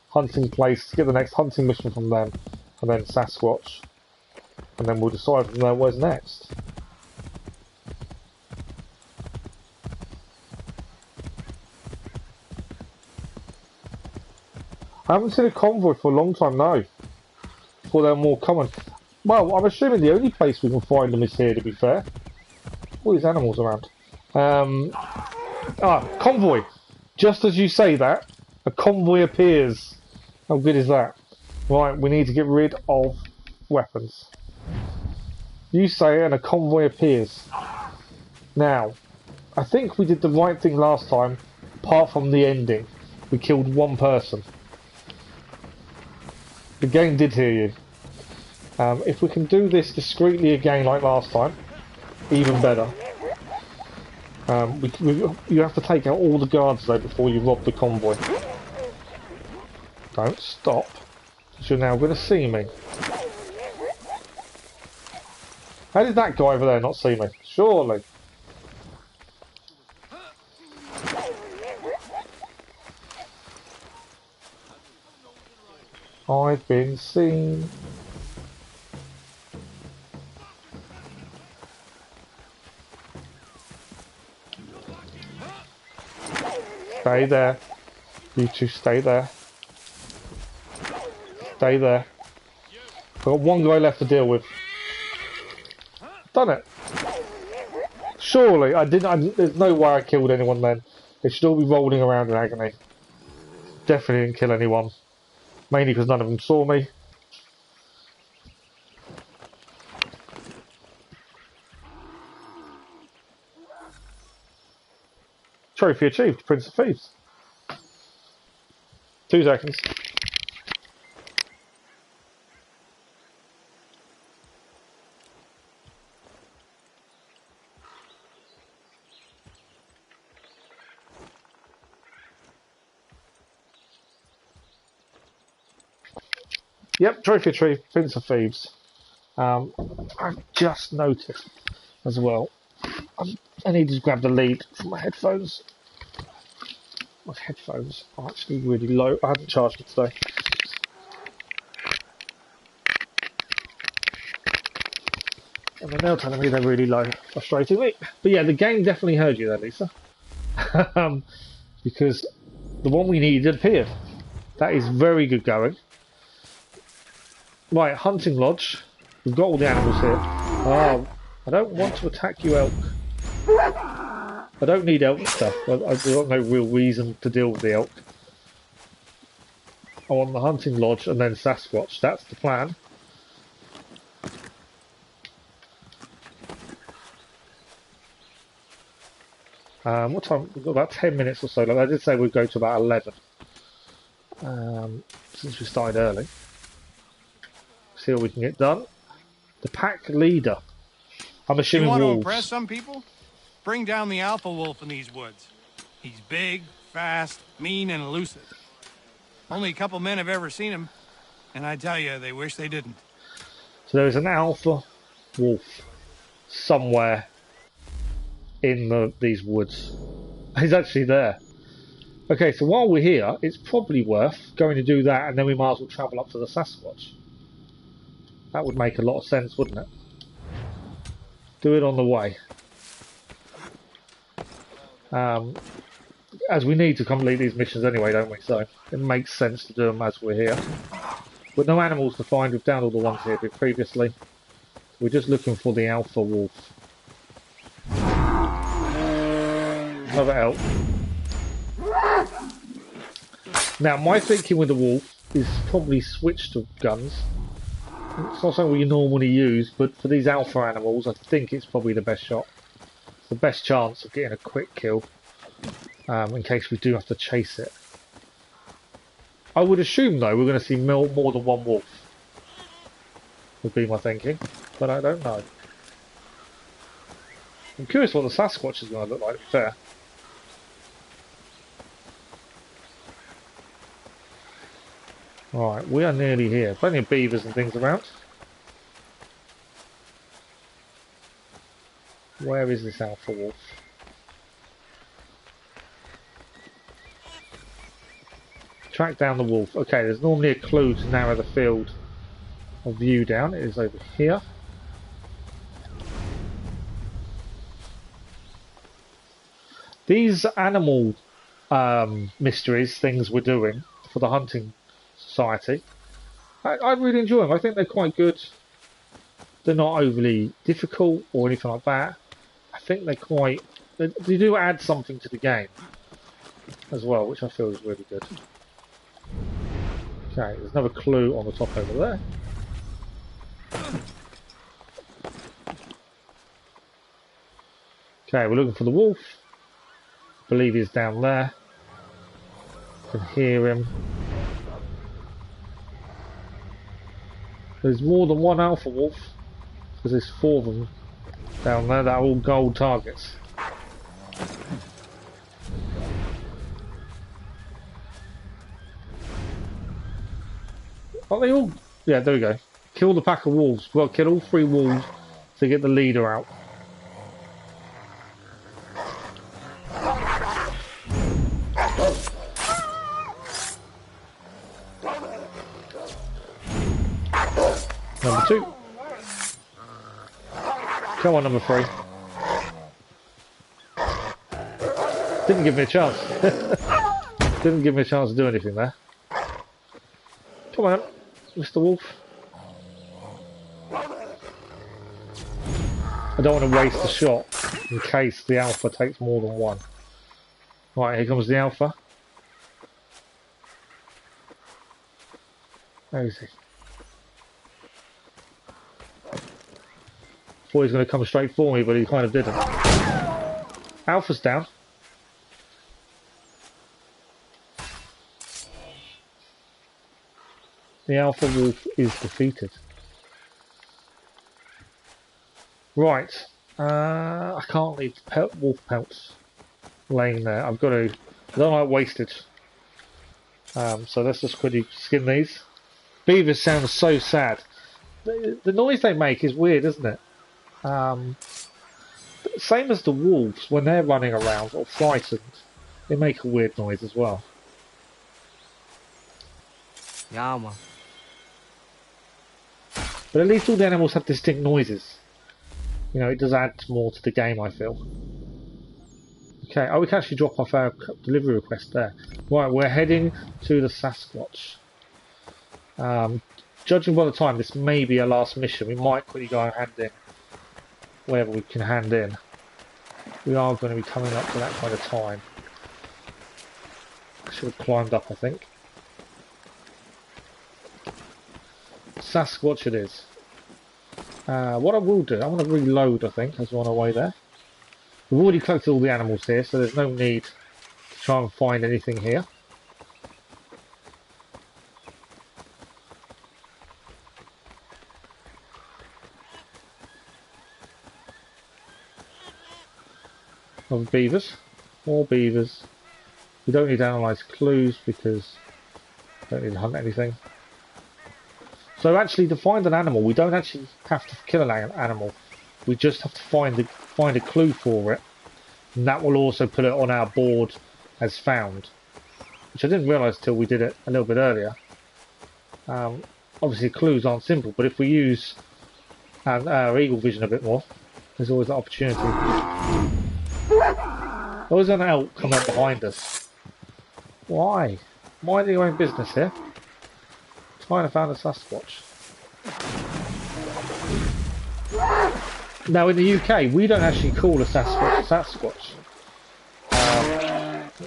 hunting place to get the next hunting mission from them, and then Sasquatch. And then we'll decide from there where's next. I haven't seen a convoy for a long time now. Before they're more common. Well, I'm assuming the only place we can find them is here, to be fair. All these animals around. Convoy. Just as you say that, a convoy appears. How good is that? Right, we need to get rid of weapons. You say it and a convoy appears. Now, I think we did the right thing last time, apart from the ending. We killed one person. The game did hear you. If we can do this discreetly again like last time, even better. You have to take out all the guards though before you rob the convoy. Don't stop, because you're now going to see me. How did that guy over there not see me? Surely. I've been seen. Stay there. You two stay there. Stay there. I've got one guy left to deal with. Done it. Surely, there's no way I killed anyone then. They should all be rolling around in agony. Definitely didn't kill anyone. Mainly because none of them saw me. Trophy achieved, Prince of Thieves. 2 seconds. Yep, trophy achieved, Prince of Thieves. I've just noticed as well. I need to grab the lead from my headphones. My headphones are actually really low. I haven't charged it today. And they're now telling me they're really low, frustrating me. But yeah, the game definitely heard you there, Lisa. Because the one we needed appeared. That is very good going. Right, hunting lodge. We've got all the animals here. Oh, I don't want to attack you, elk. I don't need elk stuff. I've got no real reason to deal with the elk. I want the hunting lodge and then Sasquatch. That's the plan. What time? We've got about 10 minutes or so. Like I did say we'd go to about 11. Since we started early. See what we can get done. The pack leader. I'm assuming wolves. You want to impress some people? Bring down the alpha wolf in these woods. He's big, fast, mean, and elusive. Only a couple men have ever seen him, and I tell you, they wish they didn't. So there is an alpha wolf somewhere in these woods. He's actually there. Okay, so while we're here, it's probably worth going to do that, and then we might as well travel up to the Sasquatch. That would make a lot of sense, wouldn't it? Do it on the way. As we need to complete these missions anyway, don't we? So it makes sense to do them as we're here. With no animals to find, we've downed all the ones here previously. We're just looking for the alpha wolf. Another elk. Now, my thinking with the wolf is probably switch to guns. It's not something we normally use, but for these alpha animals, I think it's probably the best shot. It's the best chance of getting a quick kill, in case we do have to chase it. I would assume, though, we're going to see more than one wolf. Would be my thinking, but I don't know. I'm curious what the Sasquatch is going to look like, to be fair. Alright, we are nearly here. Plenty of beavers and things around. Where is this alpha wolf? Track down the wolf. Okay, there's normally a clue to narrow the field of view down. It is over here. These animal mysteries, things we're doing for the Hunting Society, I really enjoy them. I think they're quite good. They're not overly difficult or anything like that. I think they're quite... They do add something to the game as well, which I feel is really good. Okay, there's another clue on the top over there. Okay, we're looking for the wolf. I believe he's down there. Can hear him. There's more than one alpha wolf, because there's 4 of them down there that are all gold targets. Are they all? Yeah, there we go. Kill the pack of wolves. We've got to kill all 3 wolves to get the leader out. Number 2. Come on, number 3. Didn't give me a chance. Didn't give me a chance to do anything there. Come on, Mr. Wolf. I don't want to waste a shot in case the alpha takes more than one. Right, here comes the alpha. Where is he? Thought he was going to come straight for me, but he kind of didn't. Alpha's down. The alpha wolf is defeated. Right. I can't leave wolf pelts laying there. I've got to... I don't like wastage. So let's just quickly skin these. Beavers sound so sad. The noise they make is weird, isn't it? Same as the wolves, when they're running around or frightened, they make a weird noise as well. Yeah, man. But at least all the animals have distinct noises. You know, it does add more to the game, I feel. Okay, oh, we can actually drop off our delivery request there. Right, we're heading to the Sasquatch. Judging by the time, this may be our last mission. We might quickly go and hand in wherever we can hand in. We are going to be coming up to that kind of time. I should have climbed up, I think. Sasquatch it is. What I will do, I want to reload, I think, as we're on our way there. We've already collected all the animals here, so there's no need to try and find anything here. Of beavers. More beavers. We don't need to analyse clues because we don't need to hunt anything. So actually, to find an animal, we don't actually have to kill an animal. We just have to find a clue for it, and that will also put it on our board as found, which I didn't realise till we did it a little bit earlier. obviously clues aren't simple, but if we use our eagle vision a bit more, there's always that opportunity. Always an elk come up behind us. Why? Minding your own business here. Trying to find a Sasquatch. Now in the UK, we don't actually call a Sasquatch.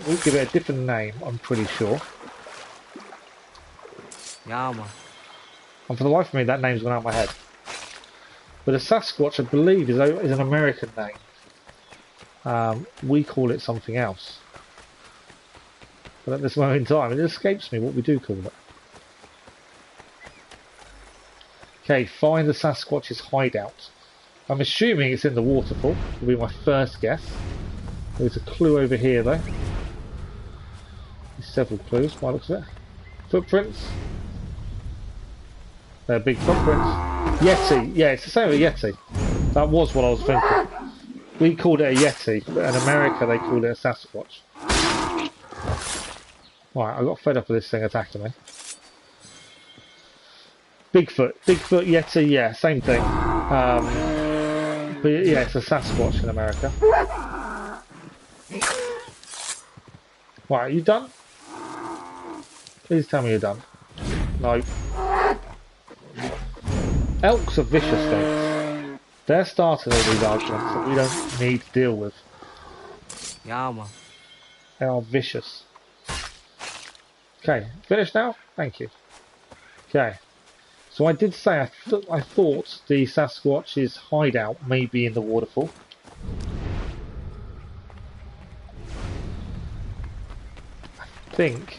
We give it a different name, I'm pretty sure. Yeah, man. And for the life of me, that name's gone out of my head. But a Sasquatch, I believe, is an American name. We call it something else. But at this moment in time, it escapes me what we do call it. Okay, find the Sasquatch's hideout. I'm assuming it's in the waterfall. Will be my first guess. There's a clue over here, though. There's several clues by the looks of it. Footprints. They're big footprints. Yeti. Yeah, it's the same with Yeti. That was what I was thinking. We called it a Yeti, but in America they called it a Sasquatch. Right, I got fed up with this thing attacking me. Bigfoot, Yeti, yeah, same thing. But yeah, it's a Sasquatch in America. Right, are you done? Please tell me you're done. No. Elks are vicious things. They're starting all these arguments that we don't need to deal with. Yeah, man. They are vicious. Okay, finished now? Thank you. Okay. So I did say I thought the Sasquatch's hideout may be in the waterfall. I think.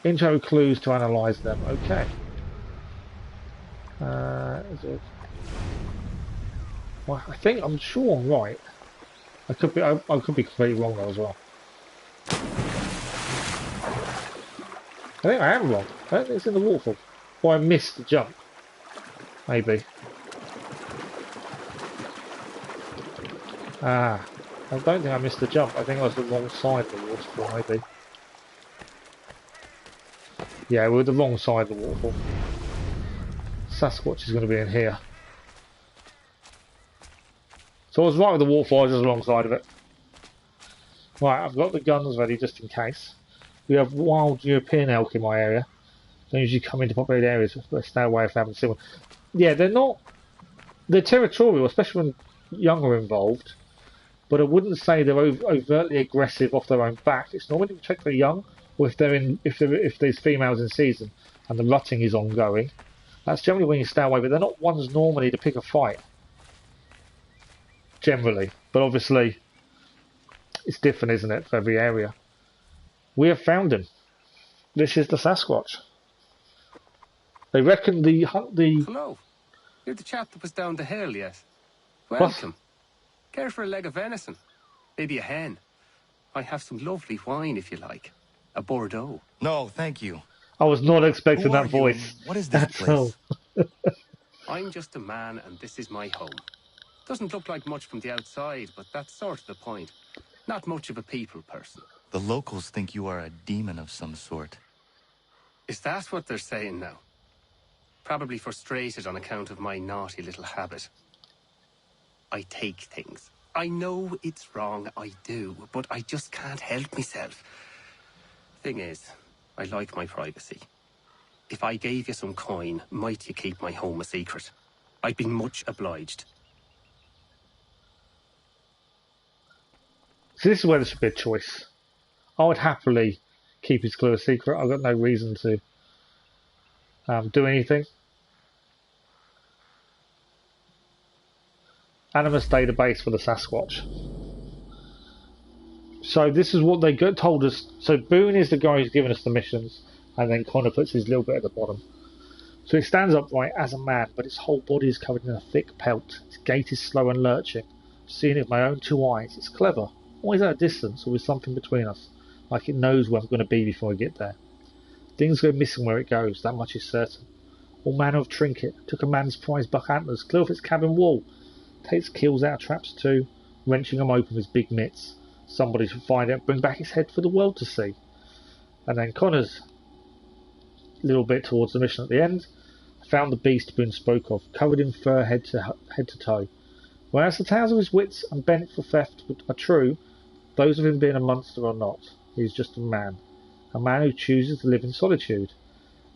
Intro clues to analyse them. Okay. Is it? Well, I'm sure I'm right. I could be completely wrong though as well. I think I am wrong. I don't think it's in the waterfall. Or I missed the jump. Maybe. I don't think I missed the jump. I think I was the wrong side of the waterfall, maybe. Yeah, we're the wrong side of the waterfall. Sasquatch is going to be in here. So I was right with the waterfall, I was just the wrong side of it. Right, I've got the guns ready just in case. We have wild European elk in my area. Don't usually come into populated areas, but stay away if they haven't seen one. Yeah, they're territorial, especially when young are involved. But I wouldn't say they're overtly aggressive off their own back. It's normally to check they're young, or if there's females in season and the rutting is ongoing. That's generally when you stay away, but they're not ones normally to pick a fight. Generally, but obviously it's different, isn't it, for every area. We have found him. This is the Sasquatch. They reckon the Hello. You're the chap that was down the hill, yes? Welcome. What? Care for a leg of venison? Maybe a hen? I have some lovely wine if you like. A Bordeaux. No, thank you. I was not expecting that voice. What is this place? I'm just a man and this is my home. Doesn't look like much from the outside, but that's sort of the point. Not much of a people person. The locals think you are a demon of some sort. Is that what they're saying now? Probably frustrated on account of my naughty little habit. I take things. I know it's wrong, I do, but I just can't help myself. Thing is, I like my privacy. If I gave you some coin, might you keep my home a secret? I'd be much obliged. So this is where there should be a choice. I would happily keep his clue a secret. I've got no reason to do anything. Animus database for the Sasquatch. So this is what they told us. So Boone is the guy who's given us the missions, and then Connor puts his little bit at the bottom. So he stands upright as a man, but his whole body is covered in a thick pelt. His gait is slow and lurching. I've seen it with my own two eyes. It's clever. Always at a distance, or with something between us, like it knows where I'm going to be before I get there. Things go missing where it goes, that much is certain. All manner of trinket. Took a man's prize buck antlers, clear off its cabin wall. Takes kills out of traps too, wrenching them open with his big mitts. Somebody should find it and bring back his head for the world to see. And then Connor's little bit towards the mission at the end, I found the beast Boone spoke of, covered in fur head to toe. Whereas the tales of his wits and bent for theft are true, those of him being a monster are not. He is just a man who chooses to live in solitude.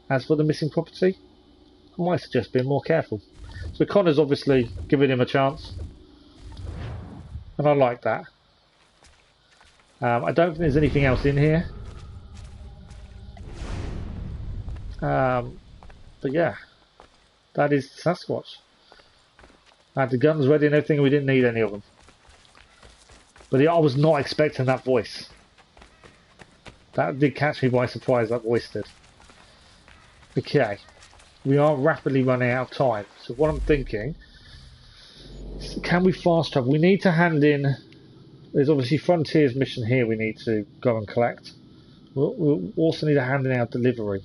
As for the missing property, I might suggest being more careful. So Connor's obviously giving him a chance, and I like that. I don't think there's anything else in here. But yeah, that is Sasquatch. I had the guns ready and everything, we didn't need any of them. But yeah, I was not expecting that voice. That did catch me by surprise, that voice did. Okay, we are rapidly running out of time. So what I'm thinking, can we fast travel? We need to hand in, there's obviously Frontiers mission here we need to go and collect. We'll also need to hand in our delivery,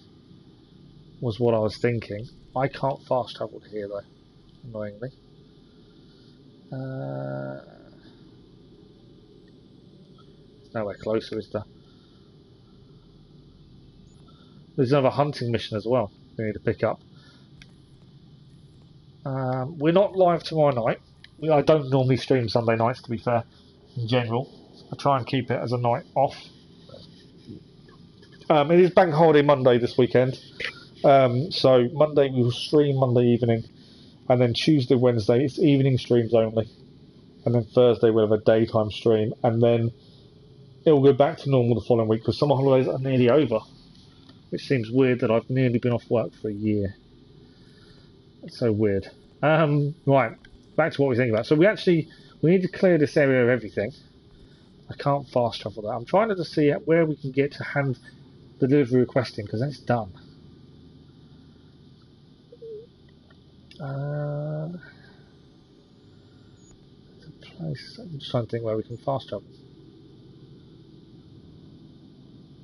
was what I was thinking. I can't fast travel to here though, annoyingly. It's nowhere closer, is there? There's another hunting mission as well we need to pick up. We're not live tomorrow night. I don't normally stream Sunday nights, to be fair, in general. I try and keep it as a night off. It is Bank Holiday Monday this weekend. So Monday we will stream Monday evening. And then Tuesday, Wednesday, it's evening streams only. And then Thursday we'll have a daytime stream. And then it will go back to normal the following week because summer holidays are nearly over. Which seems weird that I've nearly been off work for a year. It's so weird. Right, back to what we're thinking about. So we need to clear this area of everything. I can't fast travel that. I'm trying to see where we can get to hand the delivery requesting because that's done. I'm just trying to think where we can fast travel.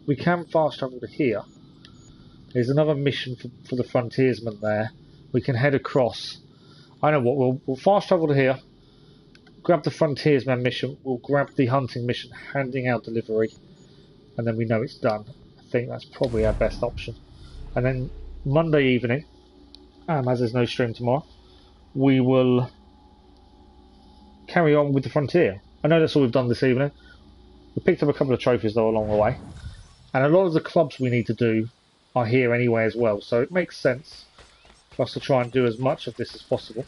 We can fast travel to here. There's another mission for the Frontiersman there. We can head across. I know what, we'll fast travel to here, grab the Frontiersman mission, we'll grab the hunting mission, handing out delivery, and then we know it's done. I think that's probably our best option. And then Monday evening, as there's no stream tomorrow, we will carry on with the Frontier. I know that's all we've done this evening. We picked up a couple of trophies though along the way, and a lot of the clubs we need to do are here anyway as well, so it makes sense for us to try and do as much of this as possible.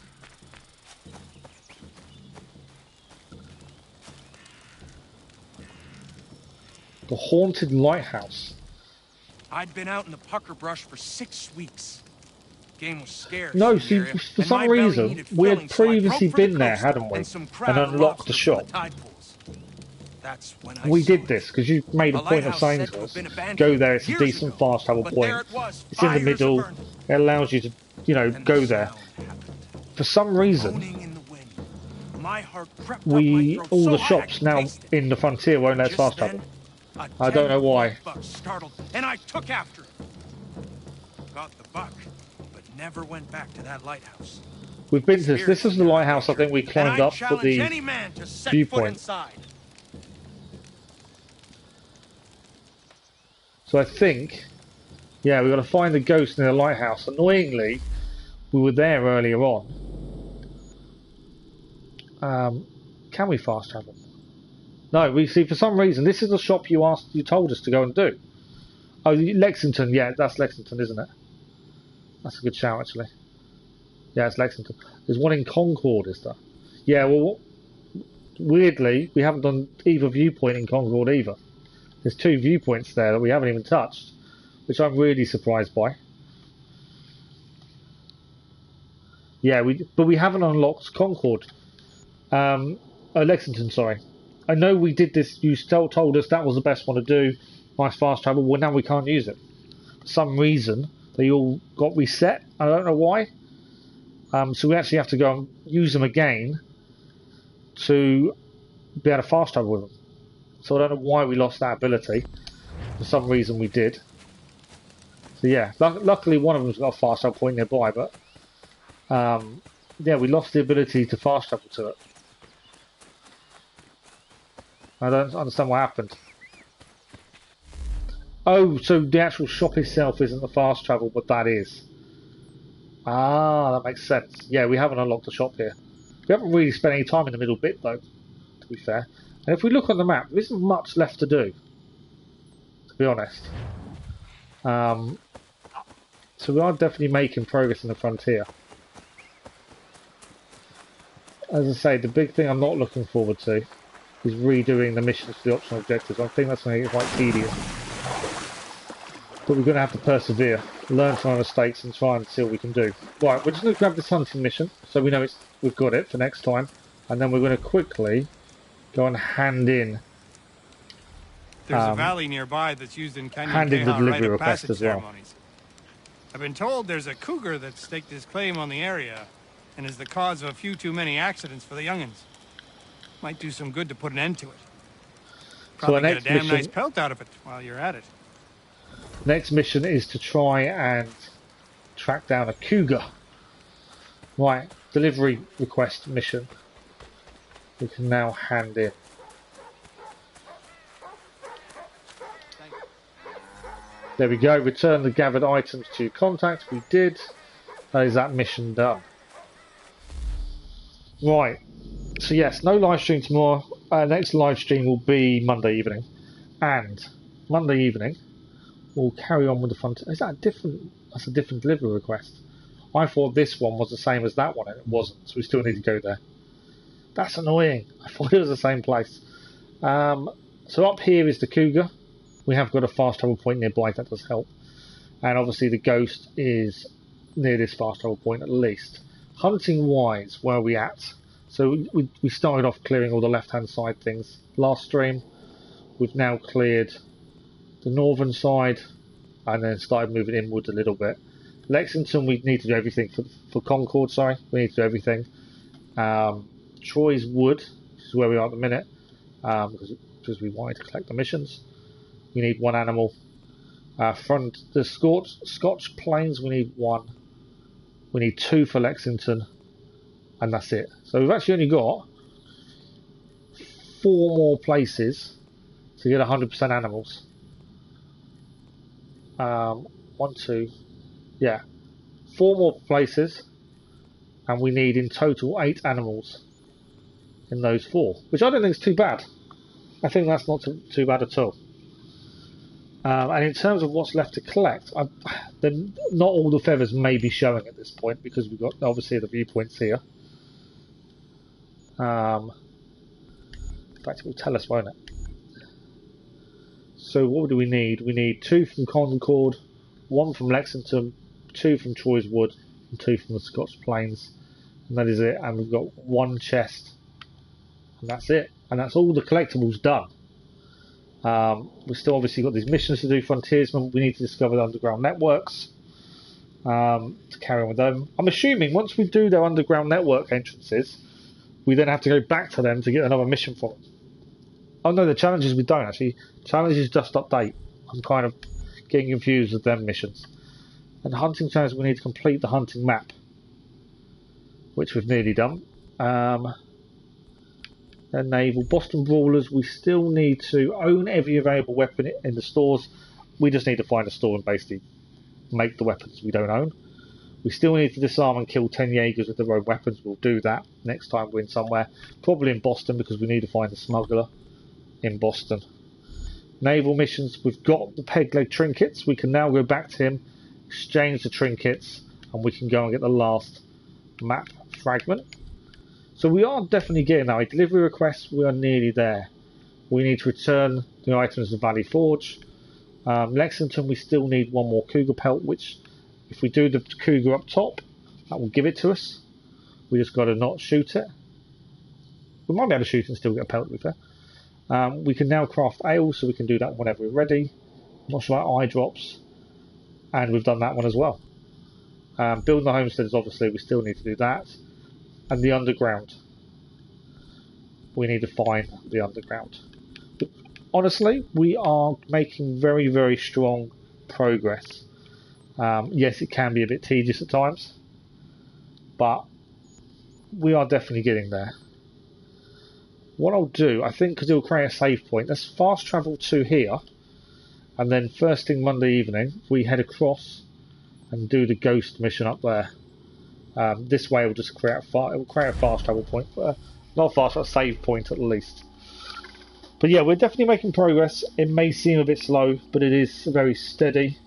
The Haunted Lighthouse. I'd been out in the pucker brush for 6 weeks. Game was scarce. No, see, for some reason, we had previously been there, hadn't we? And unlocked the shop. That's when we did this, because you made a point of saying to us, go there, it's a decent fast travel point. It's in the middle, it allows you to, you know, go there. For some reason, all the shops now in the Frontier won't let us fast travel. I don't know why. Startled, and I took after it. Got the buck, but never went back to that lighthouse. We've been to this. This is the lighthouse I think we climbed up for the viewpoint. So I think, yeah, we've got to find the ghost in the lighthouse. Annoyingly, we were there earlier on. Can we fast travel? No, we see for some reason this is the shop you told us to go and do. Oh, Lexington, yeah, that's Lexington, isn't it? That's a good shout, actually. Yeah, it's Lexington. There's one in Concord, is there? Yeah, well, weirdly, we haven't done either viewpoint in Concord either. There's 2 viewpoints there that we haven't even touched, which I'm really surprised by. Yeah, but we haven't unlocked Concord. Lexington, sorry. I know we did this, you still told us that was the best one to do, nice fast travel, well now we can't use it. For some reason, they all got reset, I don't know why. So we actually have to go and use them again to be able to fast travel with them. So I don't know why we lost that ability, for some reason we did. So yeah, luckily one of them's got a fast travel point nearby, but yeah, we lost the ability to fast travel to it. I don't understand what happened. Oh, so the actual shop itself isn't the fast travel, but that is. Ah, that makes sense. Yeah, we haven't unlocked the shop here. We haven't really spent any time in the middle bit, though, to be fair. And if we look on the map, there isn't much left to do, to be honest. So we are definitely making progress in the frontier. As I say, the big thing I'm not looking forward to is redoing the missions for the optional objectives. I think that's going to get quite tedious. But we're going to have to persevere, learn from our mistakes and try and see what we can do. Right, we're just going to grab this hunting mission so we know we've got it for next time. And then we're going to quickly go and hand in... There's a valley nearby that's used in hand in the Canyon delivery rite of request passage as well. ceremonies. I've been told there's a cougar that staked his claim on the area and is the cause of a few too many accidents for the young'uns. Might do some good to put an end to it. Probably get a damn nice pelt out of it while you're at it. Next mission is to try and track down a cougar. Right, delivery request mission. We can now hand in. There we go, return the gathered items to contact. We did. That is that mission done. Right, so yes, no live stream tomorrow. Next live stream will be Monday evening. And Monday evening, we'll carry on with the fun. Is that a different? That's a different delivery request. I thought this one was the same as that one, and it wasn't. So we still need to go there. That's annoying. I thought it was the same place. So up here is the cougar. We have got a fast travel point nearby. That does help. And obviously the ghost is near this fast travel point at least. Hunting wise, where are we at? So we started off clearing all the left hand side things last stream. We've now cleared the northern side and then started moving inwards a little bit. Lexington, we need to do everything for Concord, sorry. We need to do everything. Troy's Wood, which is where we are at the minute, because we wanted to collect the missions. We need one animal. The Scotch Plains, we need one. We need two for Lexington, and that's it. So we've actually only got 4 more places to get 100% animals. 1, 2, yeah, 4 more places, and we need in total 8 animals in those 4, which I don't think is too bad. I think that's not too bad at all. And in terms of what's left to collect, not all the feathers may be showing at this point because we've got obviously the viewpoints here. In fact, it will tell us, won't it? So what do we need? We need 2 from Concord, 1 from Lexington, 2 from Troy's Wood, and 2 from the Scotch Plains. And that is it. And we've got 1 chest. And that's it. And that's all the collectibles done. We've still obviously got these missions to do, Frontiersman. We need to discover the underground networks to carry on with them. I'm assuming once we do their underground network entrances, we then have to go back to them to get another mission from them. Oh no, the challenges we don't actually. Challenges just update. I'm kind of getting confused with them missions. And the hunting challenge, we need to complete the hunting map, which we've nearly done. And naval Boston Brawlers, we still need to own every available weapon in the stores. We just need to find a store and basically make the weapons we don't own. We still need to disarm and kill 10 Jaegers with their own weapons. We'll do that next time we're in somewhere, probably in Boston, because we need to find the smuggler in Boston. Naval missions, we've got the peg leg trinkets. We can now go back to him, exchange the trinkets, and we can go and get the last map fragment. So we are definitely getting our delivery requests. We are nearly there. We need to return the items to Valley Forge. Lexington, we still need 1 more cougar pelt, which if we do the cougar up top, that will give it to us. We just got to not shoot it. We might be able to shoot it and still get a pelt, to be fair. We can now craft ale, so we can do that whenever we're ready. I'm not sure about eye drops, and we've done that one as well. Building the homesteads, obviously, we still need to do that. And the underground. We need to find the underground. But honestly, we are making very, very strong progress. Yes, it can be a bit tedious at times, but we are definitely getting there. What I'll do, I think, because it'll create a save point, let's fast travel to here, and then first thing Monday evening we head across and do the ghost mission up there. This way it will just create a fast travel point, not fast, but a save point at least. But yeah, we're definitely making progress. It may seem a bit slow, but it is very steady,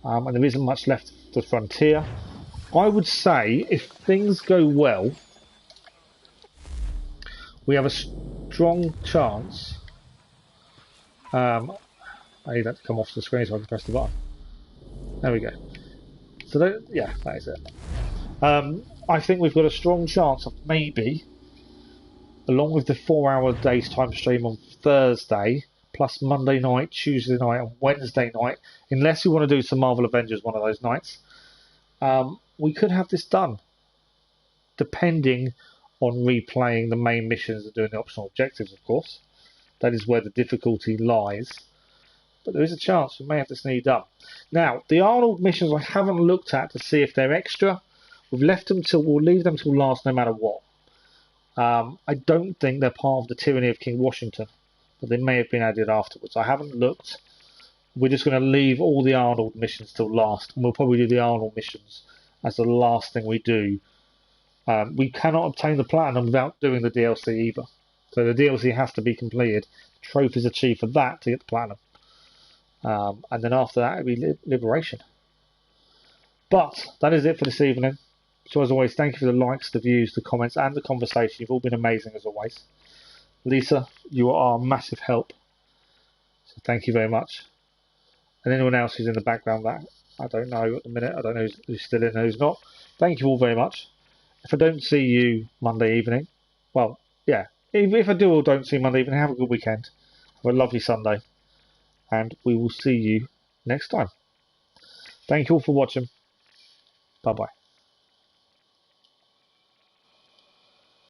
and there isn't much left of the frontier. I would say if things go well, we have a strong chance. I need that to come off the screen so I can press the button. There we go. So that is it. I think we've got a strong chance of maybe, along with the 4-hour day's time stream on Thursday, plus Monday night, Tuesday night, and Wednesday night, unless we want to do some Marvel Avengers one of those nights, we could have this done, depending on replaying the main missions and doing the optional objectives, of course. That is where the difficulty lies. But there is a chance we may have this needed done. Now, the Arnold missions I haven't looked at to see if they're extra. We'll leave them till last no matter what. I don't think they're part of the tyranny of King Washington, but they may have been added afterwards. I haven't looked. We're just going to leave all the Arnold missions till last, and we'll probably do the Arnold missions as the last thing we do. We cannot obtain the platinum without doing the DLC either. So the DLC has to be completed. Trophies achieved for that to get the platinum. And then after that, it'll be Liberation. But that is it for this evening. So as always, thank you for the likes, the views, the comments, and the conversation. You've all been amazing as always. Lisa, you are a massive help. So thank you very much. And anyone else who's in the background that I don't know at the minute, I don't know who's still in and who's not. Thank you all very much. If I don't see you Monday evening, well, yeah. If I do or don't see you Monday evening, have a good weekend. Have a lovely Sunday. And we will see you next time. Thank you all for watching. Bye-bye.